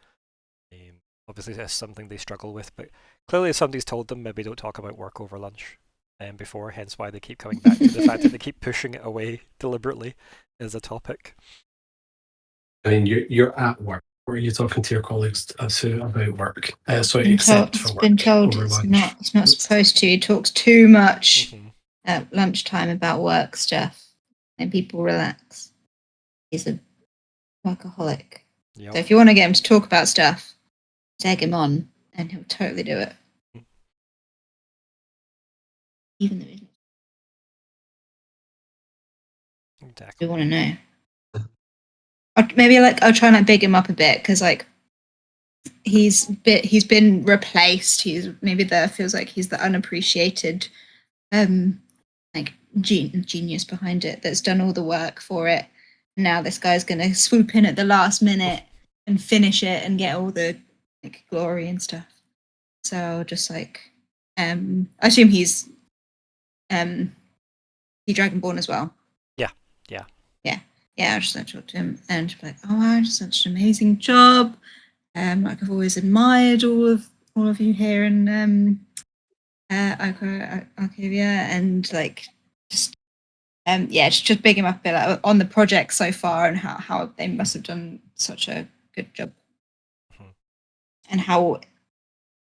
Speaker 1: Obviously that's something they struggle with, but clearly if somebody's told them maybe don't talk about work over lunch before, hence why they keep coming back to the fact that they keep pushing it away deliberately as a topic.
Speaker 2: I mean, you're at work. Or are you talking to your colleagues about work?
Speaker 3: Been told it's not supposed to. He talks too much at lunchtime about work stuff, and people relax. He's a workaholic.
Speaker 1: Yep.
Speaker 3: So if you want to get him to talk about stuff, egg him on, and he'll totally do it. Even though he's not.
Speaker 1: Exactly.
Speaker 3: We want to know. Maybe I'll try and big him up a bit because he's been replaced. Maybe there feels like he's the unappreciated genius behind it that's done all the work for it. And now this guy's gonna swoop in at the last minute and finish it and get all the glory and stuff. So just I assume he's Dragonborn as well. Yeah, I just talk to him and be like, "Oh, wow, just such an amazing job. I've always admired all of you here in Arcadia, and just big him up a bit on the project so far and how they must have done such a good job, and how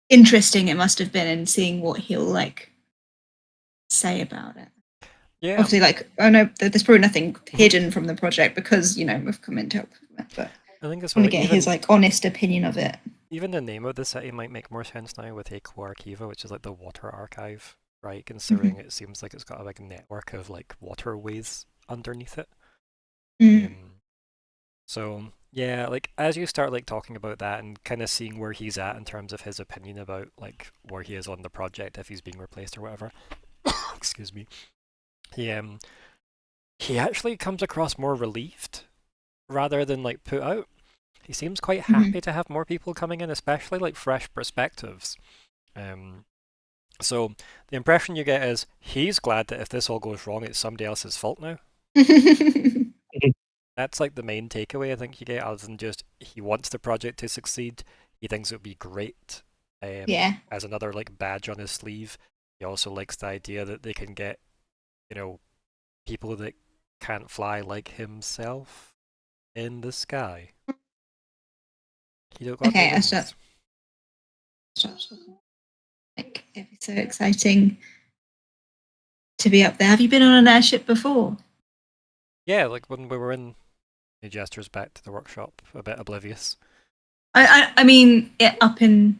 Speaker 3: interesting it must have been in seeing what he'll say about it."
Speaker 1: Yeah.
Speaker 3: Obviously, I know that there's probably nothing hidden from the project because we've come in to help with it, but
Speaker 1: I think it's
Speaker 3: want to get his honest opinion of it.
Speaker 1: Even the name of the city might make more sense now with Eco Archiva, which is like the water archive, right? Considering it seems like it's got a network of waterways underneath it. So yeah, as you start talking about that and kind of seeing where he's at in terms of his opinion about where he is on the project, if he's being replaced or whatever. Excuse me. He actually comes across more relieved rather than put out. He seems quite happy to have more people coming in, especially fresh perspectives. So the impression you get is he's glad that if this all goes wrong, it's somebody else's fault now. That's the main takeaway I think you get, other than just he wants the project to succeed. He thinks it would be great as another badge on his sleeve. He also likes the idea that they can get people that can't fly like himself in the sky.
Speaker 3: Okay, I start. It'd be so exciting to be up there. Have you been on an airship before?
Speaker 1: Yeah, when we were in. He gestures back to the workshop, a bit oblivious.
Speaker 3: I mean, up in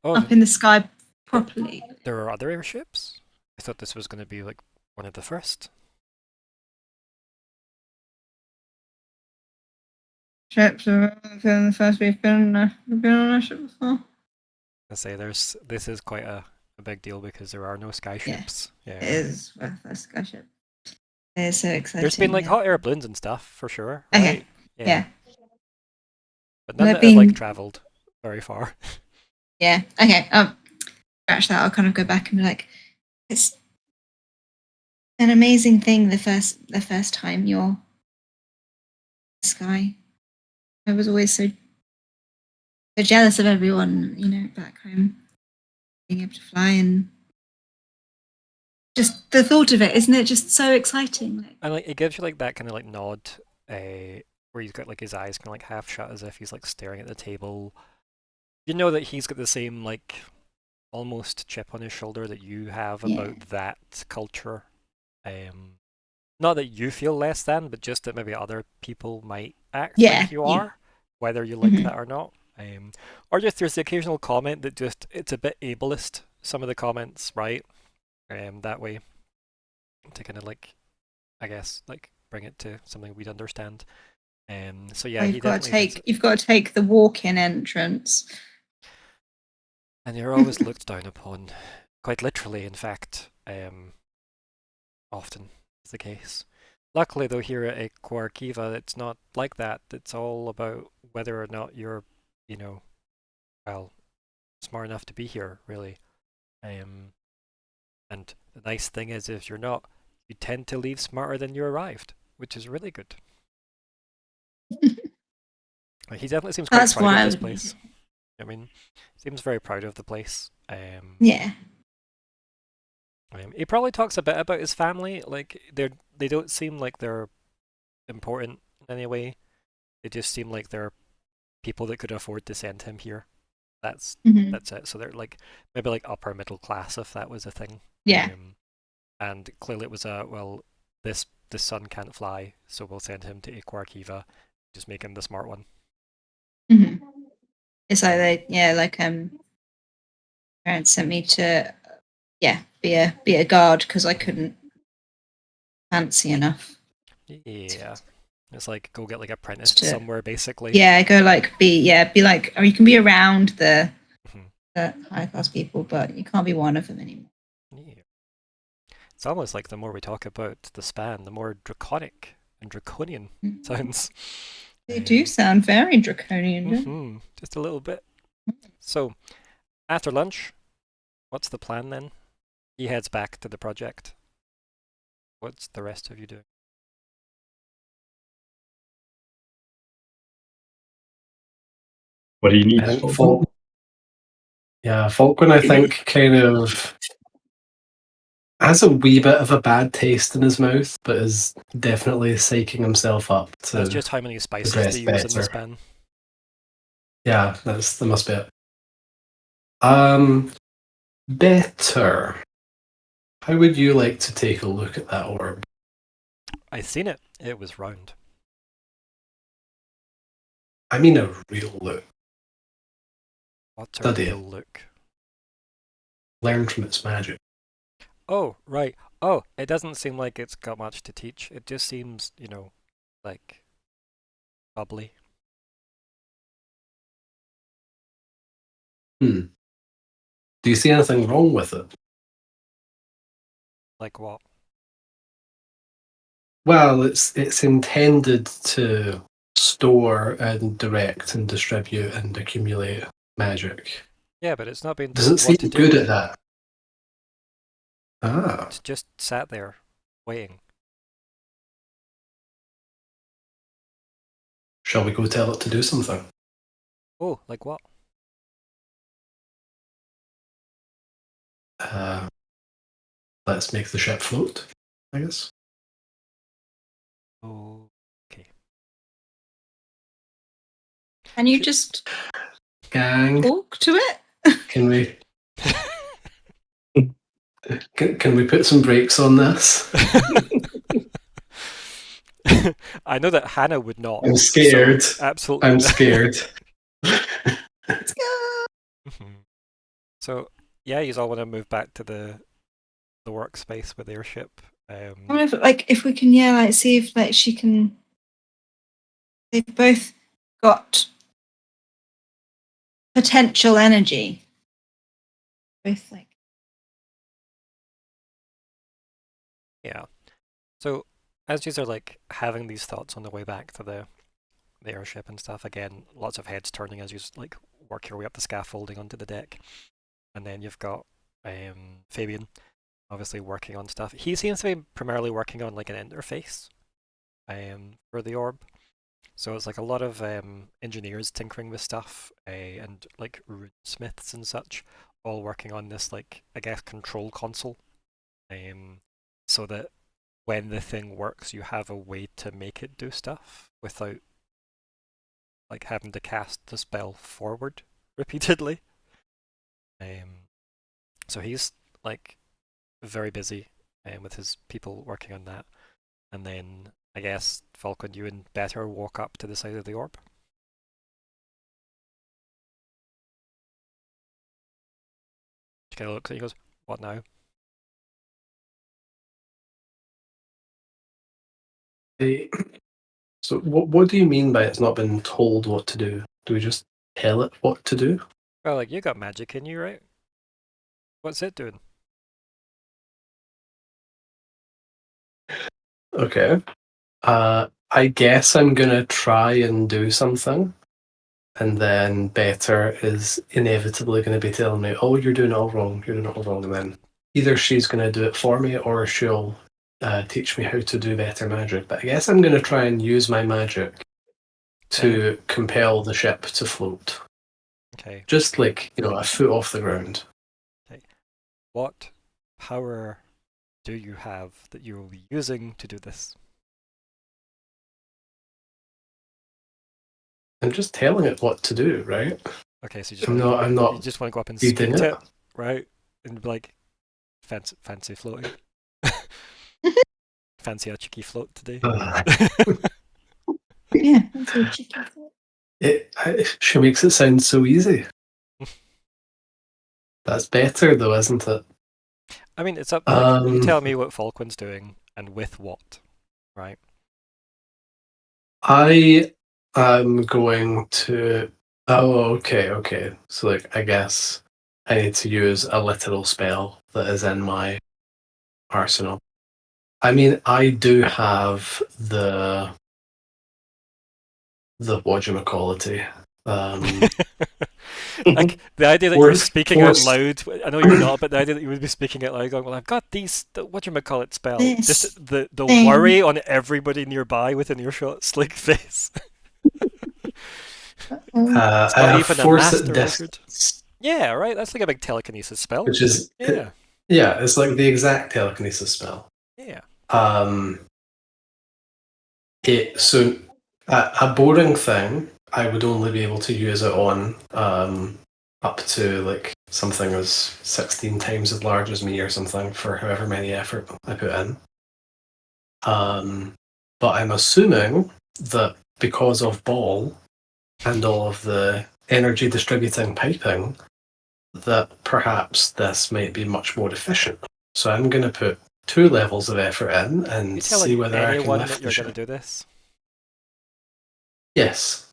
Speaker 3: the sky properly.
Speaker 1: There are other airships? I thought this was going to be one of the first.
Speaker 3: Ships are the first we've been on a ship before.
Speaker 1: I say this is quite a big deal because there are no skyships. Yeah.
Speaker 3: It is the first skyship. It's so exciting.
Speaker 1: There's been hot air balloons and stuff for sure.
Speaker 3: Okay.
Speaker 1: Right?
Speaker 3: Yeah.
Speaker 1: But none that have travelled very far.
Speaker 3: Yeah. Okay. Scratch that. I'll kind of go back and be like, it's an amazing thing. The first time you're in the sky. I was always so jealous of everyone, back home, being able to fly, and just the thought of it, isn't it just so exciting?
Speaker 1: And it gives you that kind of nod, where he's got his eyes kind of half shut as if he's staring at the table. You know that he's got the same almost chip on his shoulder that you have about that culture Not that you feel less than, but just that maybe other people might act
Speaker 3: Yeah,
Speaker 1: like you
Speaker 3: yeah.
Speaker 1: are, whether you like
Speaker 3: Mhm.
Speaker 1: that or not. Or just there's the occasional comment that just it's a bit ableist. Some of the comments, right? That way to kind of like, I guess, like bring it to something we'd understand. So yeah,
Speaker 3: Well,
Speaker 1: he definitely thinks
Speaker 3: you've got to take the walk-in entrance.
Speaker 1: and you're always looked down upon, quite literally, in fact. Often is the case. Luckily, though, here at Kwarkiva, it's not like that. It's all about whether or not you're, you know, well, smart enough to be here, really. And the nice thing is, if you're not, you tend to leave smarter than you arrived, which is really good. He definitely seems quite proud of this place. I mean, seems very proud of the place.
Speaker 3: Yeah.
Speaker 1: He probably talks a bit about his family. Like they don't seem like they're important in any way. They just seem like they're people that could afford to send him here. That's it. So they're like maybe like upper middle class if that was a thing.
Speaker 3: Yeah.
Speaker 1: And clearly it was this son can't fly, so we'll send him to Kwarkiva, just make him the smart one.
Speaker 3: Mm-hmm. It's like parents sent me to be a guard because I couldn't fancy enough.
Speaker 1: Yeah. It's like go get like apprenticed somewhere basically.
Speaker 3: Yeah, go like be like, or you can be around the high class people, but you can't be one of them anymore.
Speaker 1: Yeah. It's almost like the more we talk about the span, the more draconic and draconian sounds.
Speaker 3: They do sound very draconian.
Speaker 1: Just a little bit. So, after lunch, what's the plan then? He heads back to the project. What's the rest of you doing?
Speaker 4: What do you need?
Speaker 2: Falkwin, I think, kind of has a wee bit of a bad taste in his mouth, but is definitely psyching himself up to.
Speaker 1: That's just how many spices they use in the span.
Speaker 2: Yeah, that must be it. Better. How would you like to take a look at that orb?
Speaker 1: I seen it. It was round.
Speaker 2: I mean a real look.
Speaker 1: What's a real look?
Speaker 2: Learn from its magic.
Speaker 1: Oh, right. Oh, it doesn't seem like it's got much to teach. It just seems, like bubbly.
Speaker 2: Do you see anything wrong with it?
Speaker 1: Like what?
Speaker 2: Well, it's intended to store and direct and distribute and accumulate magic.
Speaker 1: Yeah, but it's not being
Speaker 2: told
Speaker 1: what to do.
Speaker 2: Does it seem good at that? Ah.
Speaker 1: It's just sat there, waiting.
Speaker 2: Shall we go tell it to do something?
Speaker 1: Oh, like what?
Speaker 2: Let's make the ship float, I guess.
Speaker 1: Okay.
Speaker 3: Can you just talk to it?
Speaker 2: Can we? Can we put some brakes on this?
Speaker 1: I know that Hannah would not.
Speaker 2: I'm scared.
Speaker 1: So absolutely.
Speaker 2: I'm scared.
Speaker 3: Let's go.
Speaker 1: So yeah, you all want to move back to the workspace with their ship.
Speaker 3: I wonder if we can see if she can. They've both got potential energy. Both
Speaker 1: Yeah. So as you are having these thoughts on the way back to the airship and stuff, again, lots of heads turning as you work your way up the scaffolding onto the deck. And then you've got Fabian obviously working on stuff. He seems to be primarily working on an interface for the orb. So it's a lot of engineers tinkering with stuff and rune smiths and such, all working on this I guess control console, so that when the thing works, you have a way to make it do stuff without having to cast the spell forward repeatedly. So he's very busy with his people working on that. And then I guess Falkwin, you and Better walk up to the side of the orb. She kind of looks at you and goes, "What now?"
Speaker 2: So what do you mean by it's not been told what to do? Do we just tell it what to do?
Speaker 1: Well, like, you got magic in you, right? What's it doing?
Speaker 2: Okay. I guess I'm gonna try and do something, and then Better is inevitably gonna be telling me, "Oh, you're doing it all wrong. You're doing it all wrong," and then either she's gonna do it for me or she'll teach me how to do better magic. But I guess I'm gonna try and use my magic to compel the ship to float.
Speaker 1: Okay.
Speaker 2: Just like, a foot off the ground.
Speaker 1: Okay. What power do you have that you will be using to do this?
Speaker 2: I'm just telling it what to do, right?
Speaker 1: Okay, so you just
Speaker 2: you
Speaker 1: just want to go up and speak to it, right? And be like, fancy floating. Fancy a cheeky float today.
Speaker 3: Yeah, that's a cheeky float.
Speaker 2: She makes it sound so easy. That's better though, isn't it?
Speaker 1: I mean, it's up. Like, you tell me what Falkwin's doing and with what, right?
Speaker 2: I am going to. Oh, okay. So, like, I guess I need to use a literal spell that is in my arsenal. I mean, I do have the whatchamacallit.
Speaker 1: Like, the idea that you're speaking out loud, I know you're not, but the idea that you would be speaking out loud going, well, I've got these, whatchamacallit spell. Just the worry on everybody nearby within earshot, slick face.
Speaker 2: It's not even a master wizard.
Speaker 1: Yeah, right? That's like a big telekinesis spell.
Speaker 2: Which is...
Speaker 1: Yeah.
Speaker 2: Yeah, it's like the exact telekinesis spell.
Speaker 1: Yeah.
Speaker 2: So a boring thing, I would only be able to use it on up to like something as 16 times as large as me or something for however many effort I put in. But I'm assuming that because of Ball and all of the energy distributing piping, that perhaps this might be much more efficient. So I'm going to put 2 levels of effort in and see whether I can lift the ship.
Speaker 1: Going to do this?
Speaker 2: Yes,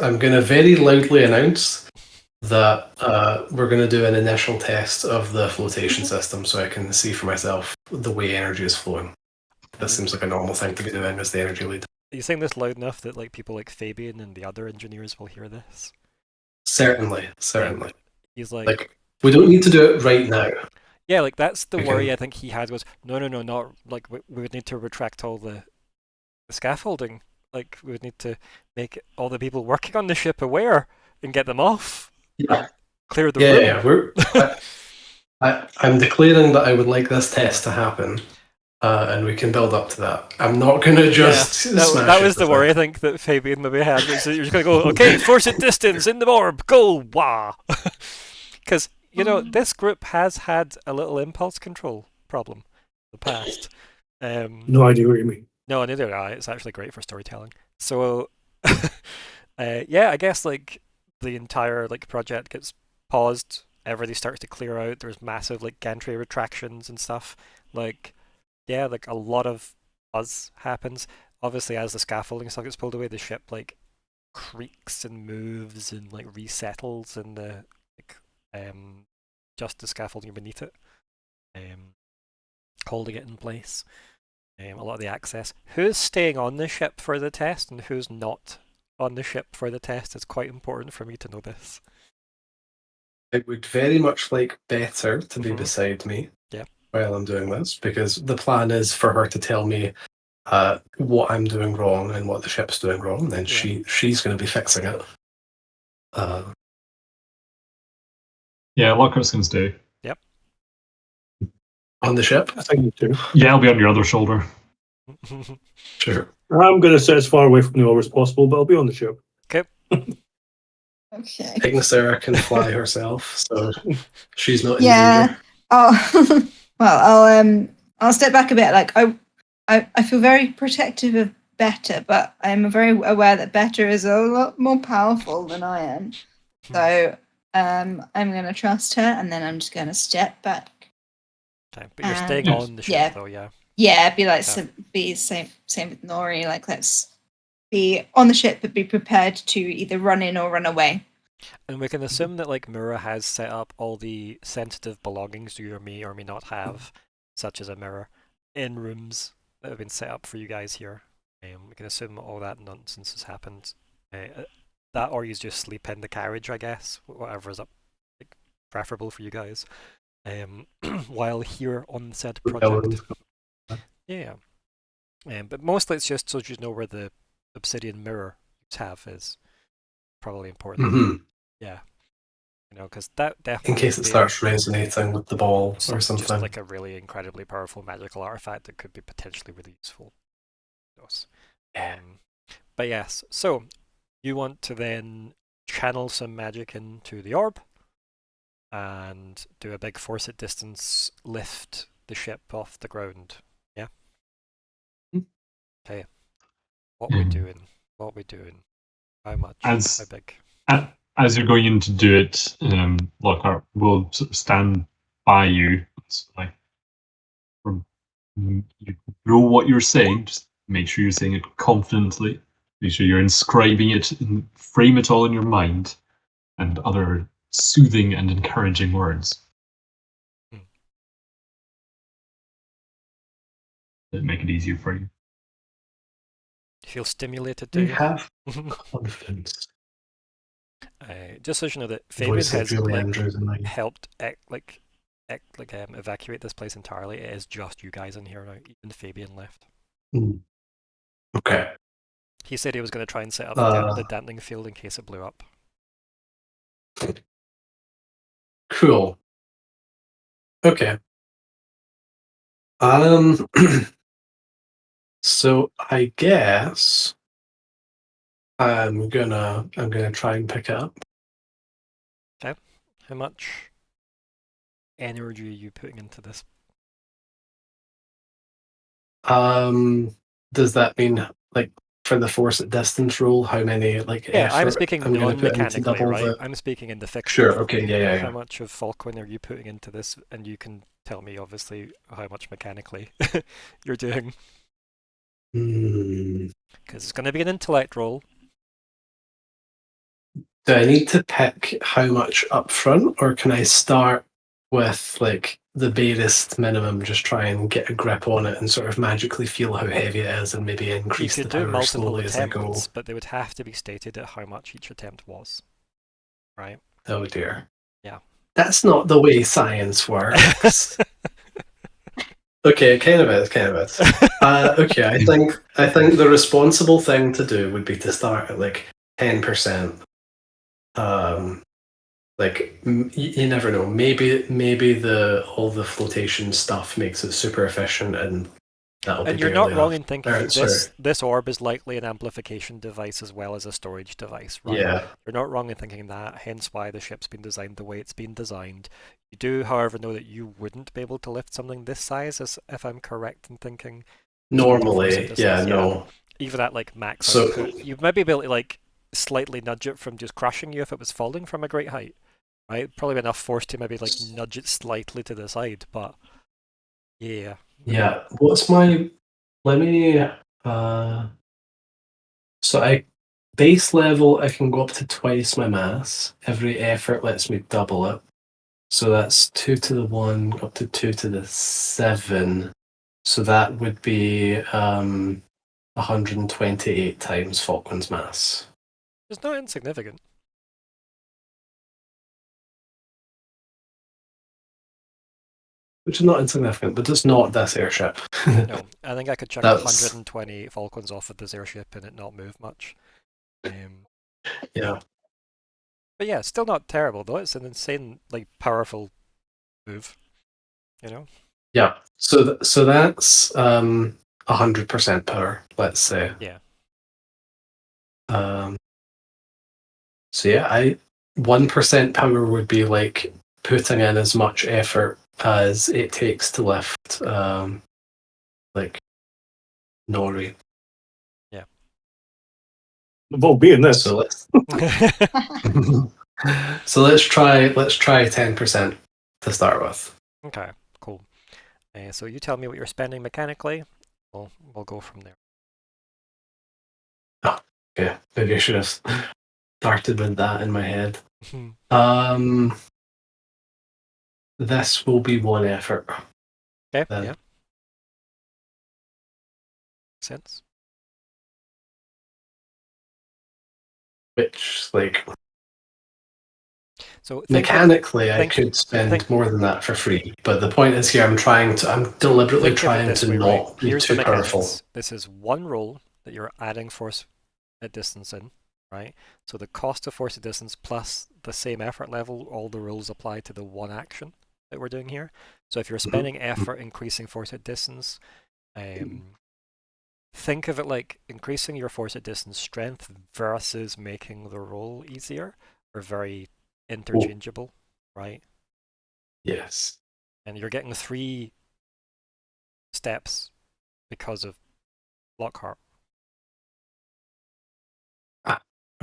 Speaker 2: I'm going to very loudly announce that we're going to do an initial test of the flotation system so I can see for myself the way energy is flowing. That seems like a normal thing to be doing as the energy lead.
Speaker 1: Are you saying this loud enough that like people like Fabian and the other engineers will hear this?
Speaker 2: Certainly.
Speaker 1: He's like,
Speaker 2: we don't need to do it right now.
Speaker 1: Yeah, like that's the worry I think he had was, no, not like we would need to retract all the scaffolding. Like we would need to make all the people working on the ship aware and get them off.
Speaker 2: Yeah.
Speaker 1: Clear the room.
Speaker 2: Yeah. I'm declaring that I would like this test to happen. And we can build up to that. I'm not going to just smash
Speaker 1: that was the worry I think that Fabian maybe had. So you're just going to go, okay, force it distance in the orb, go, wah! Because, this group has had a little impulse control problem in the past.
Speaker 5: No idea what you mean.
Speaker 1: No, neither do I. It's actually great for storytelling. So, I guess like the entire like project gets paused. Everything starts to clear out. There's massive like gantry retractions and stuff. Like a lot of buzz happens. Obviously, as the scaffolding stuff gets pulled away, the ship like creaks and moves and like resettles in the just the scaffolding beneath it, holding it in place. A lot of the access. Who's staying on the ship for the test and who's not on the ship for the test? It's quite important for me to know this.
Speaker 2: I would very much like Better to be beside me while I'm doing this, because the plan is for her to tell me what I'm doing wrong and what the ship's doing wrong, and then she's going to be fixing it.
Speaker 4: Yeah, Lockhart's going to stay.
Speaker 1: Yep.
Speaker 2: On the ship?
Speaker 5: I think you do.
Speaker 4: Yeah, I'll be on your other shoulder.
Speaker 2: Sure.
Speaker 5: I'm going to sit as far away from the orb as possible, but I'll be on the ship.
Speaker 1: Okay.
Speaker 2: Ignysera can fly herself, so she's not in
Speaker 3: danger. Oh. Well, I'll step back a bit. Like I feel very protective of Better, but I'm very aware that Better is a lot more powerful than I am. So I'm gonna trust her, and then I'm just gonna step back.
Speaker 1: Okay, but you're staying on the ship, though, yeah.
Speaker 3: Yeah, be same with Nori. Like, let's be on the ship, but be prepared to either run in or run away.
Speaker 1: And we can assume that like Myr'ra has set up all the sensitive belongings you may or may not have, such as a mirror, in rooms that have been set up for you guys here. We can assume all that nonsense has happened. That or you just sleep in the carriage, I guess. Whatever is like, preferable for you guys. While here on the said project. Yeah. But mostly it's just so you know where the obsidian mirror you have is. Probably important.
Speaker 2: Mm-hmm.
Speaker 1: Yeah. You know, because that definitely.
Speaker 2: In case it starts resonating with the ball or something.
Speaker 1: Just like a really incredibly powerful magical artifact that could be potentially really useful. But yes, so you want to then channel some magic into the orb and do a big force at distance, lift the ship off the ground. Yeah? Okay. What we doing? How much? How big?
Speaker 4: As you're going in to do it, Lockhart will sort of stand by you. Like, you know what you're saying, just make sure you're saying it confidently. Make sure you're inscribing it, and frame it all in your mind, and other soothing and encouraging words. That make it easier for you.
Speaker 1: You feel stimulated,
Speaker 2: do you? have confidence.
Speaker 1: Just so you know that Fabian has helped evacuate this place entirely. It is just you guys in here now. Even Fabian left.
Speaker 2: Okay.
Speaker 1: He said he was going to try and set up the damping field in case it blew up.
Speaker 2: Cool. Okay. So I guess I'm gonna try and pick it up.
Speaker 1: Okay. How much energy are you putting into this?
Speaker 2: Does that mean like for the force at distance rule, how many like
Speaker 1: I'm speaking non-mechanically, right? I'm speaking in the fiction.
Speaker 2: Sure, okay, yeah.
Speaker 1: How much of Falkwin are you putting into this? And you can tell me obviously how much mechanically you're doing. Because it's going to be an intellect roll.
Speaker 2: Do I need to pick how much up front, or can I start with like the barest minimum, just try and get a grip on it and sort of magically feel how heavy it is and maybe increase the power slowly as I go?
Speaker 1: But they would have to be stated at how much each attempt was. Right?
Speaker 2: Oh dear.
Speaker 1: Yeah.
Speaker 2: That's not the way science works. Okay, kind of is. Okay, I think the responsible thing to do would be to start at like 10%. Like you never know. Maybe all the flotation stuff makes it super efficient, and that'll.
Speaker 1: And you're not wrong in thinking this orb is likely an amplification device as well as a storage device, right?
Speaker 2: Yeah.
Speaker 1: You're not wrong in thinking that. Hence why the ship's been designed the way it's been designed. You do, however, know that you wouldn't be able to lift something this size, if I'm correct in thinking.
Speaker 2: Normally, no.
Speaker 1: Even at like max output, you might be able to like slightly nudge it from just crushing you if it was falling from a great height, right? Probably enough force to maybe like nudge it slightly to the side, but yeah.
Speaker 2: Yeah. What's my? Let me. So base level, I can go up to twice my mass. Every effort lets me double it. So that's 2 to the 1 up to 2 to the 7. So that would be 128 times Falkwin's mass.
Speaker 1: It's not insignificant.
Speaker 2: Which is not insignificant, but it's not this airship.
Speaker 1: No, I think I could chuck 120 Falkwins off of this airship and it not move much.
Speaker 2: Yeah.
Speaker 1: But yeah, it's still not terrible though. It's an insane, like, powerful move. You know?
Speaker 2: Yeah. So that's 100% power, let's say.
Speaker 1: Yeah.
Speaker 2: So yeah, 1% power would be like putting in as much effort as it takes to lift like Nori.
Speaker 1: Yeah.
Speaker 5: Well, being this.
Speaker 2: So let's so let's try 10% to start with.
Speaker 1: Okay, cool. So you tell me what you're spending mechanically. We'll go from there.
Speaker 2: Oh, yeah, maybe I should have started with that in my head. This will be 1 effort.
Speaker 1: Okay,
Speaker 2: then.
Speaker 1: yeah. Makes sense.
Speaker 2: Which, like,
Speaker 1: so
Speaker 2: mechanically, I could spend more than that for free. But the point is here, I'm deliberately trying to not be too powerful.
Speaker 1: This is 1 roll that you're adding force at distance in, right? So the cost of force at distance plus the same effort level, all the rules apply to the 1 action that we're doing here. So if you're spending effort increasing force at distance, think of it like increasing your force at distance strength versus making the roll easier, or very interchangeable, right?
Speaker 2: Yes.
Speaker 1: And you're getting 3 steps because of Lockheart.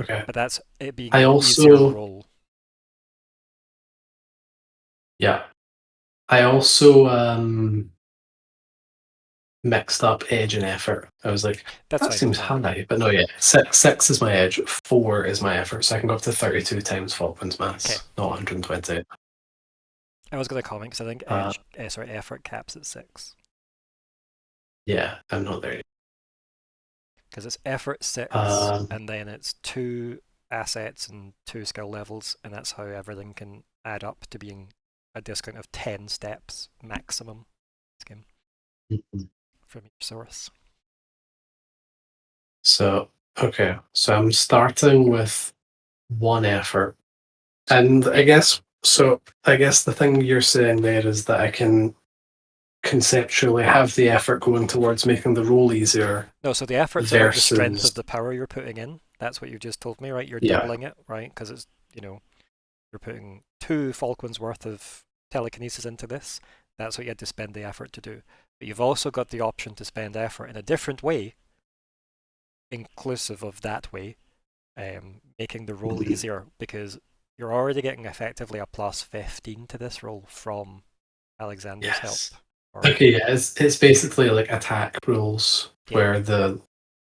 Speaker 2: Okay.
Speaker 1: But that's it being an easier roll.
Speaker 2: Yeah. I also mixed up edge and effort. I was like, that seems handy. But no, yeah. 6 is my edge, 4 is my effort. So I can go up to 32 times Falkwin's mass, not 120.
Speaker 1: I was going to comment because I think effort caps at 6.
Speaker 2: Yeah, I'm not there yet.
Speaker 1: Because it's effort 6, and then it's 2 assets and 2 skill levels, and that's how everything can add up to being a discount of 10 steps maximum from each source.
Speaker 2: So, okay. So I'm starting with 1 effort. And I guess the thing you're saying there is that I can conceptually have the effort going towards making the roll easier.
Speaker 1: No, so the effort's about the strength of the power you're putting in. That's what you just told me, right? You're doubling it, right? Because it's, you're putting 2 Falkwin's worth of telekinesis into this. That's what you had to spend the effort to do. But you've also got the option to spend effort in a different way, inclusive of that way, making the roll easier, because you're already getting effectively a plus 15 to this roll from Alexander's help.
Speaker 2: Okay, yeah, it's basically like attack rules where the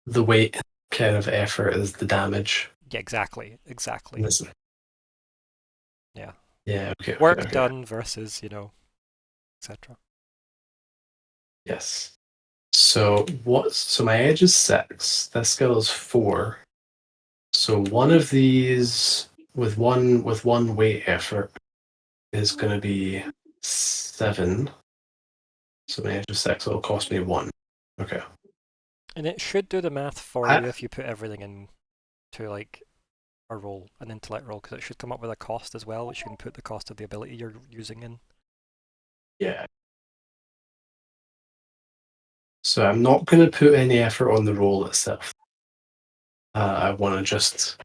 Speaker 2: weight kind of effort is the damage.
Speaker 1: Yeah, exactly. Yeah.
Speaker 2: Yeah, okay.
Speaker 1: Work done versus, etc.
Speaker 2: Yes. So my edge is 6. This skill is 4. So one of these with one weight effort is going to be 7. So my edge is 6. It'll cost me 1. Okay.
Speaker 1: And it should do the math for you if you put everything into like a roll, an intellect roll, because it should come up with a cost as well, which you can put the cost of the ability you're using in.
Speaker 2: Yeah. So I'm not going to put any effort on the roll itself. I want to just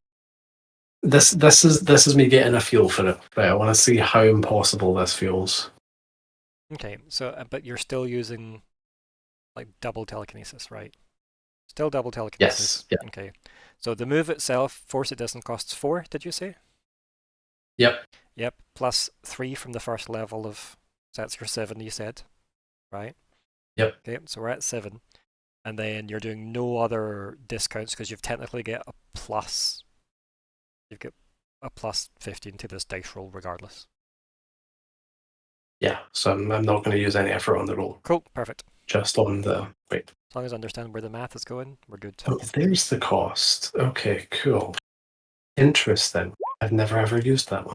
Speaker 2: this is me getting a feel for it. Right, I want to see how impossible this feels.
Speaker 1: Okay, so but you're still using like double telekinesis, right? Still double telekinesis.
Speaker 2: Yes. Yeah.
Speaker 1: Okay. So the move itself, force at distance costs 4, did you say?
Speaker 2: Yep.
Speaker 1: Yep. Plus 3 from the first level of, so that's your 7 you said, right?
Speaker 2: Yep.
Speaker 1: Okay, so we're at 7. And then you're doing no other discounts because you've technically got a plus. You've got a plus 15 to this dice roll regardless.
Speaker 2: Yeah, so I'm not going to use any effort on the roll.
Speaker 1: Cool, perfect.
Speaker 2: Just on the wait.
Speaker 1: As long as I understand where the math is going, we're good.
Speaker 2: Oh, there's the cost. Okay, cool. Interesting. I've never ever used that one.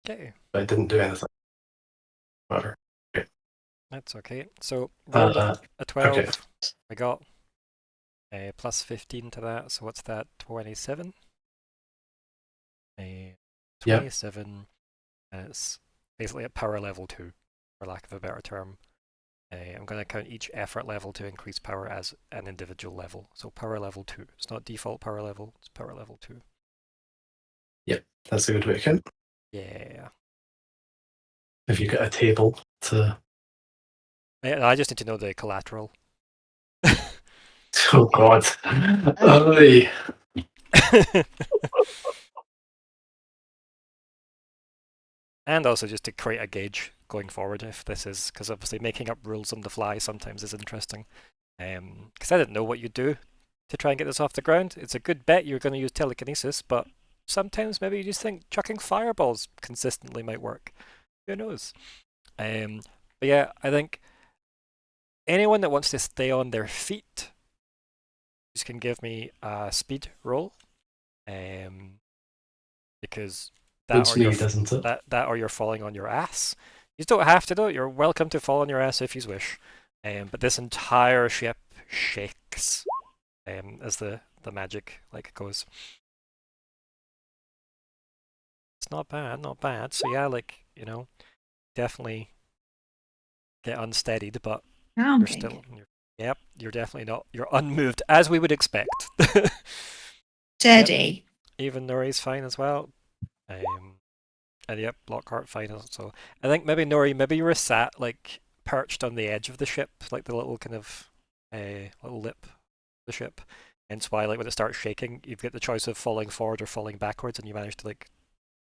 Speaker 1: Okay.
Speaker 2: But I didn't do anything. Whatever. Okay.
Speaker 1: That's okay. So rolled a 12.
Speaker 2: Okay.
Speaker 1: I got a plus 15 to that. So what's that? 27? 27. And it's basically at power level 2, for lack of a better term. I'm going to count each effort level to increase power as an individual level. So power level 2. It's not default power level, it's power level 2.
Speaker 2: Yep, that's a good way to count.
Speaker 1: Yeah.
Speaker 2: Have you got a table to...
Speaker 1: I just need to know the collateral.
Speaker 2: Oh God. Oy.
Speaker 1: And also just to create a gauge going forward if this is, because obviously making up rules on the fly sometimes is interesting. Because I didn't know what you'd do to try and get this off the ground. It's a good bet you're going to use telekinesis, but sometimes maybe you just think chucking fireballs consistently might work. Who knows? But yeah, I think anyone that wants to stay on their feet just can give me a speed roll. Because that or,
Speaker 2: doesn't it?
Speaker 1: that or you're falling on your ass. You don't have to though. You're welcome to fall on your ass if you wish. But this entire ship shakes as the magic like goes. It's not bad, not bad. So yeah, like, you know, definitely get unsteadied, but you're still yep, you're definitely not, you're unmoved as we would expect.
Speaker 3: Steady.
Speaker 1: Yep. Even Nori's fine as well. And yep, Lockheart fine. So I think maybe Nori, maybe you were sat like perched on the edge of the ship, like the little kind of little lip of the ship. Hence why, like when it starts shaking, you've got the choice of falling forward or falling backwards, and you manage to like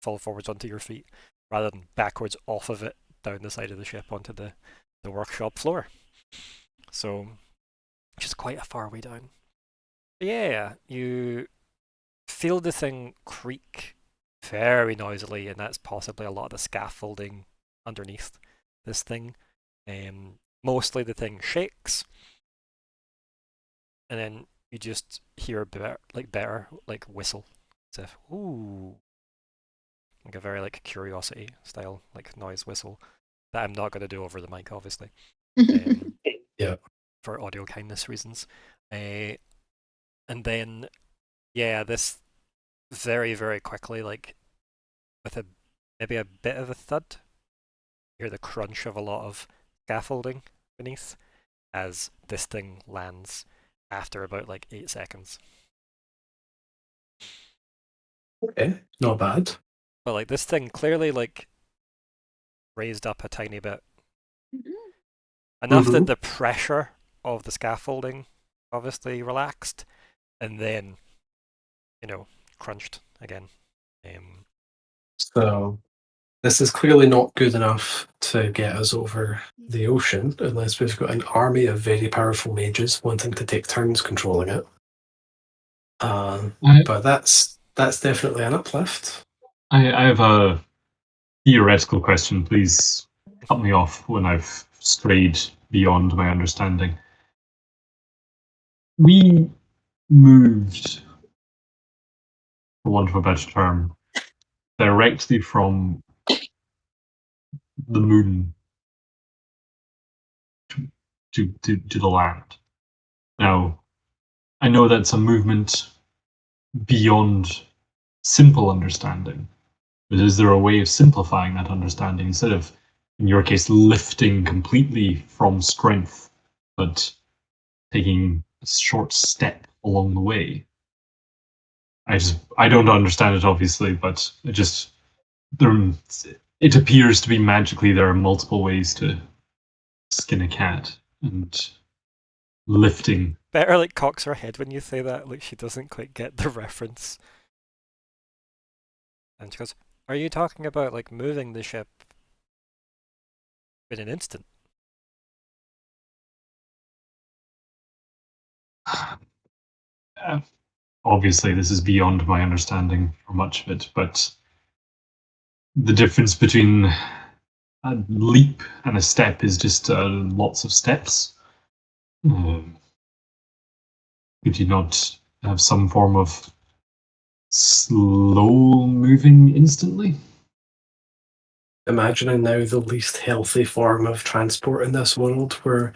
Speaker 1: fall forwards onto your feet rather than backwards off of it down the side of the ship onto the workshop floor. So, which is quite a far way down. But yeah, you feel the thing creak very noisily, and that's possibly a lot of the scaffolding underneath this thing. Mostly the thing shakes, and then you just hear a better whistle, as if ooh, like a very like curiosity style like noise whistle that I'm not going to do over the mic, obviously.
Speaker 2: Yeah,
Speaker 1: for audio kindness reasons. And then yeah, this very very quickly, like with maybe a bit of a thud, you hear the crunch of a lot of scaffolding beneath as this thing lands after about like 8 seconds.
Speaker 2: Okay, not bad.
Speaker 1: But like this thing clearly like raised up a tiny bit. Enough that the pressure of the scaffolding obviously relaxed and then, you know, crunched again.
Speaker 2: So this is clearly not good enough to get us over the ocean unless we've got an army of very powerful mages wanting to take turns controlling it. But that's definitely an uplift.
Speaker 4: I have a theoretical question. Please cut me off when I've strayed beyond my understanding. We moved, for want of a better term, directly from the moon to the land. Now, I know that's a movement beyond simple understanding, but is there a way of simplifying that understanding instead of, in your case, lifting completely from strength, but taking a short step along the way? I don't understand it obviously, but it appears to be magically there are multiple ways to skin a cat, and lifting.
Speaker 1: Better like cocks her head when you say that, like she doesn't quite get the reference. And she goes, "Are you talking about like moving the ship in an instant?"
Speaker 4: Obviously, this is beyond my understanding for much of it, but the difference between a leap and a step is just lots of steps. Could you not have some form of slow moving instantly?
Speaker 2: Imagining now the least healthy form of transport in this world, where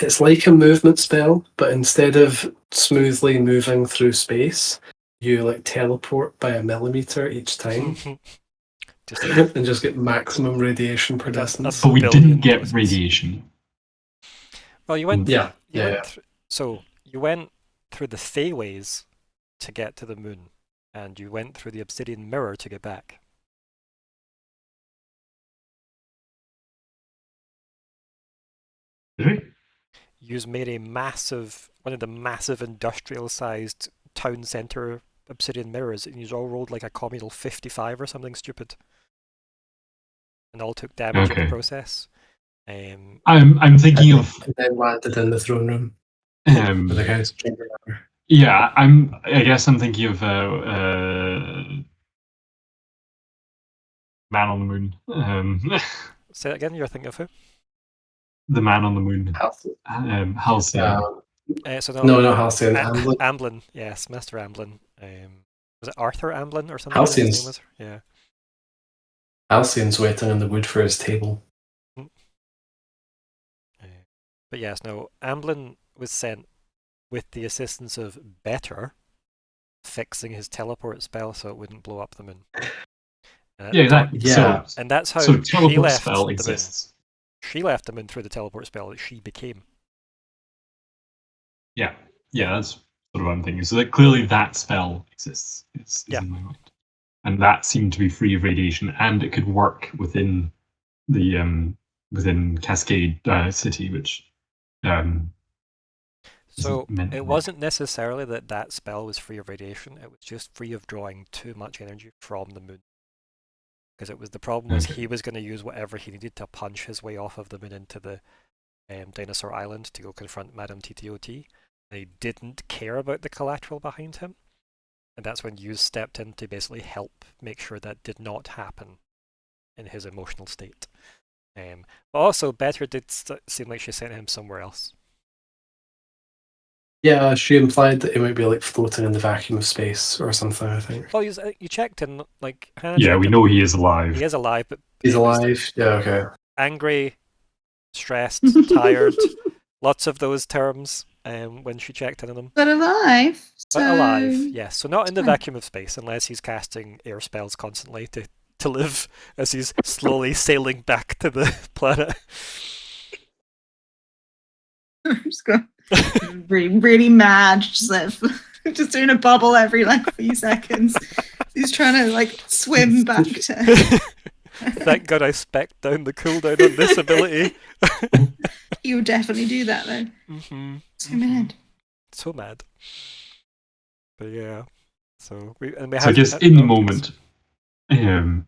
Speaker 2: it's like a movement spell, but instead of smoothly moving through space, you like teleport by a millimeter each time. And just get maximum radiation per distance.
Speaker 4: But we didn't get radiation.
Speaker 1: Well, you went.
Speaker 2: Yeah.
Speaker 1: So you went through the Feyways to get to the moon, and you went through the obsidian mirror to get back. Yous made one of the massive industrial-sized town centre obsidian mirrors, and you all rolled like a communal 55 or something stupid, and all took damage in the process.
Speaker 4: I'm thinking of.
Speaker 2: And then landed in the throne room. The council chamber.
Speaker 4: Yeah, I guess I'm thinking of Man on the Moon.
Speaker 1: Say that again. You're thinking of who?
Speaker 4: The Man on the Moon. Halcyon.
Speaker 2: No, not Halcyon.
Speaker 1: Amblin. Yes, Master Amblin. Was it Arthur Amblin or something?
Speaker 2: Halcyon's.
Speaker 1: His name was? Yeah.
Speaker 2: Halcyon's waiting in the wood for his table.
Speaker 1: But yes, no. Amblin was sent with the assistance of Better, fixing his teleport spell so it wouldn't blow up the moon.
Speaker 4: Yeah, exactly.
Speaker 2: Yeah.
Speaker 1: And that's how
Speaker 4: teleport
Speaker 1: she left
Speaker 4: spell
Speaker 1: the
Speaker 4: exists.
Speaker 1: moon. She left the moon through the teleport spell that she became.
Speaker 4: Yeah, that's sort of what I'm thinking. So that clearly that spell exists. Is in my mind, and that seemed to be free of radiation, and it could work within the within Cascade City, which.
Speaker 1: So it wasn't necessarily that spell was free of radiation. It was just free of drawing too much energy from the moon. Because the problem was he was going to use whatever he needed to punch his way off of the moon into the Dinosaur Island to go confront Madame TTOT. And he didn't care about the collateral behind him. And that's when you stepped in to basically help make sure that did not happen in his emotional state. But also, Better did seem like she sent him somewhere else.
Speaker 2: Yeah, she implied that it might be like floating in the vacuum of space or something, I think.
Speaker 1: Well, you checked in, like...
Speaker 4: Yeah, we know he is alive.
Speaker 1: He is alive, but...
Speaker 2: He's alive? Yeah, okay.
Speaker 1: Angry, stressed, tired, lots of those terms when she checked in on him.
Speaker 3: But alive.
Speaker 1: But alive, yes. So not in the vacuum of space, unless he's casting air spells constantly to live as he's slowly sailing back to the planet.
Speaker 3: I'm just going really, really mad, just doing a bubble every few seconds. He's trying to swim back to.
Speaker 1: Thank God I spec'd down the cooldown on this ability.
Speaker 3: You would definitely do that though. So mad.
Speaker 1: So mad. But yeah. So
Speaker 4: I guess in the moment,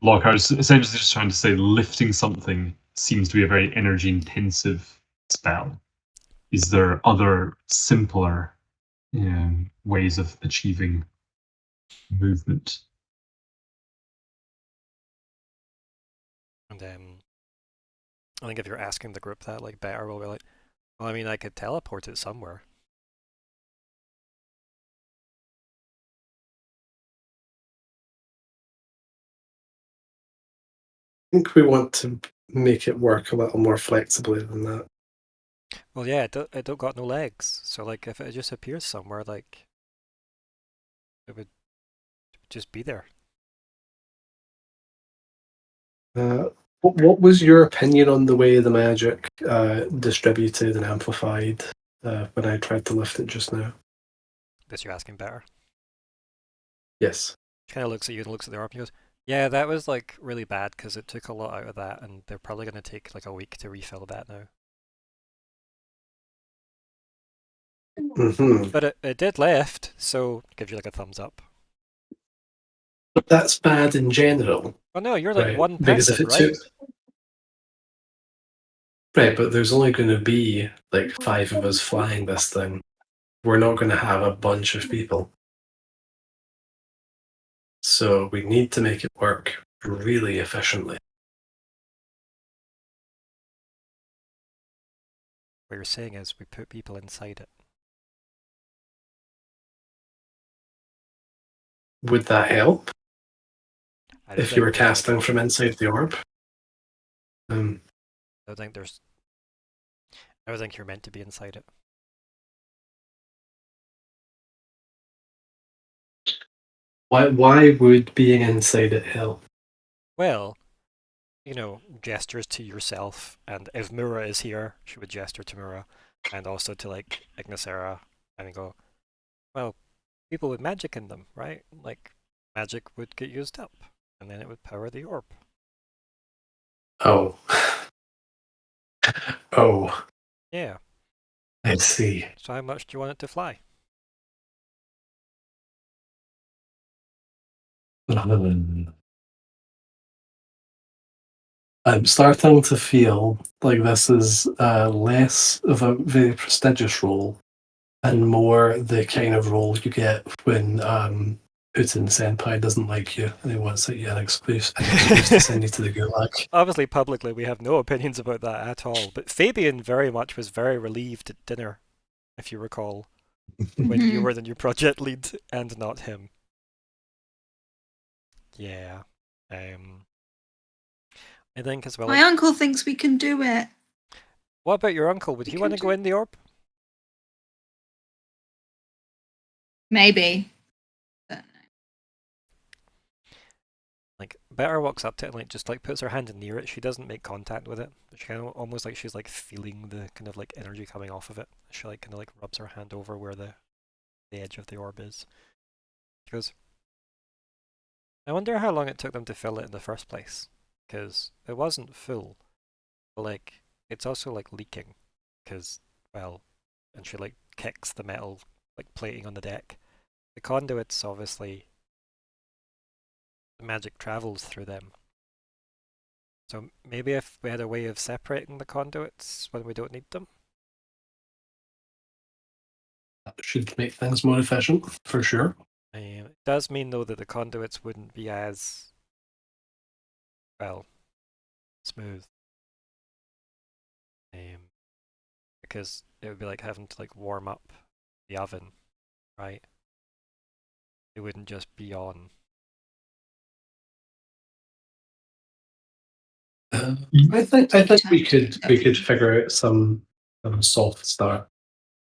Speaker 4: Lockhart is essentially just trying to say lifting something seems to be a very energy intensive spell. Is there other simpler ways of achieving movement?
Speaker 1: And I think if you're asking the group that, Better will be like, well, I mean, I could teleport it somewhere.
Speaker 2: I think we want to make it work a little more flexibly than that.
Speaker 1: Well, yeah, it don't got no legs, so if it just appears somewhere, it would just be there.
Speaker 2: What was your opinion on the way the magic distributed and amplified when I tried to lift it just now?
Speaker 1: This you're asking Better?
Speaker 2: Yes.
Speaker 1: She kind of looks at you and looks at the orb and goes, yeah, that was really bad because it took a lot out of that, and they're probably going to take a week to refill that now. But it did lift, so gives you a thumbs up.
Speaker 2: But that's bad in general.
Speaker 1: Oh no, you're
Speaker 2: right?
Speaker 1: one
Speaker 2: because
Speaker 1: person,
Speaker 2: if it took... Right, but there's only going to be 5 of us flying this thing. We're not going to have a bunch of people. So we need to make it work really efficiently.
Speaker 1: What you're saying is we put people inside it.
Speaker 2: Would that help? If you were casting from inside the orb?
Speaker 1: I don't think you're meant to be inside it.
Speaker 2: Why would being inside it help?
Speaker 1: Well, gestures to yourself, and if Myr'ra is here, she would gesture to Myr'ra, and also to Ignysera, and go, well, people with magic in them, right? Magic would get used up, and then it would power the orb.
Speaker 2: Oh. Oh.
Speaker 1: Yeah.
Speaker 2: I see.
Speaker 1: So how much do you want it to fly?
Speaker 2: I'm starting to feel like this is less of a very prestigious role and more the kind of role you get when Putin Senpai doesn't like you and he wants to get an excuse to send you to the gulag.
Speaker 1: Obviously, publicly, we have no opinions about that at all. But Fabian was very relieved at dinner, if you recall, when you were the new project lead and not him. Yeah. I think as well.
Speaker 3: My uncle thinks we can do it.
Speaker 1: What about your uncle? Would he want to go in the orb?
Speaker 3: Maybe.
Speaker 1: Like, Better walks up to it and like just like puts her hand near it. She doesn't make contact with it. She kind of almost like she's like feeling the kind of like energy coming off of it. She like kind of like rubs her hand over where the edge of the orb is. She goes, I wonder how long it took them to fill it in the first place. Because it wasn't full. But like, it's also like leaking. Because, well, and she like kicks the metal like plating on the deck. The conduits obviously the magic travels through them. So maybe if we had a way of separating the conduits when we don't need them.
Speaker 2: That should make things more efficient, for sure.
Speaker 1: It does mean though that the conduits wouldn't be as, well, smooth. Because it would be like having to like warm up the oven, right? It wouldn't just be on.
Speaker 2: I think we could figure out some soft start.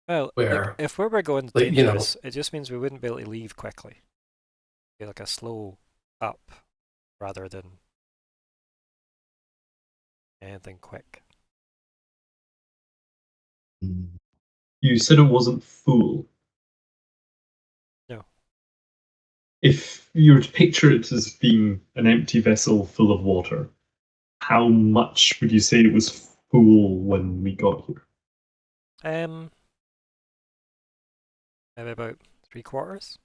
Speaker 1: Well,
Speaker 2: where,
Speaker 1: like, if we were going dangerous, it just means we wouldn't be able to leave quickly. It'd be like a slow up rather than anything quick.
Speaker 4: You said it wasn't full.
Speaker 1: No.
Speaker 4: If you were to picture it as being an empty vessel full of water, how much would you say it was full when we got here?
Speaker 1: Maybe about 3/4.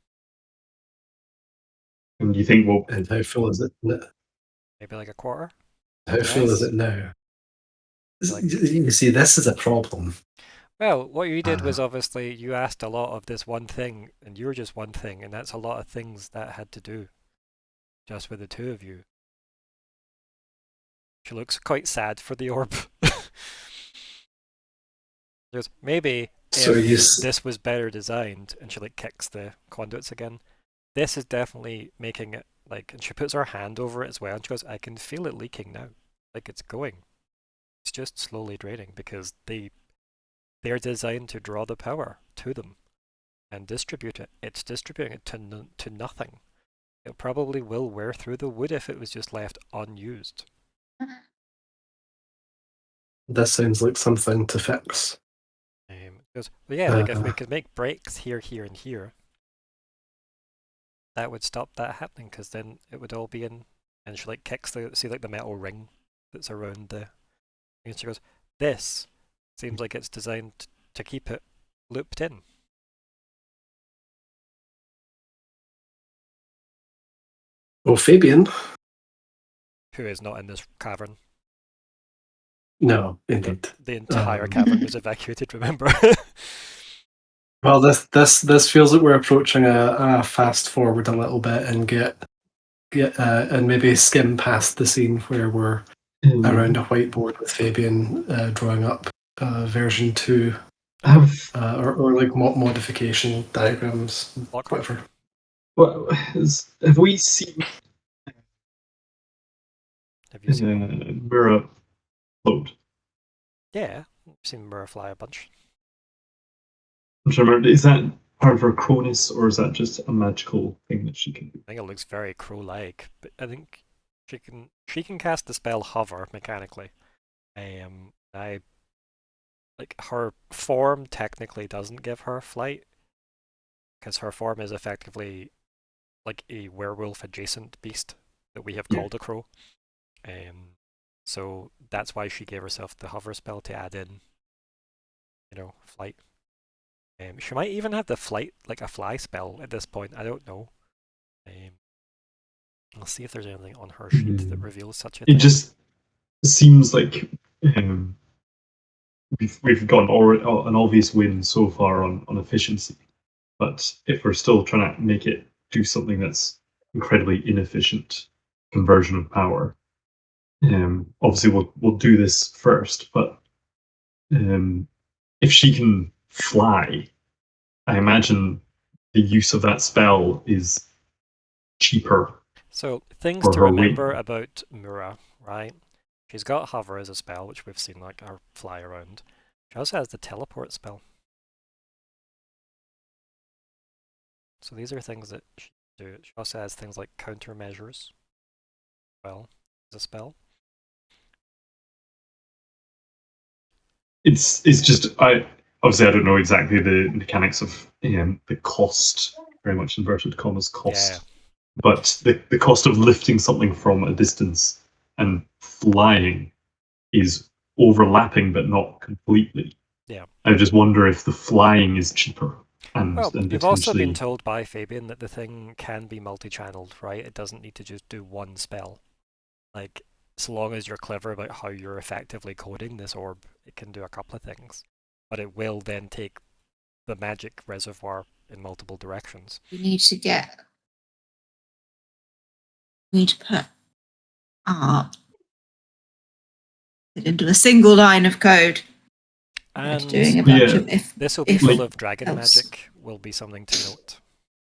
Speaker 4: And do you think, well,
Speaker 2: and how full is it?
Speaker 1: Maybe like a quarter.
Speaker 2: How full is it now?
Speaker 1: Like,
Speaker 2: you see, this is a problem.
Speaker 1: Well, what you did was obviously you asked a lot of this one thing, and you were just one thing, and that's a lot of things that had to do just with the two of you. She looks quite sad for the orb. Because maybe if this was better designed, and she like kicks the conduits again, this is definitely making it like, and she puts her hand over it as well, and she goes, I can feel it leaking now. Like it's going. It's just slowly draining because they're designed to draw the power to them and distribute it. It's distributing it to nothing. It probably will wear through the wood if it was just left unused.
Speaker 2: This sounds like something to fix.
Speaker 1: Because, well, yeah, like if we could make breaks here, here, and here, that would stop that happening. Because then it would all be in, and she like kicks the metal ring that's around the, and she goes, this seems like it's designed to keep it looped in.
Speaker 2: Well, Fabian,
Speaker 1: who is not in this cavern.
Speaker 2: No, indeed.
Speaker 1: The entire cavern was evacuated, remember?
Speaker 2: Well, this feels like we're approaching a fast forward a little bit and get and maybe skim past the scene where we're around a whiteboard with Fabian drawing up version 2 or like modification diagrams,
Speaker 1: Lockhart?
Speaker 2: whatever.
Speaker 4: Well, have we seen Myr'ra float?
Speaker 1: Yeah, I've seen Myr'ra fly a bunch.
Speaker 4: I'm trying to remember, is that part of her Cronus, or is that just a magical thing that she can do?
Speaker 1: I think it looks very crow-like, but I think she can cast the spell Hover mechanically. Like her form technically doesn't give her flight, because her form is effectively like a werewolf adjacent beast that we have called a crow. So that's why she gave herself the hover spell to add in flight. She might even have the flight, like a fly spell at this point. I don't know. I'll see if there's anything on her sheet that reveals such a thing.
Speaker 4: It just seems like we've got an obvious win so far on efficiency, but if we're still trying to make it do something that's incredibly inefficient conversion of power, obviously we'll do this first. But if she can fly, I imagine the use of that spell is cheaper.
Speaker 1: So things to remember about Myr'ra, right? She's got Hover as a spell, which we've seen like her fly around. She also has the teleport spell. So these are things that she can do. She also has things like countermeasures. Well, as a spell.
Speaker 4: It's just obviously I don't know exactly the mechanics of the cost, very much inverted commas cost.
Speaker 1: Yeah.
Speaker 4: But the cost of lifting something from a distance and flying is overlapping, but not completely.
Speaker 1: Yeah.
Speaker 4: I just wonder if the flying is cheaper.
Speaker 1: Well, you've also been told by Fabian that the thing can be multi-channeled, right? It doesn't need to just do one spell. Like, so long as you're clever about how you're effectively coding this orb, it can do a couple of things. But it will then take the magic reservoir in multiple directions.
Speaker 3: We need to put it into a single line of code.
Speaker 1: And
Speaker 3: doing a bunch of
Speaker 1: this will be full of dragon magic, will be something to note.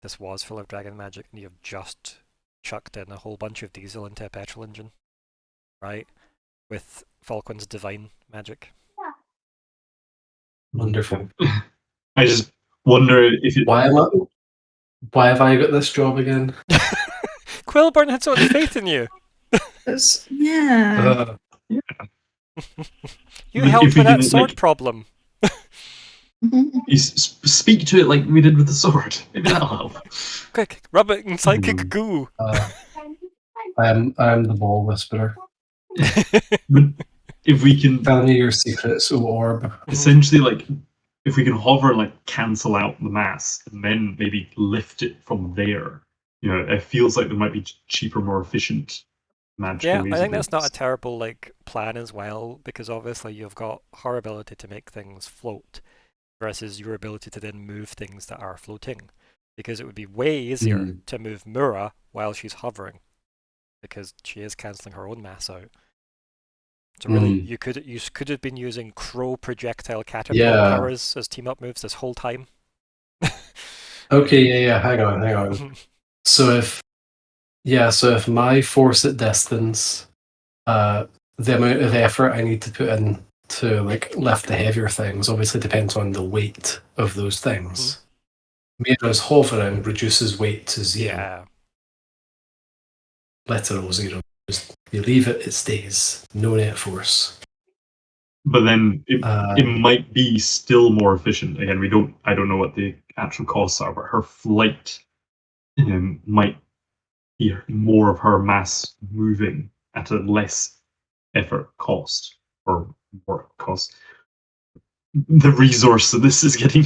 Speaker 1: This was full of dragon magic, and you've just chucked in a whole bunch of diesel into a petrol engine, right? With Falkwin's divine magic.
Speaker 2: Wonderful.
Speaker 4: I just wonder if it...
Speaker 2: Why have I got this job again?
Speaker 1: Quillborn had so much faith in you.
Speaker 3: Yeah.
Speaker 1: You helped with that sword problem.
Speaker 4: You speak to it like we did with the sword. Maybe that'll help.
Speaker 1: Quick, rub it in psychic goo.
Speaker 2: I am the ball whisperer.
Speaker 4: If we can
Speaker 2: tell me your secrets, O orb.
Speaker 4: Essentially, like if we can hover and like cancel out the mass and then maybe lift it from there, it feels like there might be cheaper, more efficient magical
Speaker 1: I think that's not a terrible plan as well, because obviously you've got her ability to make things float versus your ability to then move things that are floating, because it would be way easier to move Myr'ra while she's hovering, because she is cancelling her own mass out. So really, you could have been using crow projectile catapult powers as team up moves this whole time.
Speaker 2: Okay, hang on. So if my force at distance, the amount of effort I need to put in to lift the heavier things obviously depends on the weight of those things. Myr'ra's hovering reduces weight to 0.
Speaker 1: Yeah.
Speaker 2: Literal 0. Just you leave it, it stays. No net force.
Speaker 4: But then it might be still more efficient. Again, I don't know what the actual costs are, but her flight might be more of her mass moving at a less effort cost or more cost. The resource of this is getting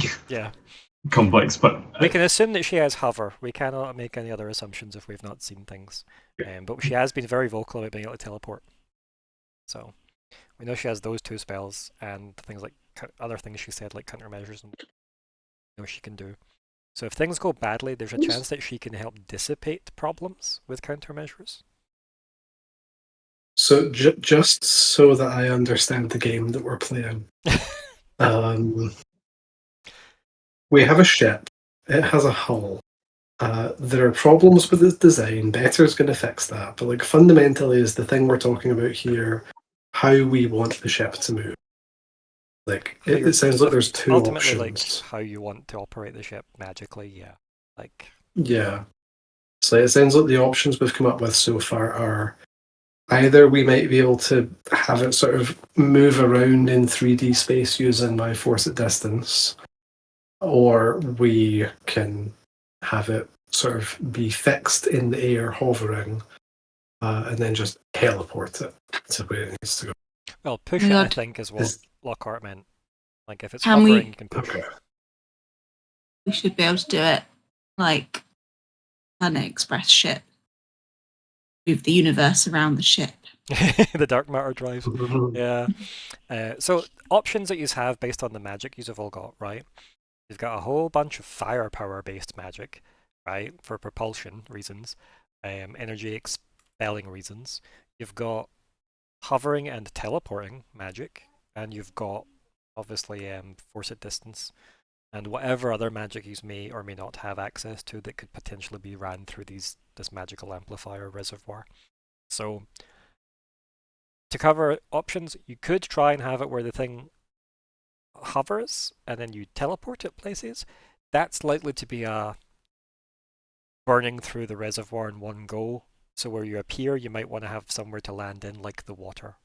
Speaker 4: complex, but
Speaker 1: we can assume that she has hover. We cannot make any other assumptions if we've not seen things. But she has been very vocal about being able to teleport. So we know she has those 2 spells and things like other things she said, like countermeasures, and she can do. So if things go badly, there's a chance that she can help dissipate problems with countermeasures.
Speaker 2: So just so that I understand the game that we're playing, we have a ship. It has a hull. There are problems with its design. Better's going to fix that. But fundamentally is the thing we're talking about here how we want the ship to move. It sounds like there's 2
Speaker 1: ultimately,
Speaker 2: options.
Speaker 1: How you want to operate the ship magically, yeah.
Speaker 2: Yeah. So it sounds like the options we've come up with so far are either we might be able to have it sort of move around in 3D space using my force at distance, or we can have it sort of be fixed in the air hovering and then just teleport it to where it needs to go.
Speaker 1: Well, push it, I think, is what Lockheart meant. Like if it's
Speaker 3: Can
Speaker 1: hovering,
Speaker 3: we-
Speaker 1: you can push it.
Speaker 3: We should be able to do it like Planet Express ship. Move the universe around the ship.
Speaker 1: The dark matter drive. Yeah. So options that you have based on the magic you've all got, right? You've got a whole bunch of firepower based magic, right? For propulsion reasons, energy expelling reasons. You've got hovering and teleporting magic, and you've got obviously force at distance, and whatever other magic you may or may not have access to that could potentially be ran through this magical amplifier reservoir. So to cover options, you could try and have it where the thing hovers and then you teleport it places. That's likely to be a burning through the reservoir in one go. So where you appear, you might want to have somewhere to land in, like the water.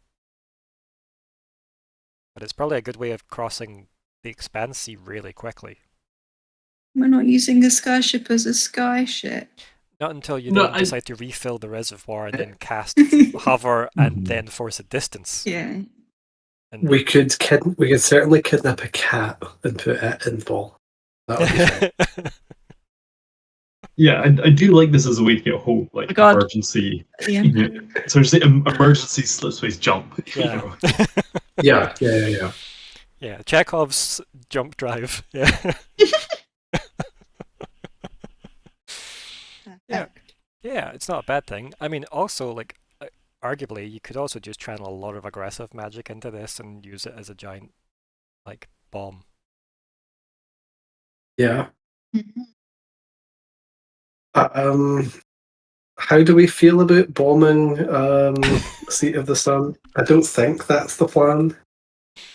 Speaker 1: But it's probably a good way of crossing the Expanse Sea really quickly.
Speaker 3: We're not using a skyship as a sky ship.
Speaker 1: Not until you
Speaker 4: No,
Speaker 1: then decide to refill the reservoir and then cast
Speaker 3: Yeah.
Speaker 1: hover and then force a distance.
Speaker 3: Yeah.
Speaker 1: And
Speaker 2: We could certainly kidnap a cat and put it in ball. That would be fine.
Speaker 4: Yeah, I do like this as a way to get hope, like
Speaker 3: Oh God.
Speaker 4: emergency.
Speaker 3: Yeah.
Speaker 4: So to say, emergency slipspace jump. You
Speaker 1: Yeah.
Speaker 4: know?
Speaker 2: Yeah.
Speaker 1: Yeah, Chekhov's jump drive. Yeah. Yeah. Yeah, it's not a bad thing. I mean, also, like, arguably, you could also just channel a lot of aggressive magic into this and use it as a giant, like, bomb.
Speaker 2: Yeah.
Speaker 3: Mhm.
Speaker 2: How do we feel about bombing Seat of the Sun? I don't think that's the plan.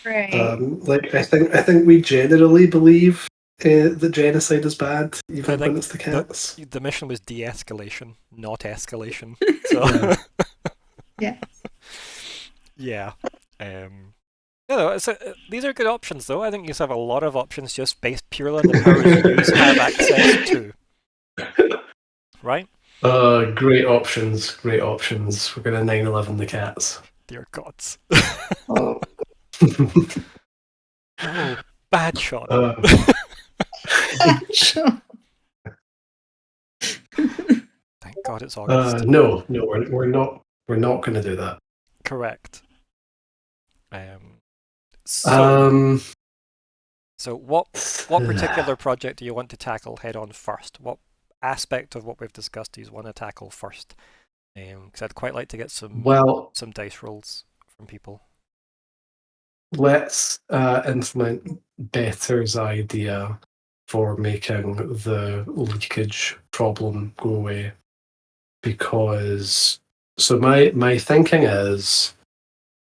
Speaker 3: Right.
Speaker 2: I think we generally believe that genocide is bad, even when it's the cats.
Speaker 1: The mission was de-escalation, not escalation. So
Speaker 3: Yeah.
Speaker 1: yeah. These are good options, though. I think you have a lot of options just based purely on the powers you have access to. Right?
Speaker 2: Great options. We're going to 9/11 the cats.
Speaker 1: Dear gods.
Speaker 2: Oh.
Speaker 1: Oh, bad shot.
Speaker 3: Sure.
Speaker 1: Thank God it's August.
Speaker 2: No, we're not going to do that.
Speaker 1: Correct. So what particular project do you want to tackle head on first? What aspect of what we've discussed do you want to tackle first? Because I'd quite like to get some dice rolls from people.
Speaker 2: Let's implement Better's idea for making the leakage problem go away. Because my thinking is,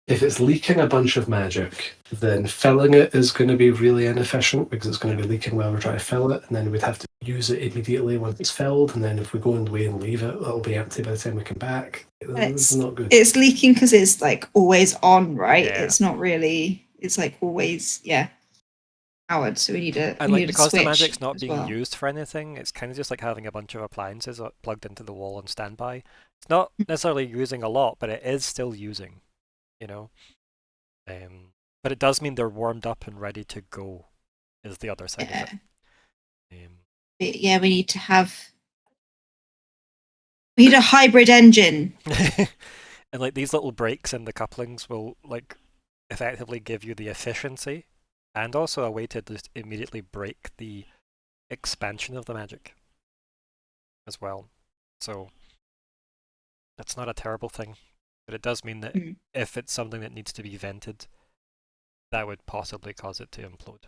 Speaker 2: if it's leaking a bunch of magic, then filling it is going to be really inefficient because it's going to be leaking while we're trying to fill it, and then we'd have to use it immediately once it's filled, and then if we go away and leave it, it'll be empty by the time we come back. It's not good.
Speaker 3: It's leaking because it's like always on, right?
Speaker 1: Yeah.
Speaker 3: It's not really. It's like always, powered. So we need a.
Speaker 1: And like because the
Speaker 3: switch
Speaker 1: magic's not
Speaker 3: as
Speaker 1: being
Speaker 3: well.
Speaker 1: used for anything, it's kind of just like having a bunch of appliances plugged into the wall on standby. It's not necessarily using a lot, but it is still using. You know. But it does mean they're warmed up and ready to go. Is the other side of it.
Speaker 3: Yeah, we need to have. We need a hybrid engine.
Speaker 1: And like these little breaks in the couplings will like effectively give you the efficiency and also a way to just immediately break the expansion of the magic as well. So that's not a terrible thing, but it does mean that if it's something that needs to be vented, that would possibly cause it to implode.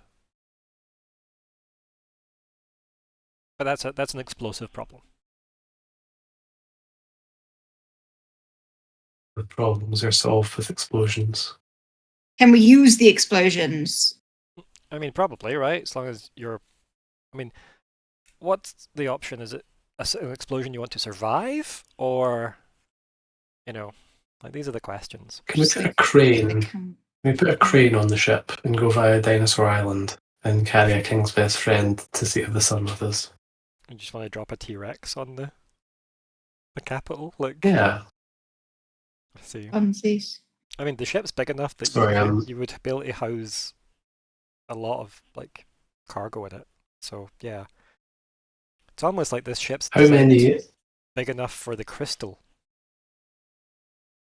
Speaker 1: But that's an explosive problem.
Speaker 2: The problems are solved with explosions.
Speaker 3: Can we use the explosions?
Speaker 1: I mean, probably, right? As long as you're... I mean, what's the option? Is it an explosion you want to survive? Or, you know, like these are the questions.
Speaker 2: Can we put a crane? Can we put a crane on the ship and go via Dinosaur Island and carry a King's Best Friend to Seat of the Sun with us?
Speaker 1: You just want to drop a T-Rex on the capital? Like,
Speaker 2: yeah.
Speaker 1: Let's see.
Speaker 3: Funsies.
Speaker 1: I mean, the ship's big enough that you would be able to house a lot of like cargo in it. So yeah, it's almost like this ship's
Speaker 2: How many?
Speaker 1: big enough for the crystal.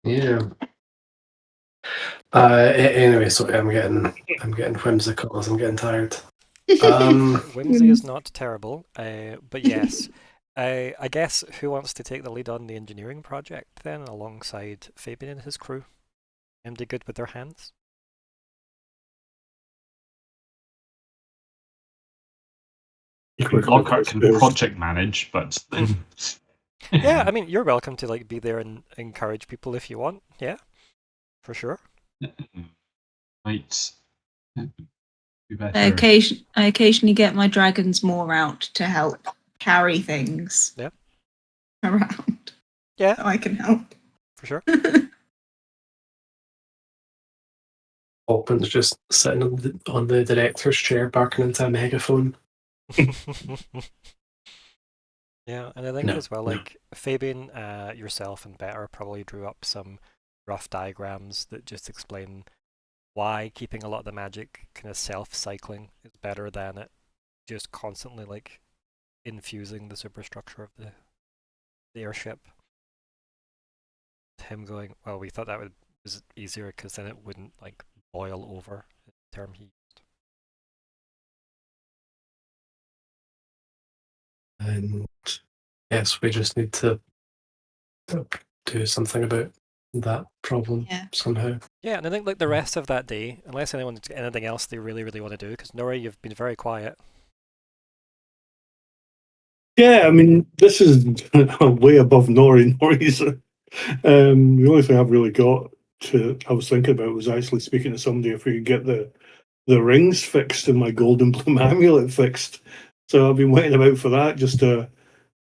Speaker 2: Yeah. Anyway, sorry, I'm getting whimsical as I'm getting tired.
Speaker 1: Whimsy is not terrible, but yes. I guess who wants to take the lead on the engineering project then, alongside Fabian and his crew? Anybody good with their hands?
Speaker 4: Lockhart can project manage, but
Speaker 1: yeah, I mean, you're welcome to like be there and encourage people if you want. Yeah, for sure.
Speaker 4: Might be better.
Speaker 3: I occasionally get my dragon's maw out to help carry things.
Speaker 1: Yeah.
Speaker 3: Around.
Speaker 1: Yeah.
Speaker 3: So I can help.
Speaker 1: For sure.
Speaker 2: Open's just sitting on the director's chair, barking into a megaphone.
Speaker 1: Yeah, and I think as well, like Fabian, yourself, and Better probably drew up some rough diagrams that just explain why keeping a lot of the magic kind of self-cycling is better than it just constantly like infusing the superstructure of the airship. Him going, well, we thought that was easier because then it wouldn't like boil over, the term he used.
Speaker 2: And yes, we just need to do something about that problem somehow.
Speaker 1: Yeah, and I think like the rest of that day, unless anyone's got anything else they really, really want to do, because Nori, you've been very quiet.
Speaker 5: Yeah, I mean, this is way above Nori. Nori's the only thing I've really got I was thinking about was actually speaking to somebody if we could get the rings fixed and my golden bloom amulet fixed. So I've been waiting about for that just to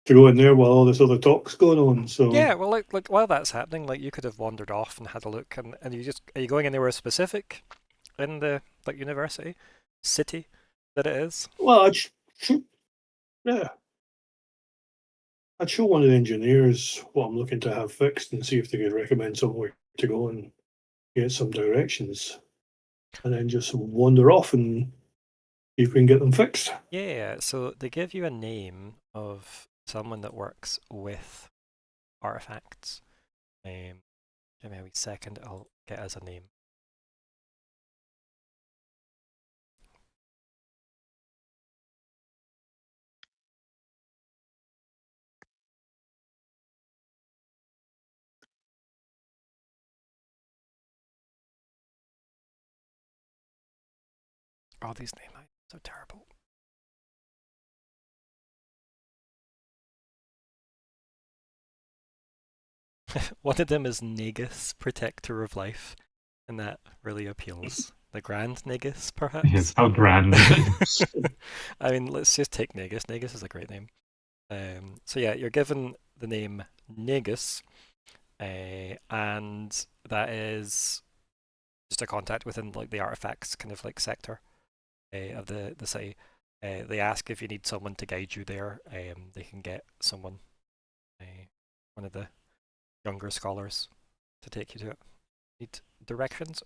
Speaker 5: go in there while all this other talk's going on. So
Speaker 1: yeah, well, like while that's happening, like you could have wandered off and had a look, and are you going anywhere specific in the like university city that it is?
Speaker 5: Well, I'd show one of the engineers what I'm looking to have fixed and see if they could recommend somewhere to go and get some directions, and then just wander off and see if we can get them fixed.
Speaker 1: Yeah, so they give you a name of someone that works with artifacts. Give me a wee second, I'll get us a name. Oh, these names are so terrible. One of them is Negus, Protector of Life, and that really appeals. The Grand Negus, perhaps?
Speaker 4: Yes, how grand.
Speaker 1: I mean, let's just take Negus. Negus is a great name. So yeah, you're given the name Negus, and that is just a contact within like the artifacts kind of like sector of the city. They ask if you need someone to guide you there. They can get someone, one of the younger scholars, to take you to it. Need directions?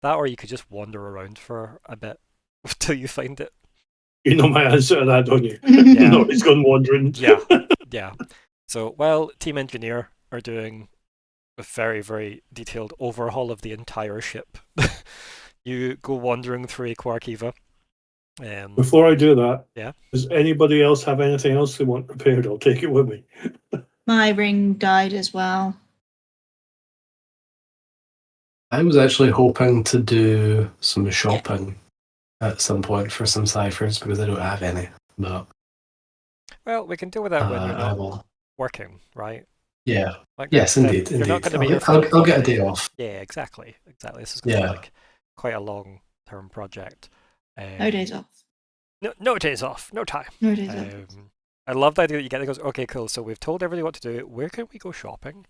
Speaker 1: That, or you could just wander around for a bit till you find it.
Speaker 5: You know my answer to that, don't you?
Speaker 1: Yeah.
Speaker 5: No, he's gone wandering.
Speaker 1: Yeah, yeah. So while Team Engineer are doing a very, very detailed overhaul of the entire ship, you go wandering through Quarkiva.
Speaker 5: Before I do that,
Speaker 1: yeah.
Speaker 5: Does anybody else have anything else they want prepared? I'll take it with me.
Speaker 3: My ring died as well.
Speaker 2: I was actually hoping to do some shopping at some point for some ciphers because I don't have any. But
Speaker 1: well, we can deal with that when you're not working, right?
Speaker 2: Yeah.
Speaker 1: Like
Speaker 2: yes, indeed.
Speaker 1: You're not going to be
Speaker 2: here. I'll get a day off.
Speaker 1: Yeah, exactly. This is going to be like quite a long-term project.
Speaker 3: No days off.
Speaker 1: No days off. No time.
Speaker 3: No days off.
Speaker 1: I love the idea that you get there goes, okay, cool. So we've told everybody what to do. Where can we go shopping?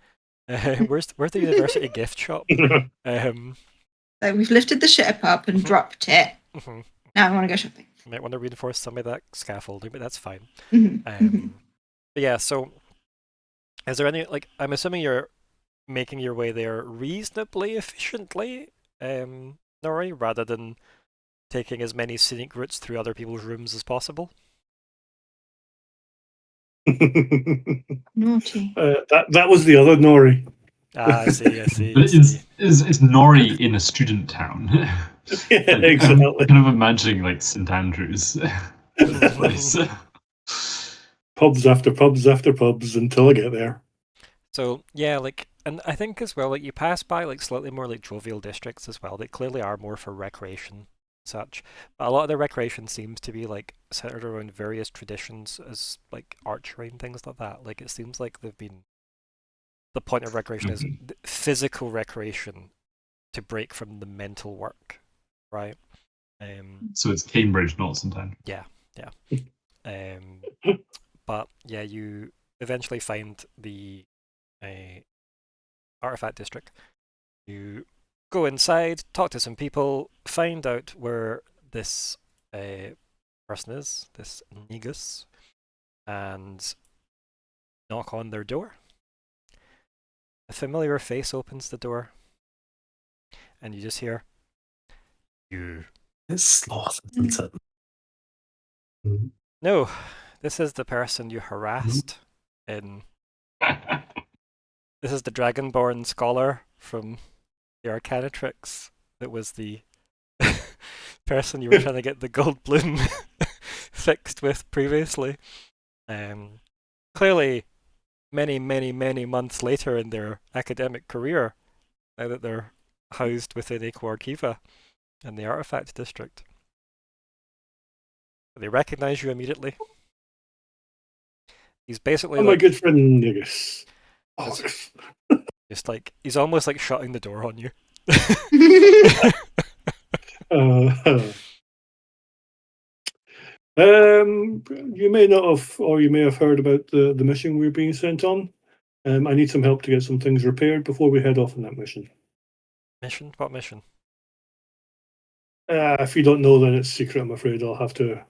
Speaker 1: Where's the university gift shop?
Speaker 3: So we've lifted the ship up and dropped it. Now I want to go shopping.
Speaker 1: You might want to reinforce some of that scaffolding, but that's fine.
Speaker 3: But
Speaker 1: yeah, so is there any, like, I'm assuming you're making your way there reasonably efficiently, Nori, rather than taking as many scenic routes through other people's rooms as possible.
Speaker 3: Naughty.
Speaker 5: That was the other Nori.
Speaker 1: I see.
Speaker 4: Is Nori in a student town?
Speaker 5: Yeah, exactly.
Speaker 4: I'm kind of imagining like St Andrews. Place.
Speaker 5: Pubs after pubs after pubs until I get there.
Speaker 1: So yeah, like, and I think as well, like you pass by like slightly more like jovial districts as well. They clearly are more for recreation, such. But a lot of the recreation seems to be like centered around various traditions as like archery and things like that. Like it seems like they've been. The point of recreation is physical recreation to break from the mental work, right?
Speaker 4: So it's Cambridge, not St Andrews.
Speaker 1: Yeah. But yeah, you eventually find the artifact district. You go inside, talk to some people, find out where this person is, this Negus, and knock on their door. A familiar face opens the door, and you just hear, "You."
Speaker 2: It's Sloth, isn't it?
Speaker 1: No, this is the person you harassed in. This is the Dragonborn scholar from the Arcanatrix that was the person you were trying to get the gold bloom fixed with previously. Clearly, many months later in their academic career, now that they're housed within Equor Kiva in the Artifact District. They recognize you immediately. He's basically
Speaker 5: my good friend Negus.
Speaker 1: Just like he's almost like shutting the door on you.
Speaker 5: You may not have, or you may have heard about the mission we're being sent on. I need some help to get some things repaired before we head off on that mission.
Speaker 1: Mission? What mission?
Speaker 5: If you don't know, then it's secret. I'm afraid I'll have to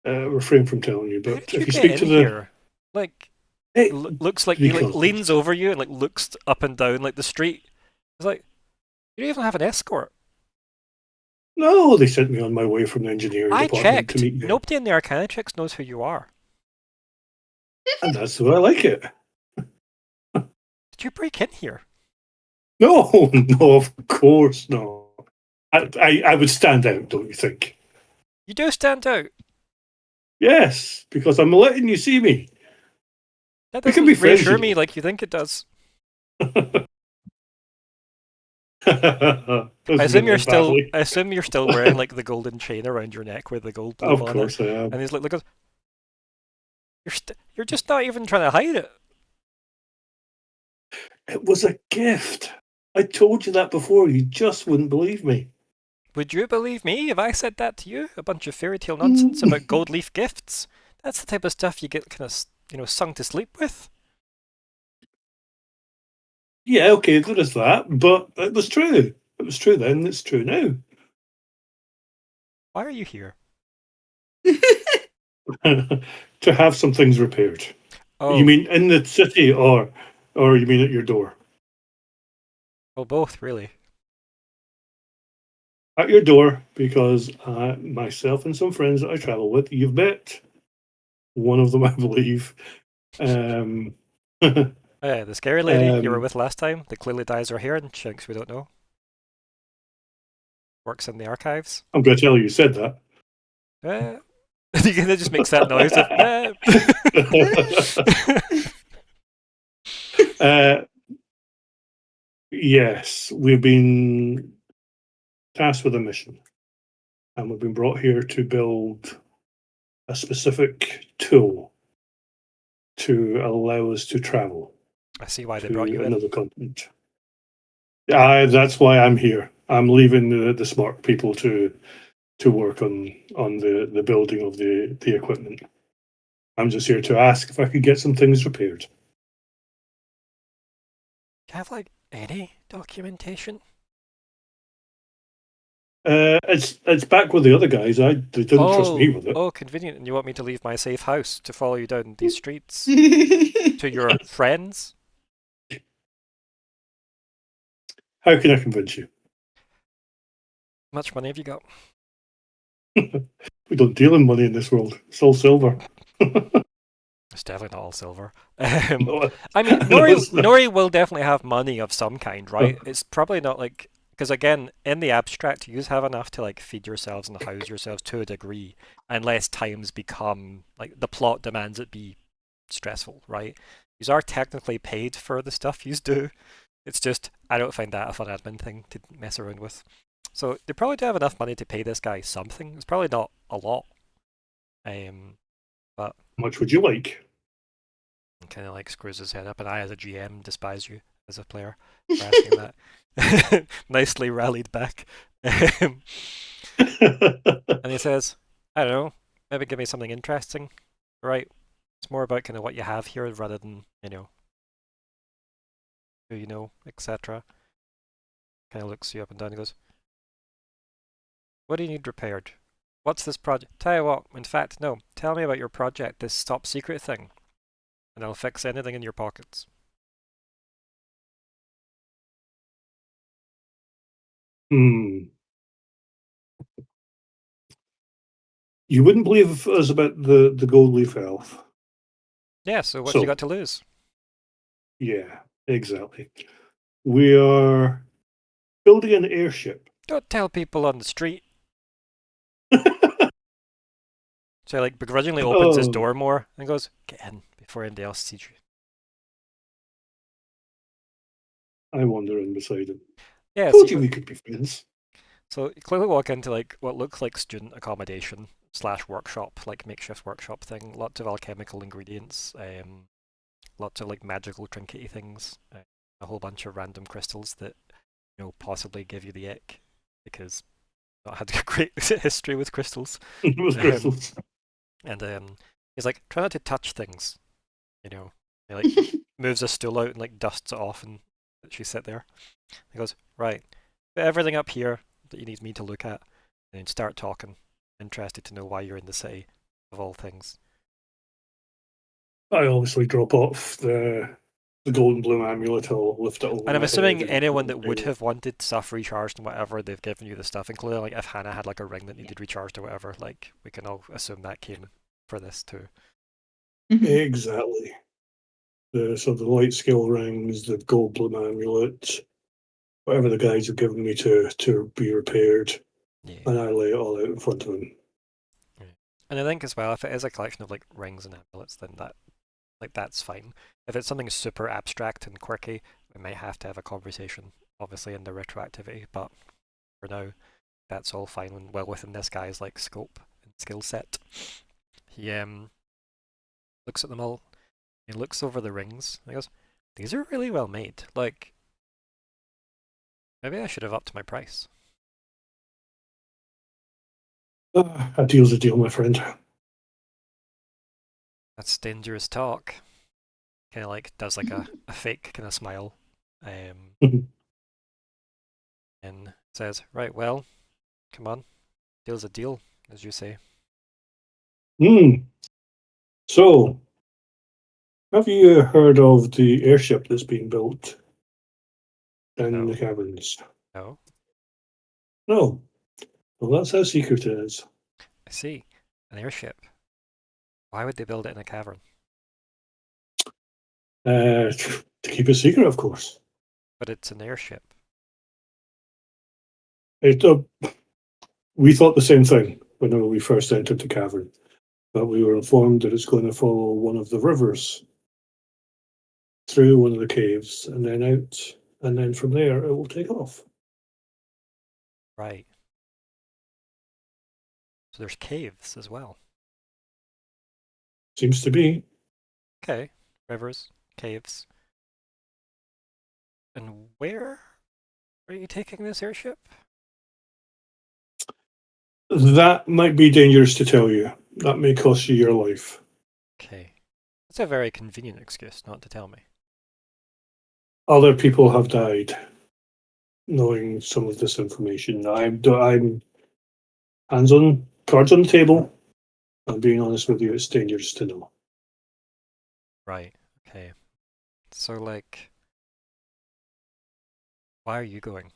Speaker 5: refrain from telling you. But if you speak to
Speaker 1: here? Like, it looks like he like leans over you and like looks up and down like the street. It's like you don't even have an escort.
Speaker 5: No, they sent me on my way from the engineering department to meet you.
Speaker 1: Nobody in the Arcanatrix knows who you are.
Speaker 5: And that's the way I like it.
Speaker 1: Did you break in here?
Speaker 5: No, of course not. I would stand out, don't you think?
Speaker 1: You do stand out.
Speaker 5: Yes, because I'm letting you see me.
Speaker 1: That doesn't reassure me like you think it does. I assume you're still wearing like the golden chain around your neck with the gold bloom on it. Of
Speaker 5: course I am.
Speaker 1: And he's like, look, you're just not even trying to hide it.
Speaker 5: It was a gift. I told you that before. You just wouldn't believe me.
Speaker 1: Would you believe me if I said that to you? A bunch of fairy tale nonsense about gold leaf gifts? That's the type of stuff you get kind of, sung to sleep with.
Speaker 5: Yeah, okay, there is that, but it was true. It was true then, it's true now.
Speaker 1: Why are you here?
Speaker 5: To have some things repaired.
Speaker 1: Oh.
Speaker 5: You mean in the city or you mean at your door?
Speaker 1: Well, both, really.
Speaker 5: At your door, because myself and some friends that I travel with, you've met one of them, I believe.
Speaker 1: Yeah, the scary lady you were with last time that clearly dyes her hair and chinks we don't know. Works in the archives.
Speaker 5: I'm going to tell you said that.
Speaker 1: It just makes that noise.
Speaker 5: Yes, we've been tasked with a mission, and we've been brought here to build a specific tool to allow us to travel.
Speaker 1: I see why they brought you in.
Speaker 5: Another continent. That's why I'm here. I'm leaving the smart people to work on the building of the equipment. I'm just here to ask if I could get some things repaired.
Speaker 1: Do you have like any documentation?
Speaker 5: It's back with the other guys. They didn't trust me with it.
Speaker 1: Oh, convenient. And you want me to leave my safe house to follow you down these streets to your friends?
Speaker 5: How can I convince you?
Speaker 1: How much money have you got?
Speaker 5: We don't deal in money in this world. It's all silver.
Speaker 1: It's definitely not all silver. I mean, Nori will definitely have money of some kind, right? It's probably not like... Because again, in the abstract, you have enough to like feed yourselves and house yourselves to a degree, unless times become... Like, the plot demands it be stressful, right? You are technically paid for the stuff you do. It's just, I don't find that a fun admin thing to mess around with. So they probably do have enough money to pay this guy something. It's probably not a lot. But
Speaker 5: how much would you like?
Speaker 1: Kind of like screws his head up, and I, as a GM, despise you as a player for asking that. Nicely rallied back. And he says, I don't know, maybe give me something interesting. Right? It's more about kind of what you have here rather than, who you know, etc. Kind of looks you up and down and goes, what do you need repaired? What's this project? Tell you what, in fact, no. Tell me about your project, this top secret thing. And I'll fix anything in your pockets.
Speaker 5: You wouldn't believe us about the gold leaf elf.
Speaker 1: Yeah, so what you got to lose?
Speaker 5: Yeah, exactly. We are building an airship.
Speaker 1: Don't tell people on the street. So he like begrudgingly opens his door more and goes, get in before anybody else sees you.
Speaker 5: I wander in beside him.
Speaker 1: Yeah,
Speaker 5: told you we could be friends.
Speaker 1: So you clearly walk into like what looks like student accommodation / workshop, like makeshift workshop thing. Lots of alchemical ingredients, lots of like magical trinkety things, a whole bunch of random crystals that possibly give you the ick because not had a great history with crystals. And he's like, try not to touch things. He like moves a stool out and like dusts it off, and she sit there. He goes, right, put everything up here that you need me to look at, and then start talking. Interested to know why you're in the city, of all things.
Speaker 5: I obviously drop off the golden bloom amulet. I'll lift it over.
Speaker 1: And I'm assuming anyone that would have wanted stuff recharged and whatever, they've given you the stuff, including like if Hannah had like a ring that needed recharged or whatever, like we can all assume that came for this too.
Speaker 5: Exactly. So the light skill rings, the gold bloom amulet, whatever the guys have given me to be repaired, and I lay it all out in front of them.
Speaker 1: And I think as well, if it is a collection of like rings and amulets, then that's fine. If it's something super abstract and quirky, we might have to have a conversation, obviously in the retroactivity, but for now, that's all fine and well within this guy's like scope and skill set. He looks at them all. He looks over the rings and he goes, these are really well made. Like, maybe I should have upped my price.
Speaker 5: A deal's a deal, my friend.
Speaker 1: That's dangerous talk. Kind of like does like a fake kind of smile, and says, "Right, well, come on, deal's a deal, as you say."
Speaker 5: So, have you heard of the airship that's being built in the caverns?
Speaker 1: No.
Speaker 5: No. Well, that's how secret it is.
Speaker 1: I see. An airship. Why would they build it in a cavern?
Speaker 5: To keep it secret, of course.
Speaker 1: But it's an airship.
Speaker 5: We thought the same thing when we first entered the cavern, but we were informed that it's going to follow one of the rivers through one of the caves and then out, and then from there it will take off.
Speaker 1: Right. So there's caves as well.
Speaker 5: Seems to be.
Speaker 1: Okay. Rivers, caves. And where are you taking this airship?
Speaker 5: That might be dangerous to tell you. That may cost you your life.
Speaker 1: Okay. That's a very convenient excuse not to tell me.
Speaker 5: Other people have died knowing some of this information. I'm hands on, cards on the table. I'm being honest with you, it's dangerous to know.
Speaker 1: Right. Okay. So, like, why are you going?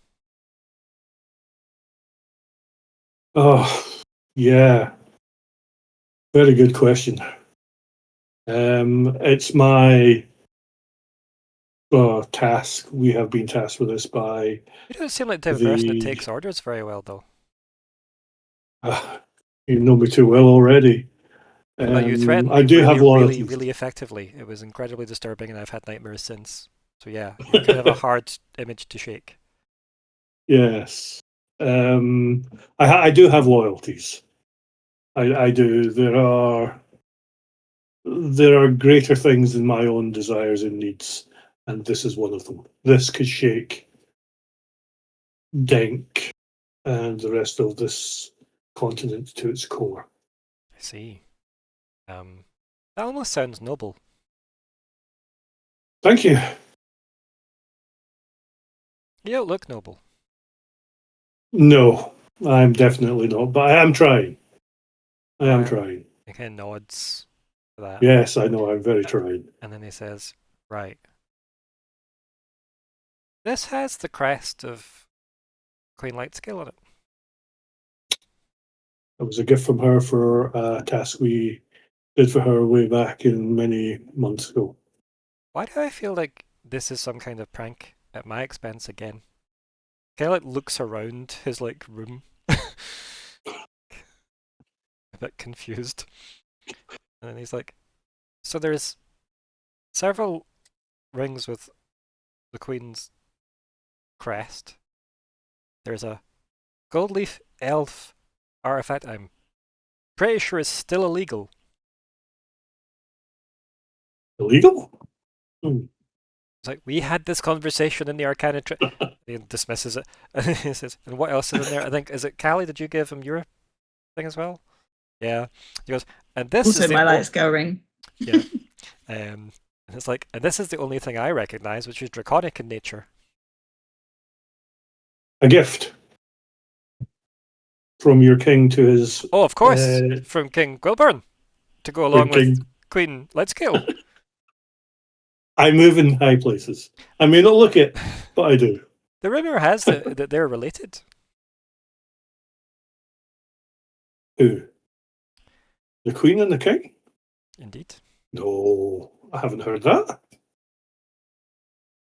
Speaker 5: Oh, Yeah. Very good question. It's my task. We have been tasked with this by.
Speaker 1: You don't seem like the type of person that takes orders very well, though.
Speaker 5: You know me too well already.
Speaker 1: But you threatened
Speaker 5: I
Speaker 1: me
Speaker 5: do have loyalties.
Speaker 1: really effectively. It was incredibly disturbing, and I've had nightmares since. So yeah, you're kind of a hard image to shake.
Speaker 5: Yes. I do have loyalties. I do. There are greater things than my own desires and needs, and this is one of them. This could shake Denk and the rest of this continent to its core.
Speaker 1: I see. That almost sounds noble.
Speaker 5: Thank you.
Speaker 1: You don't look noble.
Speaker 5: No, I'm definitely not, but I am trying. I am trying.
Speaker 1: He kind of nods to that.
Speaker 5: Yes, I know, I'm very trying.
Speaker 1: And then he says, right. This has the crest of Queen Lightscale on it.
Speaker 5: It was a gift from her for a task we did for her way back in many months ago.
Speaker 1: Why do I feel like this is some kind of prank at my expense again? Kind of like looks around his like room, a bit confused, and then he's like, "So there's several rings with the Queen's crest. There's a gold leaf elf artifact. I'm pretty sure it's still illegal.
Speaker 5: Illegal?
Speaker 1: It's like, we had this conversation in the Arcana trip. He dismisses it. And he says, and what else is in there? I think, is it Kalli? Did you give him your thing as well? Yeah. He goes, and this
Speaker 3: also
Speaker 1: is
Speaker 3: my Lightscale ring.
Speaker 1: Yeah. And it's like, and this is the only thing I recognize, which is Draconic in nature.
Speaker 5: A gift. From your king to his...
Speaker 1: Oh, of course. From King Gwilburn. To go along with Queen Lightscale.
Speaker 5: I move in high places. I may not look it, but I do.
Speaker 1: The rumor has that they're related.
Speaker 5: Who? The Queen and the King?
Speaker 1: Indeed.
Speaker 5: No, I haven't heard that.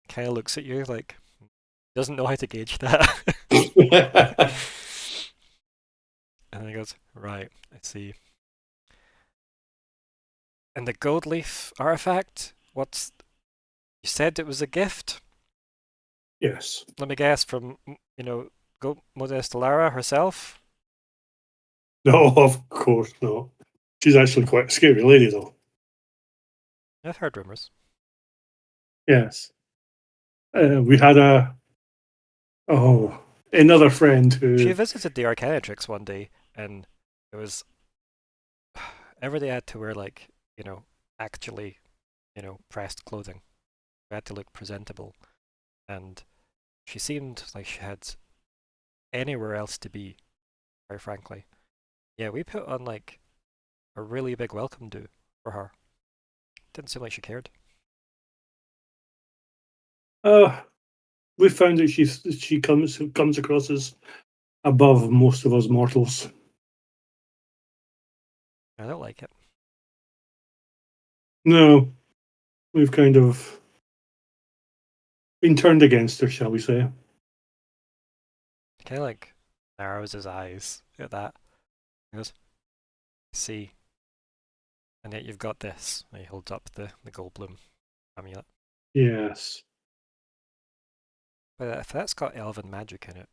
Speaker 1: Kind of looks at you like, doesn't know how to gauge that. And then he goes, right, I see. And the gold leaf artifact, you said it was a gift?
Speaker 5: Yes.
Speaker 1: Let me guess, from, Modesta Lara herself?
Speaker 5: No, of course not. She's actually quite a scary lady, though.
Speaker 1: I've heard rumours.
Speaker 5: Yes. We had another friend who...
Speaker 1: She visited the Arcanatrix one day, and it was... Ever they had to wear, actually, pressed clothing. They had to look presentable. And she seemed like she had anywhere else to be, very frankly. Yeah, we put on, a really big welcome do for her. Didn't seem like she cared.
Speaker 5: We found that she comes across as above most of us mortals.
Speaker 1: I don't like it.
Speaker 5: No, we've kind of been turned against her, shall we say.
Speaker 1: Kind of narrows his eyes at that. He goes, see. And yet you've got this. And he holds up the Goldblum amulet.
Speaker 5: Yes.
Speaker 1: But if that's got elven magic in it,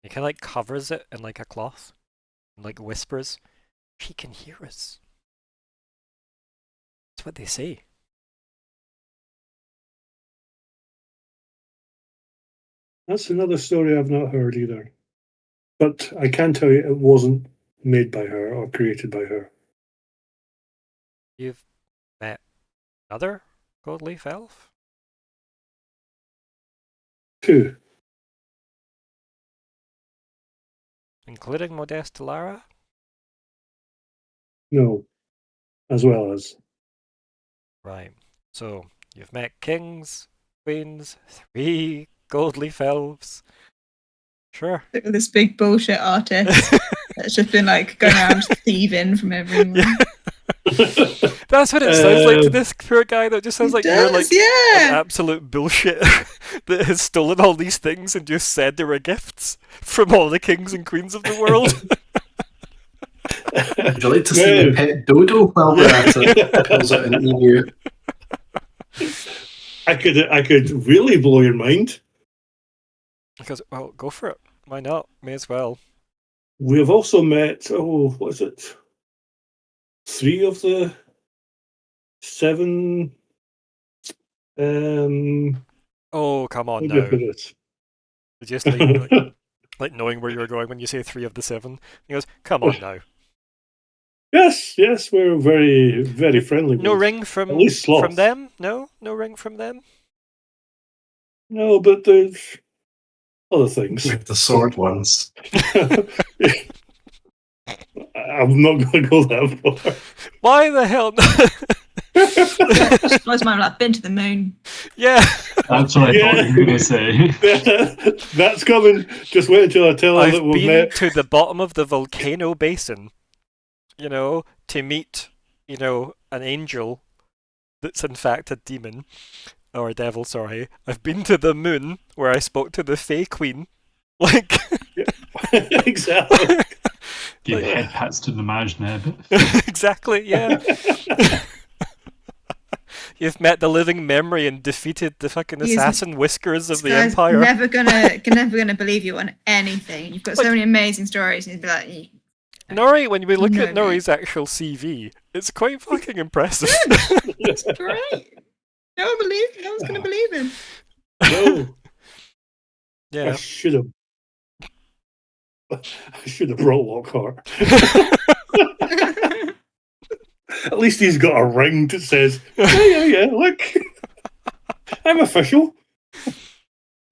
Speaker 1: he kind of covers it in a cloth and whispers, she can hear us. That's what they say.
Speaker 5: That's another story I've not heard either. But I can tell you it wasn't made by her or created by her.
Speaker 1: You've met another gold leaf elf?
Speaker 5: 2.
Speaker 1: Including Modesta Lara?
Speaker 5: No. As well as.
Speaker 1: Right. So, you've met kings, queens, 3 gold leaf elves. Sure.
Speaker 3: This big bullshit artist that's just been like going around thieving from everyone.
Speaker 1: Yeah. That's what it sounds like to this poor guy. That just sounds like you're like an absolute bullshit that has stolen all these things and just said they were gifts from all the kings and queens of the world.
Speaker 2: Would you like to see my pet dodo while we're at it? Pulls out an emu.
Speaker 5: I could really blow your mind.
Speaker 1: Because, well, go for it. Why not? May as well.
Speaker 5: We have also met, what is it? 3 of the 7.
Speaker 1: Oh, come on now. Just like knowing where you're going when you say 3 of the 7. He goes, come on now.
Speaker 5: Yes, we're very, very friendly.
Speaker 1: No ring from them? No ring from them?
Speaker 5: No, but there's other things.
Speaker 2: The sword ones.
Speaker 5: I'm not going to go that far.
Speaker 1: Why the hell?
Speaker 3: Suppose man, I've been to the moon.
Speaker 1: Yeah.
Speaker 4: That's what I thought you were going to say.
Speaker 5: That's coming. Just wait until I tell her that we've met.
Speaker 1: I've been to the bottom of the volcano basin, to meet, an angel that's in fact a demon. Or a devil, sorry. I've been to the moon where I spoke to the Fae Queen. Like...
Speaker 5: Exactly.
Speaker 4: Give head pats to the Majneb.
Speaker 1: Exactly, yeah. You've met the living memory and defeated the fucking assassin whiskers of the Empire.
Speaker 3: Never gonna believe you on anything. You've got so many amazing stories, and you'd be like,
Speaker 1: Nori, when we look at Nori's actual CV, it's quite fucking impressive.
Speaker 3: It's great. No one's gonna believe him.
Speaker 5: No.
Speaker 1: Yeah.
Speaker 5: I should have brought Lockhart. At least he's got a ring that says, yeah, look, I'm official.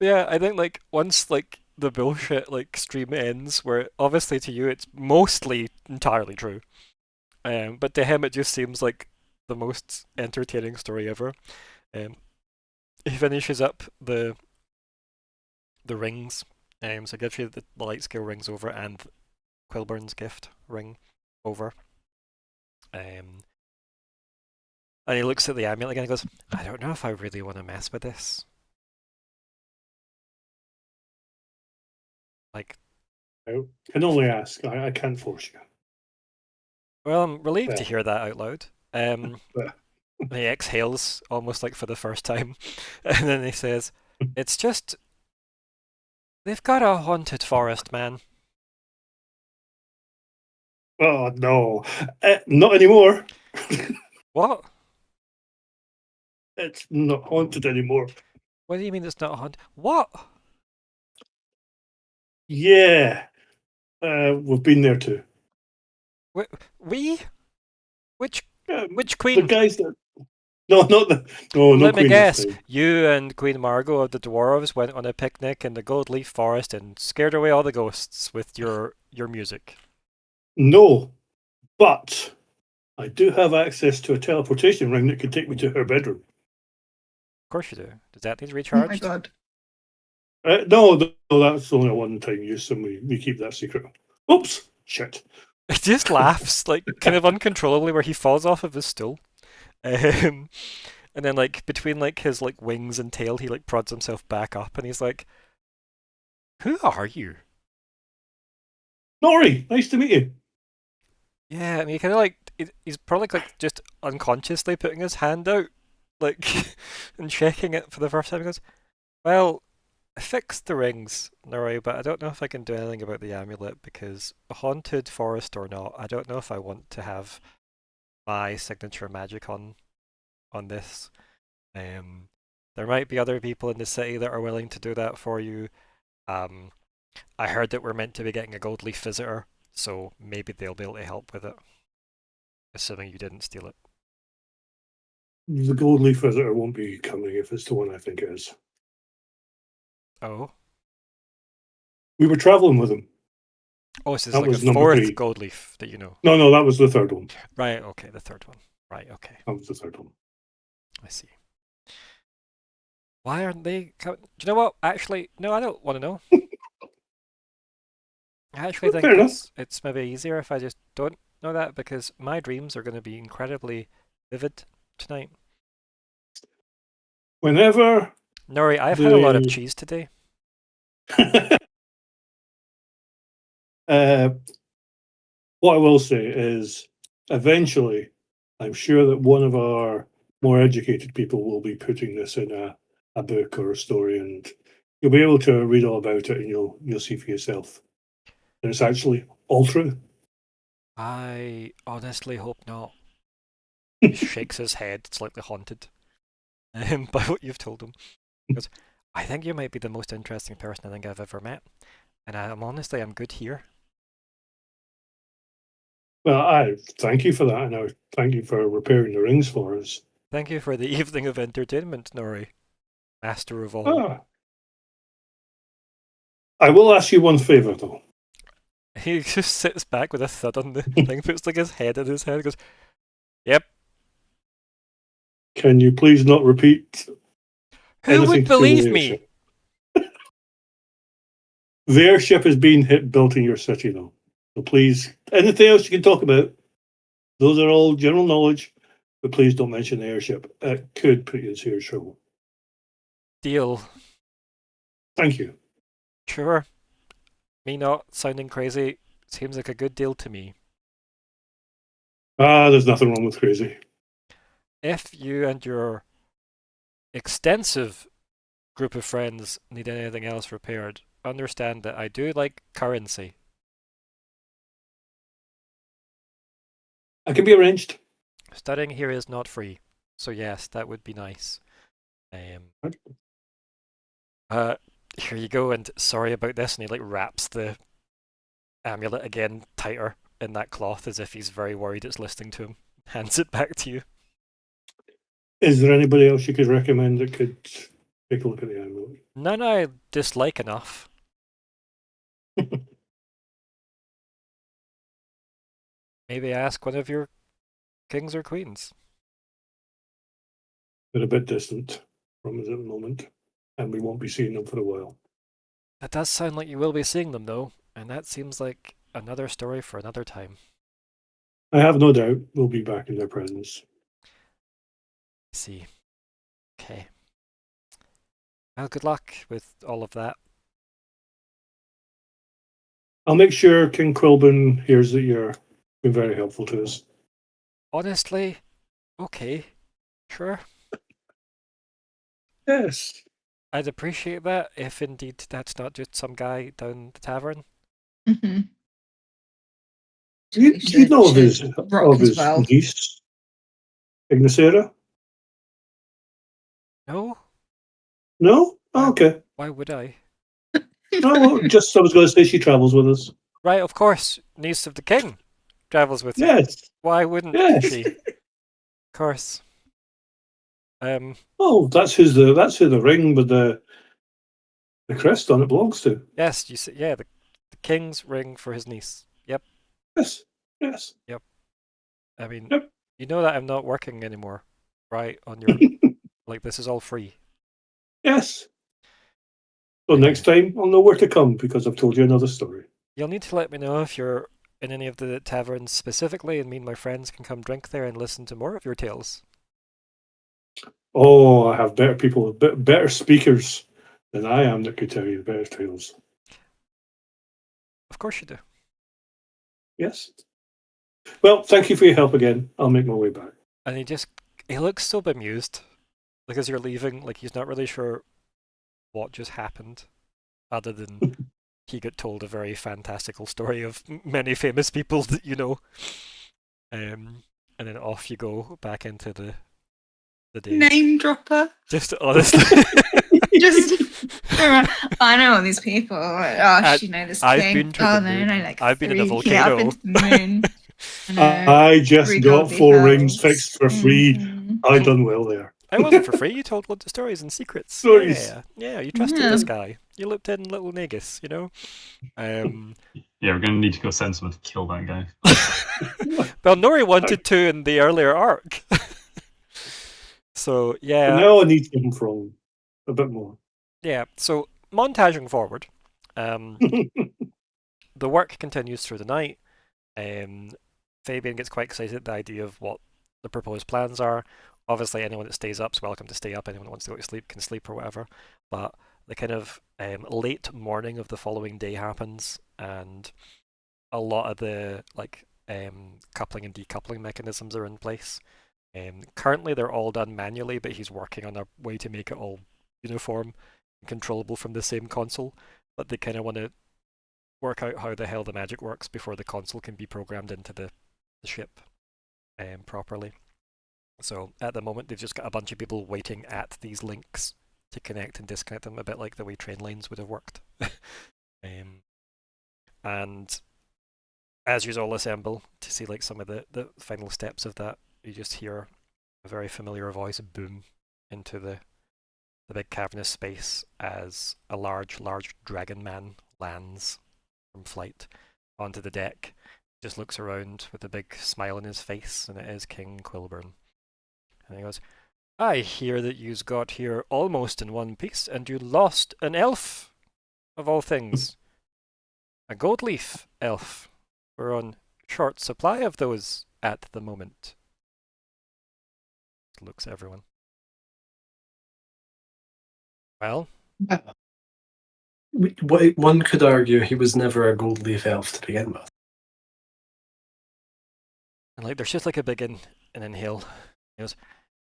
Speaker 1: Yeah, I think once the bullshit stream ends, where obviously to you it's mostly entirely true, but to him it just seems like the most entertaining story ever. He finishes up the rings, so gives you the light scale rings over and Quilburn's gift ring over. And he looks at the amulet again and goes, I don't know if I really want to mess with this.
Speaker 5: I can only ask. I can't force you.
Speaker 1: Well, I'm relieved to hear that out loud. He exhales almost for the first time, and then he says, it's just... They've got a haunted forest, man.
Speaker 5: Oh, no. Not anymore.
Speaker 1: What?
Speaker 5: It's not haunted anymore.
Speaker 1: What do you mean it's not haunted? What?
Speaker 5: Yeah. We've been there too.
Speaker 1: We? Which queen?
Speaker 5: The guys that... No, not the... No,
Speaker 1: Let me
Speaker 5: Queen
Speaker 1: guess. You and Queen Margot of the Dwarves went on a picnic in the Goldleaf Forest and scared away all the ghosts with your music.
Speaker 5: No, but I do have access to a teleportation ring that could take me to her bedroom.
Speaker 1: Of course you do. Does that need recharged?
Speaker 3: Oh my god.
Speaker 5: No, that's only a one-time use, and we keep that secret. Oops! Shit.
Speaker 1: He just laughs, kind of uncontrollably, where he falls off of his stool. And then between his wings and tail, he prods himself back up, and he's like, who are you?
Speaker 5: Nori, nice to meet you.
Speaker 1: Yeah, and he kind of he's probably just unconsciously putting his hand out, and checking it for the first time. He goes, well, I fixed the rings, Nori, but I don't know if I can do anything about the amulet, because a haunted forest or not, I don't know if I want to have my signature magic on this. There might be other people in the city that are willing to do that for you. I heard that we're meant to be getting a gold leaf visitor, so maybe they'll be able to help with it, assuming you didn't steal it.
Speaker 5: The gold leaf visitor won't be coming if it's the one I think it is.
Speaker 1: Oh?
Speaker 5: We were travelling with him.
Speaker 1: Oh, so it's a fourth gold leaf that you know?
Speaker 5: No, that was the third one.
Speaker 1: Right, okay, the third one. Right, okay.
Speaker 5: That was the third one.
Speaker 1: I see. Why aren't they coming? Do you know what? Actually, no, I don't want to know. I actually think it's maybe easier if I just don't know that, because my dreams are going to be incredibly vivid tonight.
Speaker 5: Whenever...
Speaker 1: Nori, I've had a lot of cheese today.
Speaker 5: What I will say is, eventually, I'm sure that one of our more educated people will be putting this in a book or a story, and you'll be able to read all about it, and you'll see for yourself. And it's actually all true.
Speaker 1: I honestly hope not. He shakes his head, slightly haunted by what you've told him. Because I think you might be the most interesting person I think I've ever met. And I'm good here.
Speaker 5: Well, I thank you for that, and I thank you for repairing the rings for us.
Speaker 1: Thank you for the evening of entertainment, Nori. Master of all.
Speaker 5: I will ask you one favour, though.
Speaker 1: He just sits back with a thud on the thing, puts like his head in his head, and goes, "Yep."
Speaker 5: Can you please not repeat?
Speaker 1: Who would believe me?
Speaker 5: The airship is being built in your city, though. So please, anything else you can talk about, those are all general knowledge, but please don't mention the airship. It could put you in serious trouble.
Speaker 1: Deal.
Speaker 5: Thank you.
Speaker 1: Sure. Me not sounding crazy seems like a good deal to me.
Speaker 5: There's nothing wrong with crazy.
Speaker 1: If you and your extensive group of friends need anything else repaired, understand that I do like currency.
Speaker 5: I can be arranged.
Speaker 1: Studying here is not free, so yes, that would be nice. Here you go, and sorry about this, and he like wraps the amulet again tighter in that cloth as if he's very worried it's listening to him. Hands it back to you.
Speaker 5: Is there anybody else you could recommend that could take a look at the amulet?
Speaker 1: None I dislike enough. Maybe ask one of your kings or queens.
Speaker 5: They're a bit distant from us at the moment, and we won't be seeing them for a while.
Speaker 1: That does sound like you will be seeing them, though, and that seems like another story for another time.
Speaker 5: I have no doubt we'll be back in their presence.
Speaker 1: I see. Okay. Well, good luck with all of that.
Speaker 5: I'll make sure King Quilban hears that you're been very helpful to us.
Speaker 1: Honestly, okay, sure.
Speaker 5: Yes.
Speaker 1: I'd appreciate that if indeed that's not just some guy down the tavern.
Speaker 3: Mm-hmm.
Speaker 5: Do you know of his niece, Ignysera?
Speaker 1: No.
Speaker 5: No? Oh, okay.
Speaker 1: Why would I?
Speaker 5: No, just I was going to say she travels with us.
Speaker 1: Right, of course. Niece of the king travels with you.
Speaker 5: Yes.
Speaker 1: Why wouldn't she? Of course.
Speaker 5: Oh, that's who the ring with the crest on it belongs to.
Speaker 1: Yes, you see, yeah, the king's ring for his niece. Yep.
Speaker 5: Yes.
Speaker 1: Yep. I mean,
Speaker 5: yep.
Speaker 1: You know that I'm not working anymore, right? On your like, this is all free.
Speaker 5: Yes. So next time I'll know where to come because I've told you another story.
Speaker 1: You'll need to let me know if you're in any of the taverns specifically, and me and my friends can come drink there and listen to more of your tales.
Speaker 5: Oh, I have better people, better speakers than I am that could tell you the better tales.
Speaker 1: Of course you do.
Speaker 5: Yes. Well, thank you for your help again. I'll make my way back.
Speaker 1: And he looks so bemused. Like as you're leaving, like he's not really sure what just happened, other than he got told a very fantastical story of many famous people that you know. And then off you go back into the day.
Speaker 3: Name dropper.
Speaker 1: Just honestly.
Speaker 3: I know all these people. Oh, you know this king.
Speaker 1: I've been in a volcano.
Speaker 3: I've been to the moon.
Speaker 5: I just got 4 rings fixed for free. Mm-hmm. I done well there.
Speaker 1: I wasn't for free. You told lots of stories and secrets.
Speaker 5: Stories.
Speaker 1: Yeah, you trusted this guy. You looked in little Negus, you know?
Speaker 4: Yeah, we're going to need to go send someone to kill that guy.
Speaker 1: Well, Nori wanted to in the earlier arc. So, yeah.
Speaker 5: But now I need him from a bit more.
Speaker 1: Yeah, so montaging forward. the work continues through the night. Fabian gets quite excited at the idea of what the proposed plans are. Obviously, anyone that stays up is welcome to stay up. Anyone that wants to go to sleep can sleep or whatever. But the kind of late morning of the following day happens, and a lot of the coupling and decoupling mechanisms are in place. Currently, they're all done manually, but he's working on a way to make it all uniform and controllable from the same console. But they kind of want to work out how the hell the magic works before the console can be programmed into the ship properly. So at the moment, they've just got a bunch of people waiting at these links to connect and disconnect them, a bit like the way train lines would have worked. And as you all assemble to see like some of the final steps of that, you just hear a very familiar voice boom into the big cavernous space as a large dragon man lands from flight onto the deck. Just looks around with a big smile on his face, and it is King Quilburn. And he goes, I hear that yous got here almost in one piece, and you lost an elf, of all things. A gold leaf elf. We're on short supply of those at the moment. Looks at everyone. Well?
Speaker 2: One could argue he was never a gold leaf elf to begin with.
Speaker 1: And like, there's just like a big an inhale. He goes,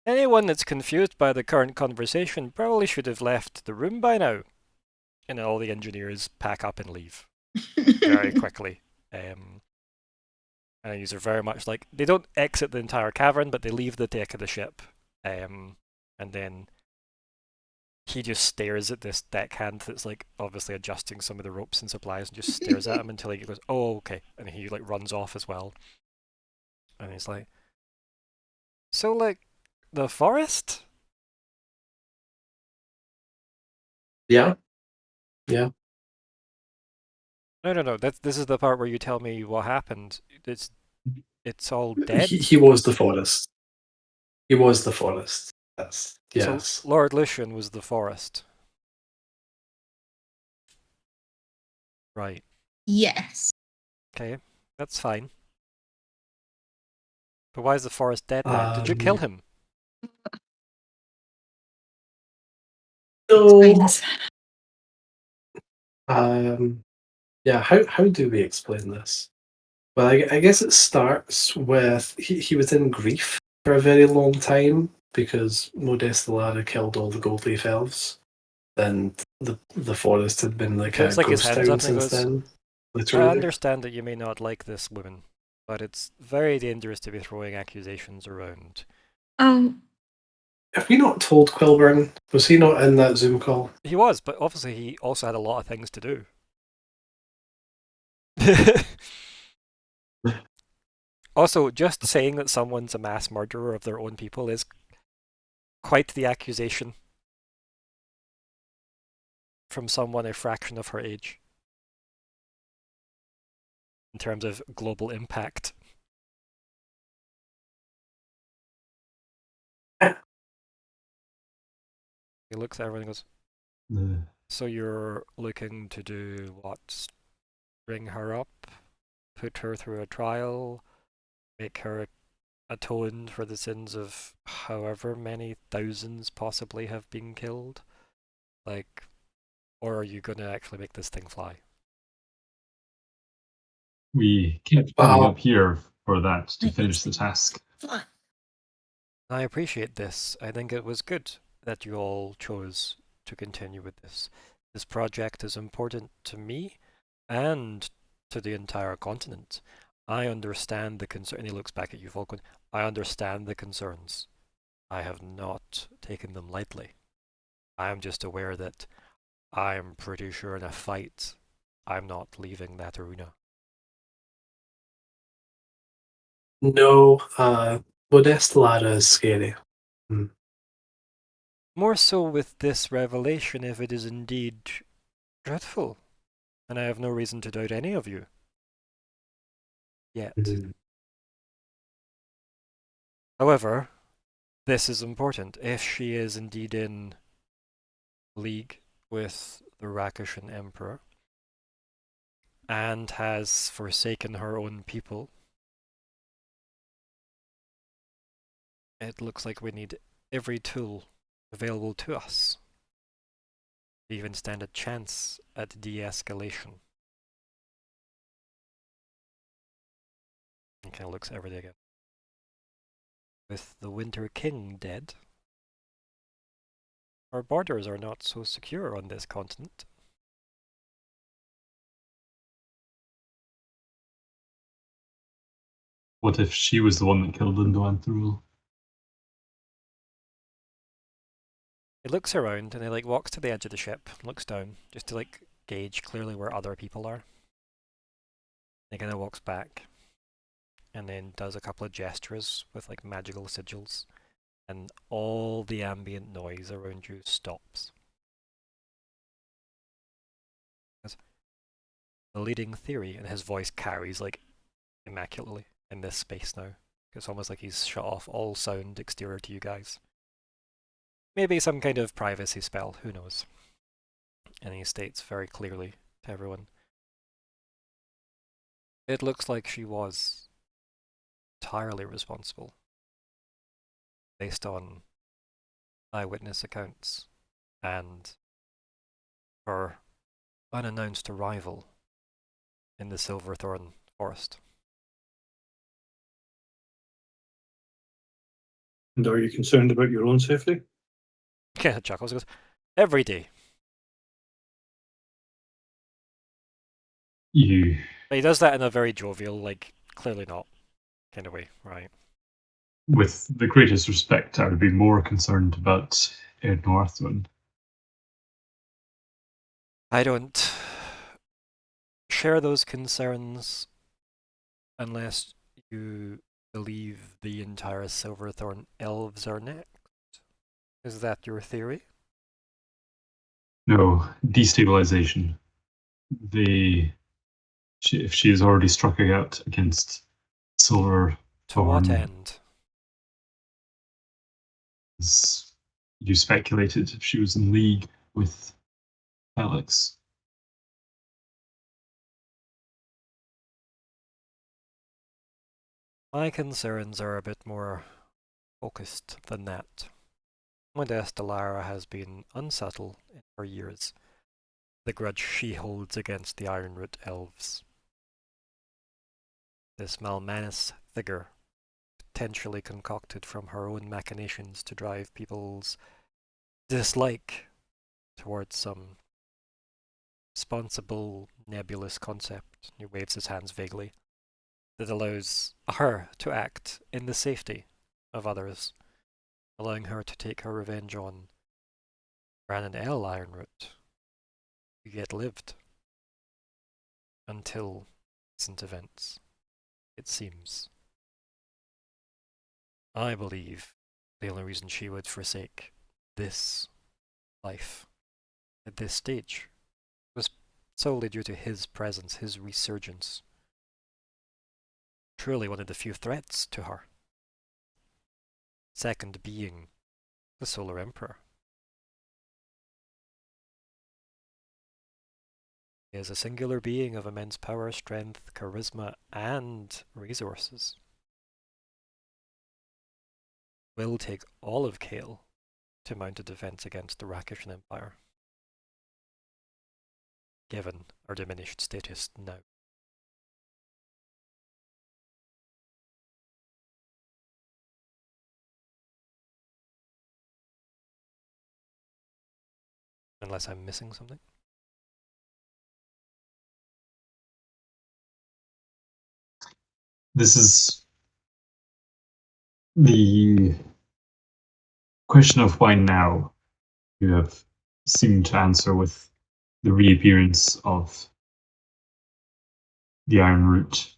Speaker 1: anyone that's confused by the current conversation probably should have left the room by now. And all the engineers pack up and leave very quickly. And these are very much like, they don't exit the entire cavern, but they leave the deck of the ship. And then he just stares at this deckhand that's like obviously adjusting some of the ropes and supplies, and just stares at him until he goes, oh, okay. And he like runs off as well. And he's like, so like, the forest?
Speaker 2: Yeah. Yeah.
Speaker 1: No. This is the part where you tell me what happened. It's all dead.
Speaker 2: He was the forest. He was the forest. Yes. Yes.
Speaker 1: So Lord Lucian was the forest. Right.
Speaker 3: Yes.
Speaker 1: Okay, that's fine. But why is the forest dead now? Did you kill him?
Speaker 2: No. Yeah. How do we explain this? Well, I guess it starts with he was in grief for a very long time because Modestolara killed all the gold leaf elves, and the forest had been like a
Speaker 1: like
Speaker 2: ghost town since then. Literally.
Speaker 1: I understand that you may not like this woman, but it's very dangerous to be throwing accusations around.
Speaker 3: Oh.
Speaker 2: Have we not told Quilburn? Was he not in that Zoom call?
Speaker 1: He was, but obviously he also had a lot of things to do. Also, just saying that someone's a mass murderer of their own people is quite the accusation from someone a fraction of her age in terms of global impact. He looks at everyone and goes, so you're looking to do what? Bring her up, put her through a trial, make her atone for the sins of however many thousands possibly have been killed? Like, or are you going to actually make this thing fly?
Speaker 4: We kept coming up here for that to finish the task.
Speaker 1: I appreciate this. I think it was good that you all chose to continue with this. This project is important to me and to the entire continent. I understand the concern. And he looks back at you, Falkwin. I understand the concerns. I have not taken them lightly. I am just aware that I am pretty sure in a fight, I'm not leaving that arena.
Speaker 2: No, Modestolara is scary.
Speaker 1: More so with this revelation, if it is indeed dreadful, and I have no reason to doubt any of you. Yet. However, this is important. If she is indeed in league with the Rakishan Emperor, and has forsaken her own people. It looks like we need every tool available to us to even stand a chance at de-escalation. He kind of looks at everything again. With the Winter King dead, our borders are not so secure on this continent.
Speaker 4: What if she was the one that killed Lindoanthruel?
Speaker 1: He looks around and he walks to the edge of the ship, looks down, just to gauge clearly where other people are. He kind of walks back and then does a couple of gestures with magical sigils, and all the ambient noise around you stops. The leading theory, and his voice carries immaculately in this space now. It's almost like he's shut off all sound exterior to you guys. Maybe some kind of privacy spell, who knows? And he states very clearly to everyone, it looks like she was entirely responsible, based on eyewitness accounts and her unannounced arrival in the Silverthorn Forest.
Speaker 5: And are you concerned about your own safety?
Speaker 1: Yeah, chuckles, goes, every day. But he does that in a very jovial, clearly not kind of way, right?
Speaker 4: With the greatest respect, I would be more concerned about Northwind.
Speaker 1: I don't share those concerns unless you believe the entire Silverthorn elves are next. Is that your theory?
Speaker 4: No, destabilization. If she has already struck out against Silverthorn.
Speaker 1: To what end?
Speaker 4: You speculated if she was in league with Alex.
Speaker 1: My concerns are a bit more focused than that. Modesta Lara has been unsubtle in her years, the grudge she holds against the Ironroot elves. This Malmanis figure, potentially concocted from her own machinations to drive people's dislike towards some responsible, nebulous concept. He waves his hands vaguely, that allows her to act in the safety of others, allowing her to take her revenge on Brandon L. Ironroot, who yet lived until recent events, it seems. I believe the only reason she would forsake this life at this stage was solely due to his presence, his resurgence. Truly one of the few threats to her. Second being the Solar Emperor. He is a singular being of immense power, strength, charisma, and resources. Will take all of Kael to mount a defense against the Rakishan Empire, given our diminished status now. Unless I'm missing something.
Speaker 4: This is the question of why now. You have seemed to answer with the reappearance of the Ironroot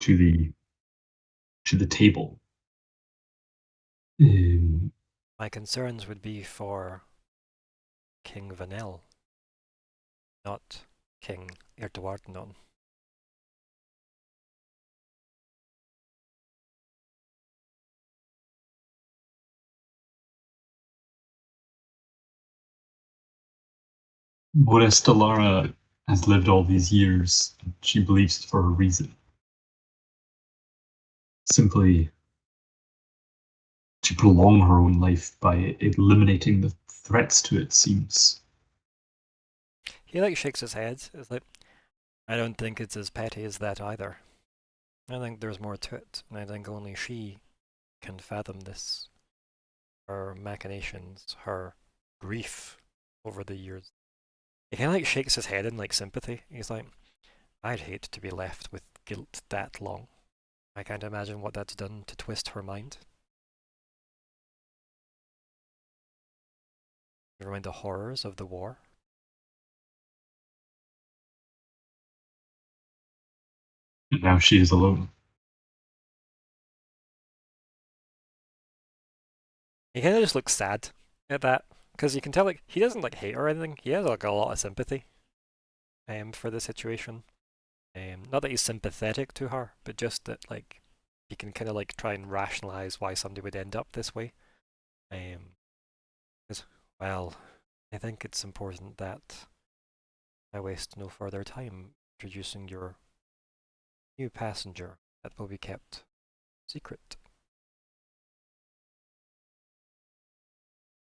Speaker 4: to the table.
Speaker 1: My concerns would be for King Vanel, not King Ertuartnon.
Speaker 4: Modesta Lara has lived all these years. And she believes it for a reason. Simply to prolong her own life by eliminating the threats to it seems.
Speaker 1: He like shakes his head. It's like, I don't think it's as petty as that either. I think there's more to it, and I think only she can fathom this. Her machinations, her grief over the years. He kind of like shakes his head in like sympathy. He's like, I'd hate to be left with guilt that long. I can't imagine what that's done to twist her mind. Never mind the horrors of the war.
Speaker 4: And now she is alone.
Speaker 1: He kind of just looks sad at that, because you can tell like he doesn't like hate her or anything. He has like a lot of sympathy for the situation. Not that he's sympathetic to her, but just that like he can kind of like try and rationalize why somebody would end up this way. Because, well, I think it's important that I waste no further time introducing your new passenger that will be kept secret.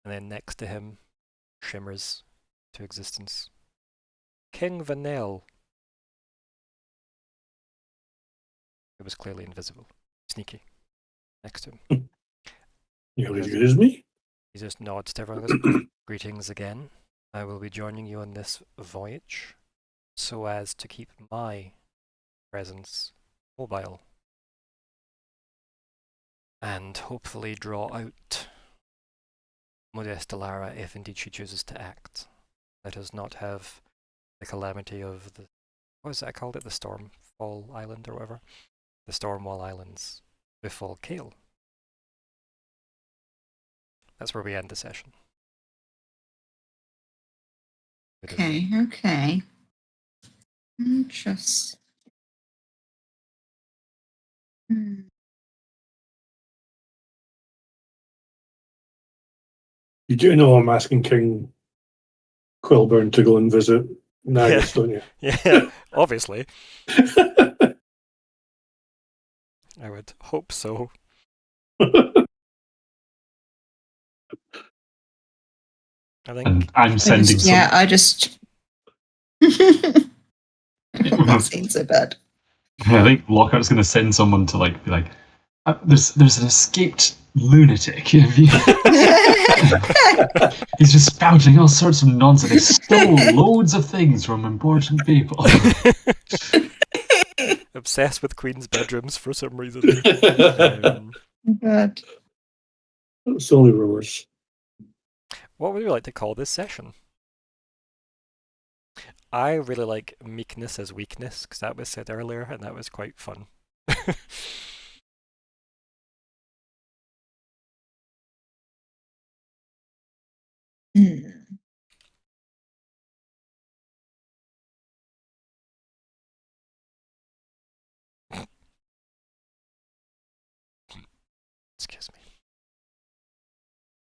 Speaker 1: And then next to him shimmers to existence King Vanel. It was clearly invisible. Sneaky. Next to him.
Speaker 5: You're as good as me?
Speaker 1: He just nods to everyone and goes, Greetings again. I will be joining you on this voyage so as to keep my presence mobile and hopefully draw out Modesta Lara if indeed she chooses to act. Let us not have the calamity of the, what was it I called it? The Stormfall Island or whatever? The Stormwall Islands befall Kale. That's where we end the session.
Speaker 3: Okay. Interesting.
Speaker 5: You do know I'm asking King Quilburn to go and visit Nagus, don't you?
Speaker 1: Yeah, obviously. I would hope so. I think.
Speaker 4: And I'm sending some.
Speaker 3: Yeah, I just. That seems so bad.
Speaker 4: I think Lockhart's going to send someone to be like, there's an escaped lunatic. He's just spouting all sorts of nonsense. He stole loads of things from important people.
Speaker 1: Obsessed with Queen's bedrooms for some reason.
Speaker 3: Bad.
Speaker 5: It's only rumors.
Speaker 1: What would you like to call this session? I really like meekness as weakness, because that was said earlier, and that was quite fun. Excuse me.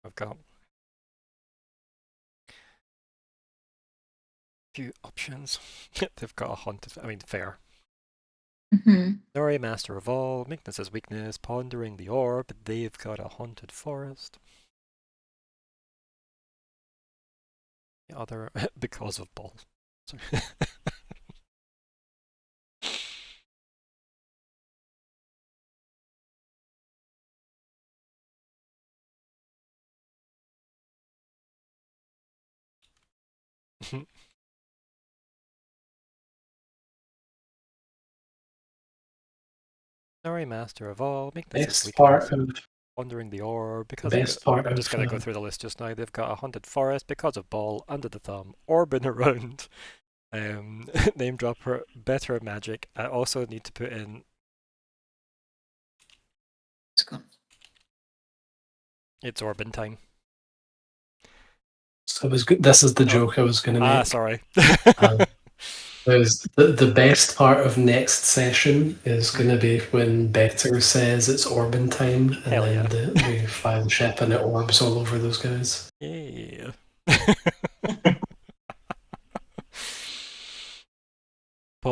Speaker 1: I've got a few options. They've got a haunted, fair. Nori Master of All, meekness as weakness, pondering the orb, they've got a haunted forest. The other, because of Ball. Nori Master of All, meekness as weakness, pondering the orb, because I'm just going to go through the list just now. They've got a haunted forest because of Ball, under the thumb, orbing around. Name dropper, better magic. I also need to put in.
Speaker 3: It's gone.
Speaker 1: It's Orbin time.
Speaker 2: So it was good. This is the joke I was going to make.
Speaker 1: Sorry.
Speaker 2: The best part of next session is going to be when Better says it's Orbin time, and then we fly the ship and it orbs all over those guys.
Speaker 1: Yeah.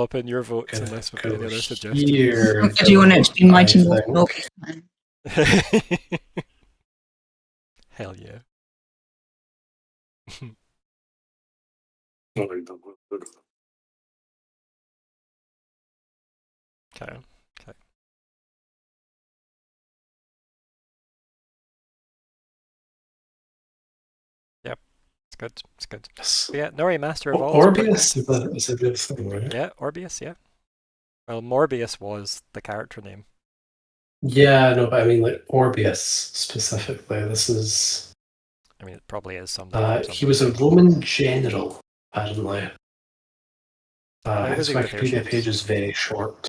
Speaker 1: pop in your votes unless we've got any other suggestions.
Speaker 3: Or do you want it to be Mighty Morphin?
Speaker 1: Hell yeah.
Speaker 5: Okay.
Speaker 1: Okay. Yep. It's good.
Speaker 2: Yes.
Speaker 1: Yeah, Nori Master of All.
Speaker 2: Orbius is a good thing, right?
Speaker 1: Yeah, Orbius, yeah. Well, Morbius was the character name.
Speaker 2: Yeah, no, but I mean, like, Orbius specifically. This is...
Speaker 1: I mean, it probably is something.
Speaker 2: he was a Roman general, apparently. His
Speaker 1: was he with
Speaker 2: Wikipedia
Speaker 1: airships?
Speaker 2: page is very short.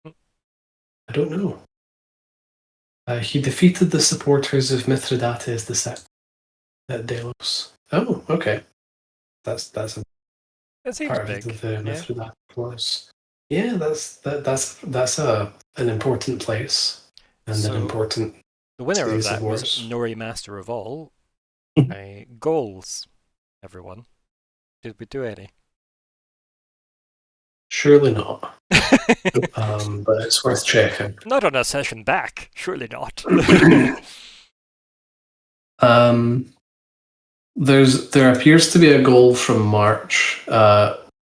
Speaker 2: I don't know. He defeated the supporters of Mithridates II at Delos. Oh, okay. That's a
Speaker 1: It seems
Speaker 2: part
Speaker 1: big.
Speaker 2: of the Mithridates Wars. Yeah, that's an important place and
Speaker 1: So,
Speaker 2: an important.
Speaker 1: The winner of that was
Speaker 2: wars.
Speaker 1: Nori Master of All. Goals, everyone. Did we do any?
Speaker 2: Surely not. But it's worth checking.
Speaker 1: Not on a session back. Surely not.
Speaker 2: There appears to be a goal from March.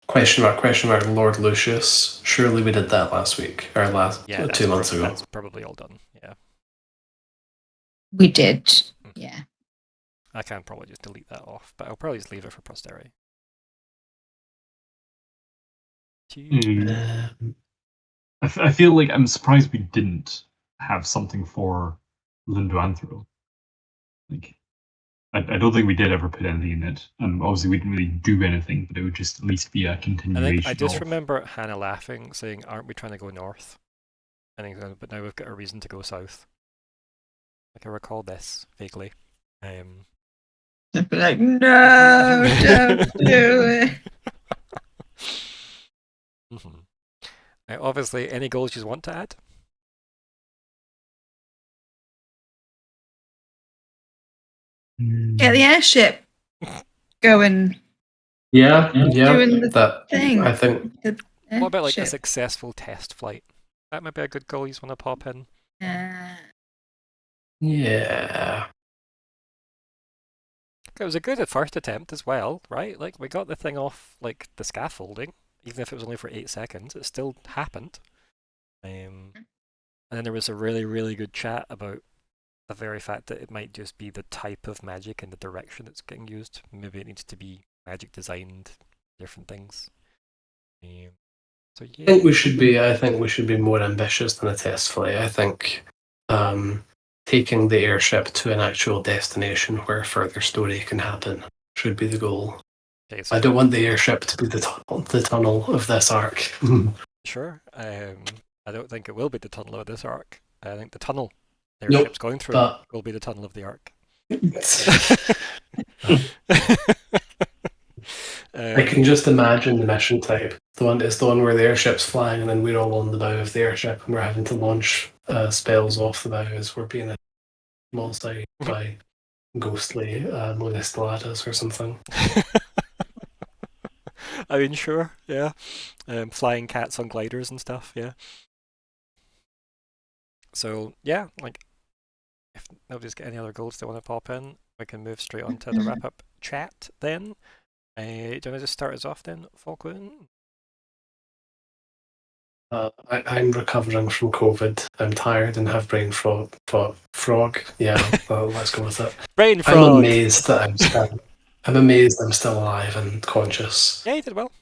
Speaker 2: Question mark, Lord Lucius. Surely we did that last week, or 2 months ago.
Speaker 1: That's probably all done, yeah.
Speaker 3: We did, yeah.
Speaker 1: I can probably just delete that off, but I'll probably just leave it for posterity.
Speaker 4: I feel like I'm surprised we didn't have something for Lindoanthro. Like, I don't think we did ever put anything in it, and obviously we didn't really do anything, but it would just at least be a continuation.
Speaker 1: I just remember Hannah laughing, saying, "Aren't we trying to go north?" And but now we've got a reason to go south. Like I recall this vaguely.
Speaker 3: I'd be like, no, don't do it.
Speaker 1: Obviously, any goals you want to add?
Speaker 3: Get the airship going.
Speaker 2: Yeah,
Speaker 3: doing the
Speaker 2: that
Speaker 3: thing.
Speaker 2: I think.
Speaker 1: What about like a successful test flight? That might be a good goal you just want to pop in.
Speaker 2: Yeah.
Speaker 1: It was a good first attempt as well, right? Like we got the thing off like the scaffolding, even if it was only for 8 seconds, it still happened. And then there was a really, really good chat about the very fact that it might just be the type of magic and the direction it's getting used. Maybe it needs to be magic designed, different things. So yeah.
Speaker 2: I think we should be more ambitious than a test flight. I think taking the airship to an actual destination where further story can happen should be the goal. Okay, so I don't want the airship to be the tunnel of this arc.
Speaker 1: Sure. I don't think it will be the tunnel of this arc. I think the tunnel the airship's going through will be the tunnel of the arc.
Speaker 2: I can just imagine the mission type. It's the one where the airship's flying and then we're all on the bow of the airship and we're having to launch spells off the bow as we're being multi by ghostly Monestellatus or something.
Speaker 1: I mean, sure, yeah. Flying cats on gliders and stuff, yeah. So, yeah, like, if nobody's got any other goals they want to pop in, we can move straight on to the wrap-up chat then. Do you want to just start us off then, Falkwin?
Speaker 2: I'm recovering from COVID. I'm tired and have brain frog. Yeah, well, let's go with it.
Speaker 1: Brain frog.
Speaker 2: I'm amazed that I'm still alive and conscious.
Speaker 1: Yeah, you did well.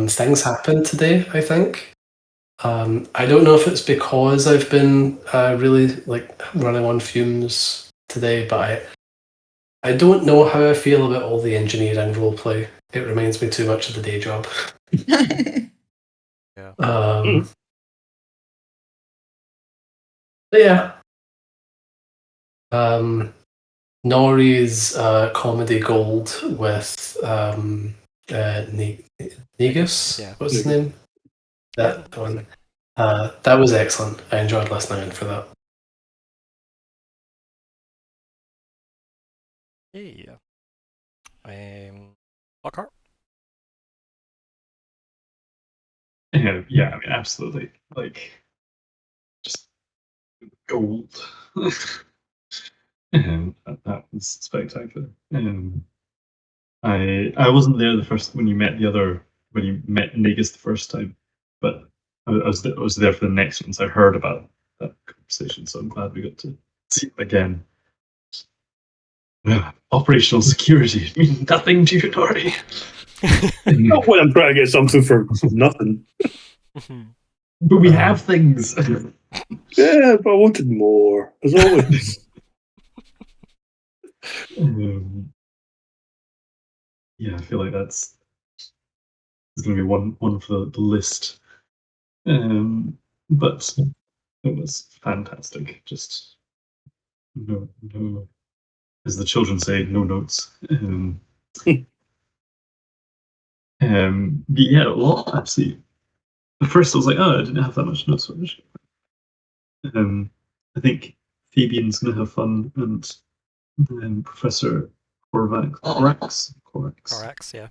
Speaker 2: Things happened today, I think. I don't know if it's because I've been really like running on fumes today, but I don't know how I feel about all the engineering roleplay. It reminds me too much of the day job.
Speaker 1: Yeah.
Speaker 2: But yeah. Nori's comedy gold with Negus.
Speaker 1: Yeah.
Speaker 2: What's his name? That one. That was excellent. I enjoyed listening for that.
Speaker 1: Yeah. Lockhart?
Speaker 4: Yeah, I mean, absolutely. Like, just gold. That was spectacular. I wasn't there when you met Negus the first time, but I was there for the next one, so I heard about that conversation. So I'm glad we got to see it again. Operational security means nothing to you, Nori.
Speaker 5: Not when I'm trying to get something for nothing.
Speaker 4: But we have things.
Speaker 5: Yeah, but I wanted more, as always.
Speaker 4: Yeah, I feel like there's going to be one for the list. But it was fantastic. Just no, as the children say, no notes. Yeah, well, actually, at first I was like, oh, I didn't have that much notes. I think Fabian's going to have fun, and Professor Corax,
Speaker 1: yeah.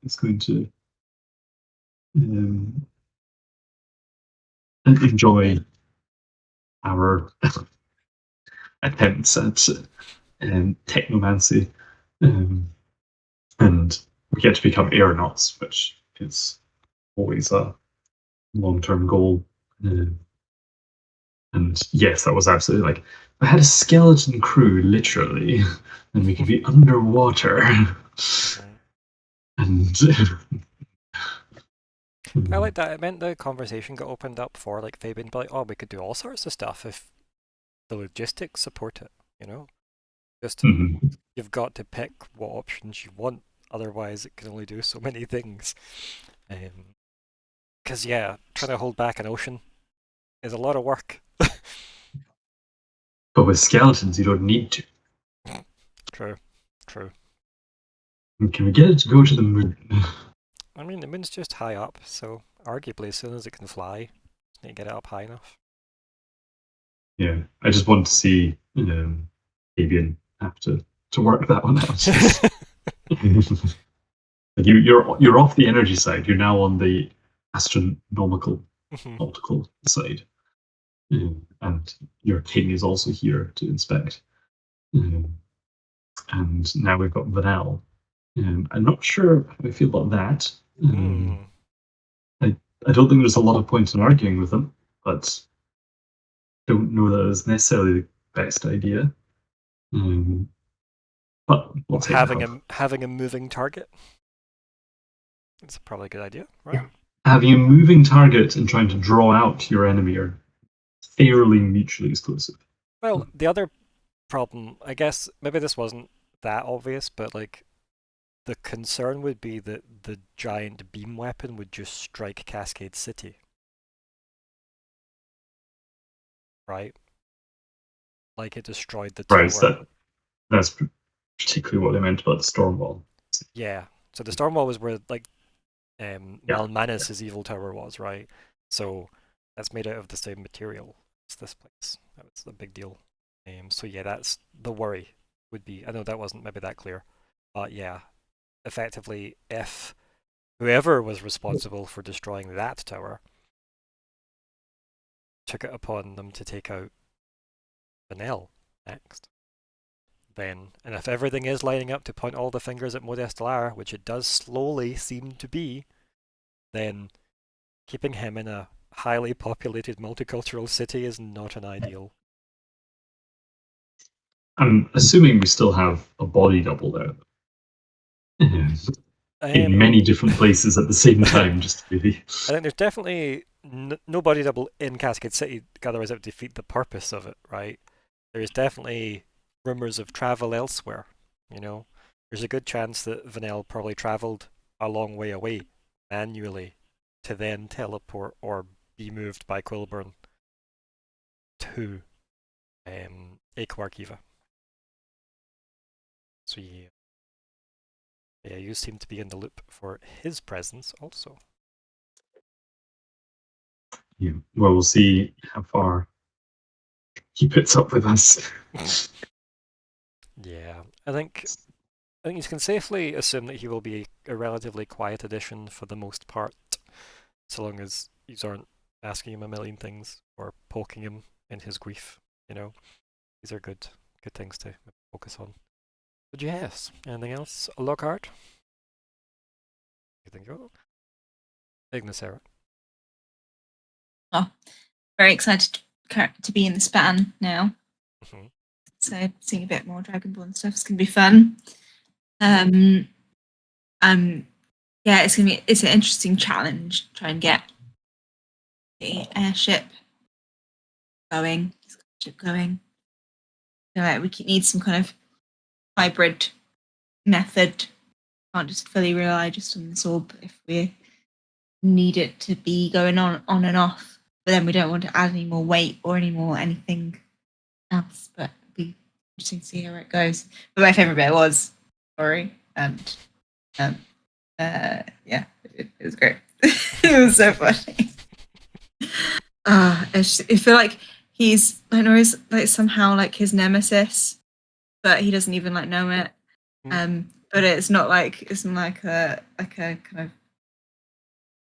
Speaker 4: is going to enjoy our attempts at technomancy, and we get to become aeronauts, which is always a long-term goal. And yes, that was absolutely like, I had a skeleton crew, literally, and we could be underwater. And
Speaker 1: I like that. It meant the conversation got opened up for like Fabian to be like, oh, we could do all sorts of stuff if the logistics support it, you know? Just you've got to pick what options you want, otherwise it can only do so many things. Because yeah, trying to hold back an ocean is a lot of work.
Speaker 4: But with skeletons, you don't need to.
Speaker 1: True.
Speaker 4: And can we get it to go to the moon?
Speaker 1: I mean, the moon's just high up, so arguably as soon as it can fly, just need to get it up high enough.
Speaker 4: Yeah, I just want to see Fabian have to work that one out. Like you're off the energy side. You're now on the astronomical nautical side, and your king is also here to inspect. And now we've got Vanel. I'm not sure how I feel about that. I don't think there's a lot of points in arguing with them, but don't know that it's necessarily the best idea. But we'll take
Speaker 1: having a moving target. It's probably a good idea, right? Yeah.
Speaker 4: Having a moving target and trying to draw out your enemy are fairly mutually exclusive.
Speaker 1: Well, the other problem, I guess, maybe this wasn't that obvious, but like the concern would be that the giant beam weapon would just strike Cascade City. Right? Like it destroyed the tower.
Speaker 4: Right, that's particularly what they meant about the storm wall.
Speaker 1: Yeah, so the storm wall was where like Mal'Manus' evil tower was, right? So that's made out of the same material as this place. That was a big deal. So yeah, that's the worry would be. I know that wasn't maybe that clear, but yeah, effectively, if whoever was responsible for destroying that tower took it upon them to take out Vanel next, then, and if everything is lining up to point all the fingers at Modestelar, which it does slowly seem to be, then keeping him in a highly populated multicultural city is not an ideal.
Speaker 4: I'm assuming we still have a body double there. In many different places at the same time, just to be.
Speaker 1: I think there's definitely no body double in Cascade City, otherwise it would defeat the purpose of it, right? There's definitely rumors of travel elsewhere, you know? There's a good chance that Vanel probably travelled a long way away, manually, to then teleport or be moved by Quilburn to Akwarkiva. So yeah, you seem to be in the loop for his presence also.
Speaker 4: Yeah, well, we'll see how far he puts up with us.
Speaker 1: Yeah, I think you can safely assume that he will be a relatively quiet addition for the most part. so long as you aren't asking him a million things or poking him in his grief. These are good things to focus on. But yes, anything else? Lockhart? You think you will? Ignysera.
Speaker 3: Oh, very excited to be in the span now.
Speaker 1: Mm-hmm.
Speaker 3: So seeing a bit more Dragonborn stuff is gonna be fun. Yeah, it's an interesting challenge. Try and get the airship going. We need some kind of hybrid method. Can't just fully rely just on this orb if we need it to be going on and off. But then we don't want to add any more weight or any more anything else. But it'd be interesting to see how it goes. But my favourite bit was Nori, and yeah, it was great. It was so funny. I feel like he's Nori's like somehow like his nemesis, but he doesn't even like know it. But it's not like a kind of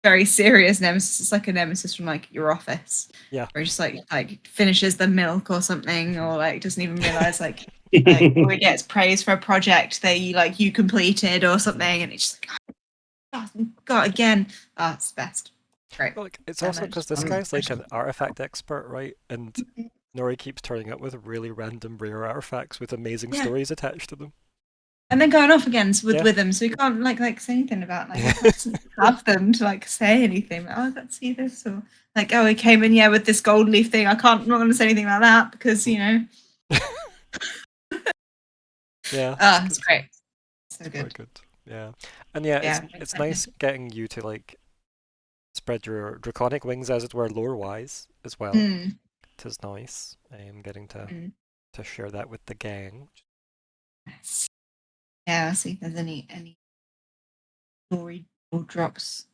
Speaker 3: very serious nemesis. It's like a nemesis from like your office.
Speaker 1: Yeah.
Speaker 3: Or just like finishes the milk or something, or like doesn't even realize like or he gets praise for a project that you completed or something, and it's just like, oh, God, again. Oh, it's the best. Great.
Speaker 1: Well, it's also because this guy's like an artifact expert, right? And Nori keeps turning up with really random rare artifacts with amazing stories attached to them.
Speaker 3: And then going off again with them, so we can't like say anything about we can't have them to like say anything. Like, oh, I got to see this, or like, oh, he came in with this gold leaf thing. I'm not going to say anything about that because
Speaker 1: Yeah.
Speaker 3: Oh, it's great. So good.
Speaker 1: Very good. Yeah, and it's nice getting you to like spread your draconic wings, as it were, lore-wise as well. It is nice. Getting to share that with the gang.
Speaker 3: Yes. Yeah, I'll see if there's any story or drops.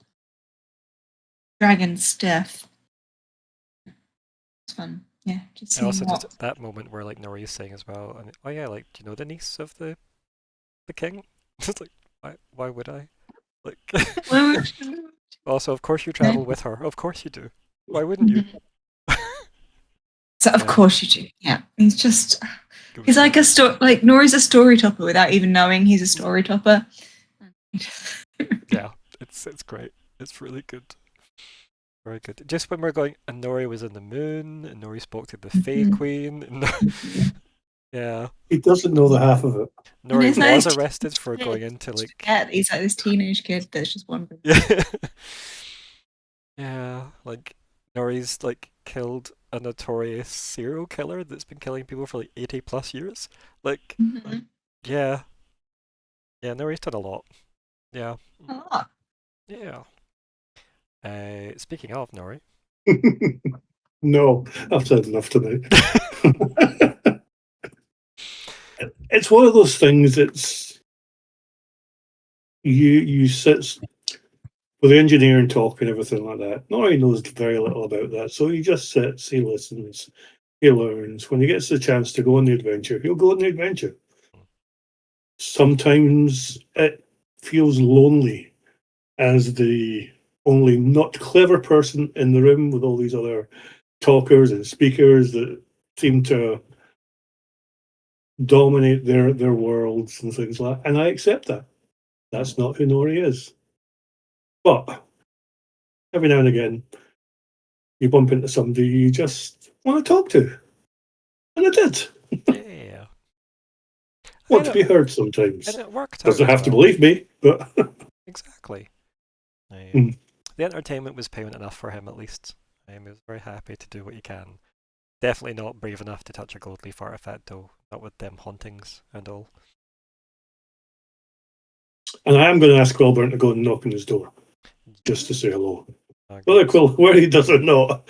Speaker 3: Dragon stuff. It's fun. Yeah, just
Speaker 1: and also just that moment where like Nori is saying as well, and oh yeah, like, do you know the niece of the king? It's like, why would I? Like, also, of course you travel with her. Of course you do. Why wouldn't you?
Speaker 3: So of course you do. Yeah, he's like Nori's a story topper without even knowing he's a story topper.
Speaker 1: Yeah, it's great. It's really good. Very good. Just when we're going, and Nori was in the moon, and Nori spoke to the Fae Queen. And yeah.
Speaker 5: He doesn't know the half of it.
Speaker 1: Nori was arrested for going into like.
Speaker 3: Yeah, he's like this teenage kid that's just wondering.
Speaker 1: Yeah. Yeah, like Nori's like killed a notorious serial killer that's been killing people for like 80+ years. Like, yeah, Nori's done a lot. Yeah.
Speaker 3: A lot.
Speaker 1: Yeah. Speaking of Nori.
Speaker 5: No, I've said enough tonight. It's one of those things. It's you sit with the engineer and talk and everything like that. Nori knows very little about that, so he just sits, he listens, he learns. When he gets the chance to go on the adventure, he'll go on the adventure. Sometimes it feels lonely as the only not clever person in the room with all these other talkers and speakers that seem to dominate their worlds and things like that. And I accept that. That's not who Nori is. But every now and again, you bump into somebody you just want to talk to. And I did.
Speaker 1: Yeah.
Speaker 5: Want to be heard sometimes.
Speaker 1: And it worked out.
Speaker 5: Doesn't have to believe me, but...
Speaker 1: Exactly. The entertainment was payment enough for him, at least. He was very happy to do what he can. Definitely not brave enough to touch a gold leaf artifact, though. Not with them hauntings and all.
Speaker 5: And I am going to ask Quilburn to go and knock on his door, just to say hello. Where he does or not,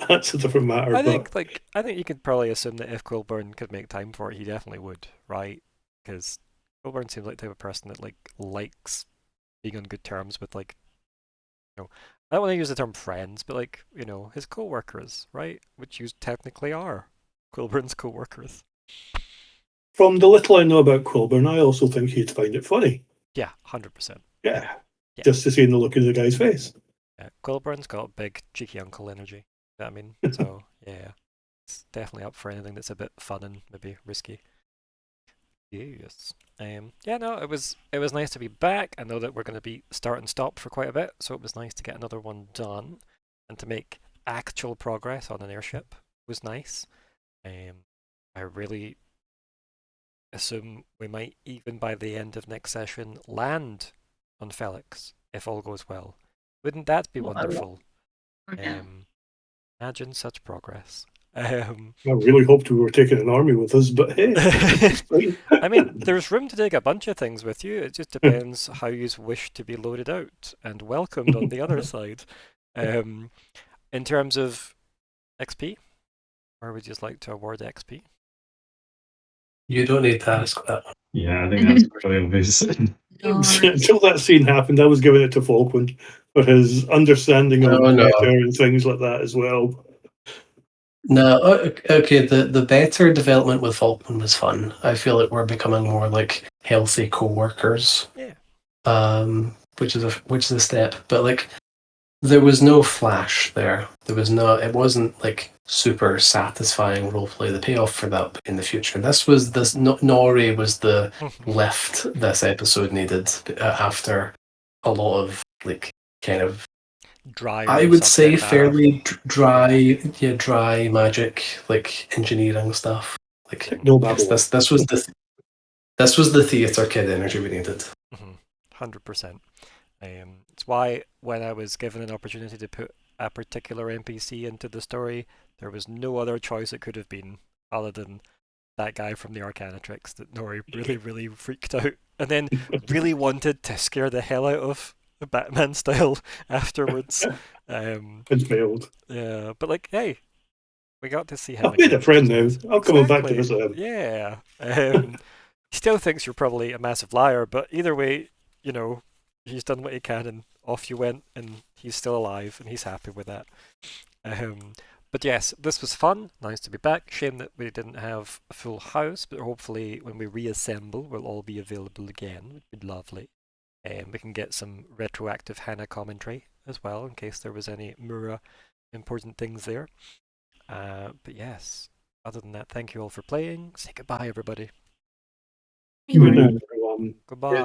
Speaker 5: that's a different matter.
Speaker 1: I think you could probably assume that if Quilburn could make time for it, he definitely would, right? Because Quilburn seems like the type of person that likes being on good terms with I don't want to use the term friends, but his co-workers, right? Which you technically are Quilburn's co-workers.
Speaker 5: From the little I know about Quilburn, I also think he'd find it funny.
Speaker 1: Yeah, 100%.
Speaker 5: Yeah. Just to see the look in the guy's face.
Speaker 1: Yeah, Quilburn's got big cheeky uncle energy. You know what I mean? So yeah, it's definitely up for anything that's a bit fun and maybe risky. Yes. Yeah, no, it was nice to be back. I know that we're going to be start and stop for quite a bit, so it was nice to get another one done and to make actual progress on an airship was nice. I really assume we might even by the end of next session land on Felix if all goes well. Wouldn't that be wonderful? Imagine such progress.
Speaker 5: I really hoped we were taking an army with us, but hey.
Speaker 1: I mean, there's room to take a bunch of things with you. It just depends how you wish to be loaded out and welcomed on the other side. In terms of XP, or would you just like to award XP?
Speaker 2: You don't need to ask that.
Speaker 4: Yeah, I think that's really obvious.
Speaker 5: Until that scene happened, I was giving it to Falkwin for his understanding of meta and things like that as well.
Speaker 2: No, okay. The better development with Falkwin was fun. I feel like we're becoming more like healthy co-workers.
Speaker 1: Yeah.
Speaker 2: Which is a step, but like there was no flash there. It wasn't like super satisfying roleplay. The payoff for that in the future. Nori was the lift this episode needed after a lot of like kind of
Speaker 1: dry.
Speaker 2: I would say fairly dry magic, like engineering stuff. Like
Speaker 5: no,
Speaker 2: this was the theater kid energy we needed.
Speaker 1: 100%. It's why when I was given an opportunity to put a particular NPC into the story, there was no other choice it could have been other than that guy from the Arcanatrix that Nori really, really freaked out and then really wanted to scare the hell out of Batman style afterwards.
Speaker 5: It failed.
Speaker 1: Yeah, but like, hey, we got to see him.
Speaker 5: I've made a friend now. I'm coming back to visit him.
Speaker 1: Yeah. He still thinks you're probably a massive liar, but either way, you know, he's done what he can and off you went and he's still alive and he's happy with that. But yes, this was fun. Nice to be back. Shame that we didn't have a full house, but hopefully when we reassemble, we'll all be available again. It'd be lovely. We can get some retroactive Hannah commentary as well, in case there was any Myr'ra important things there. But yes, other than that, thank you all for playing. Say goodbye, everybody.
Speaker 5: Good night, everyone.
Speaker 1: Goodbye.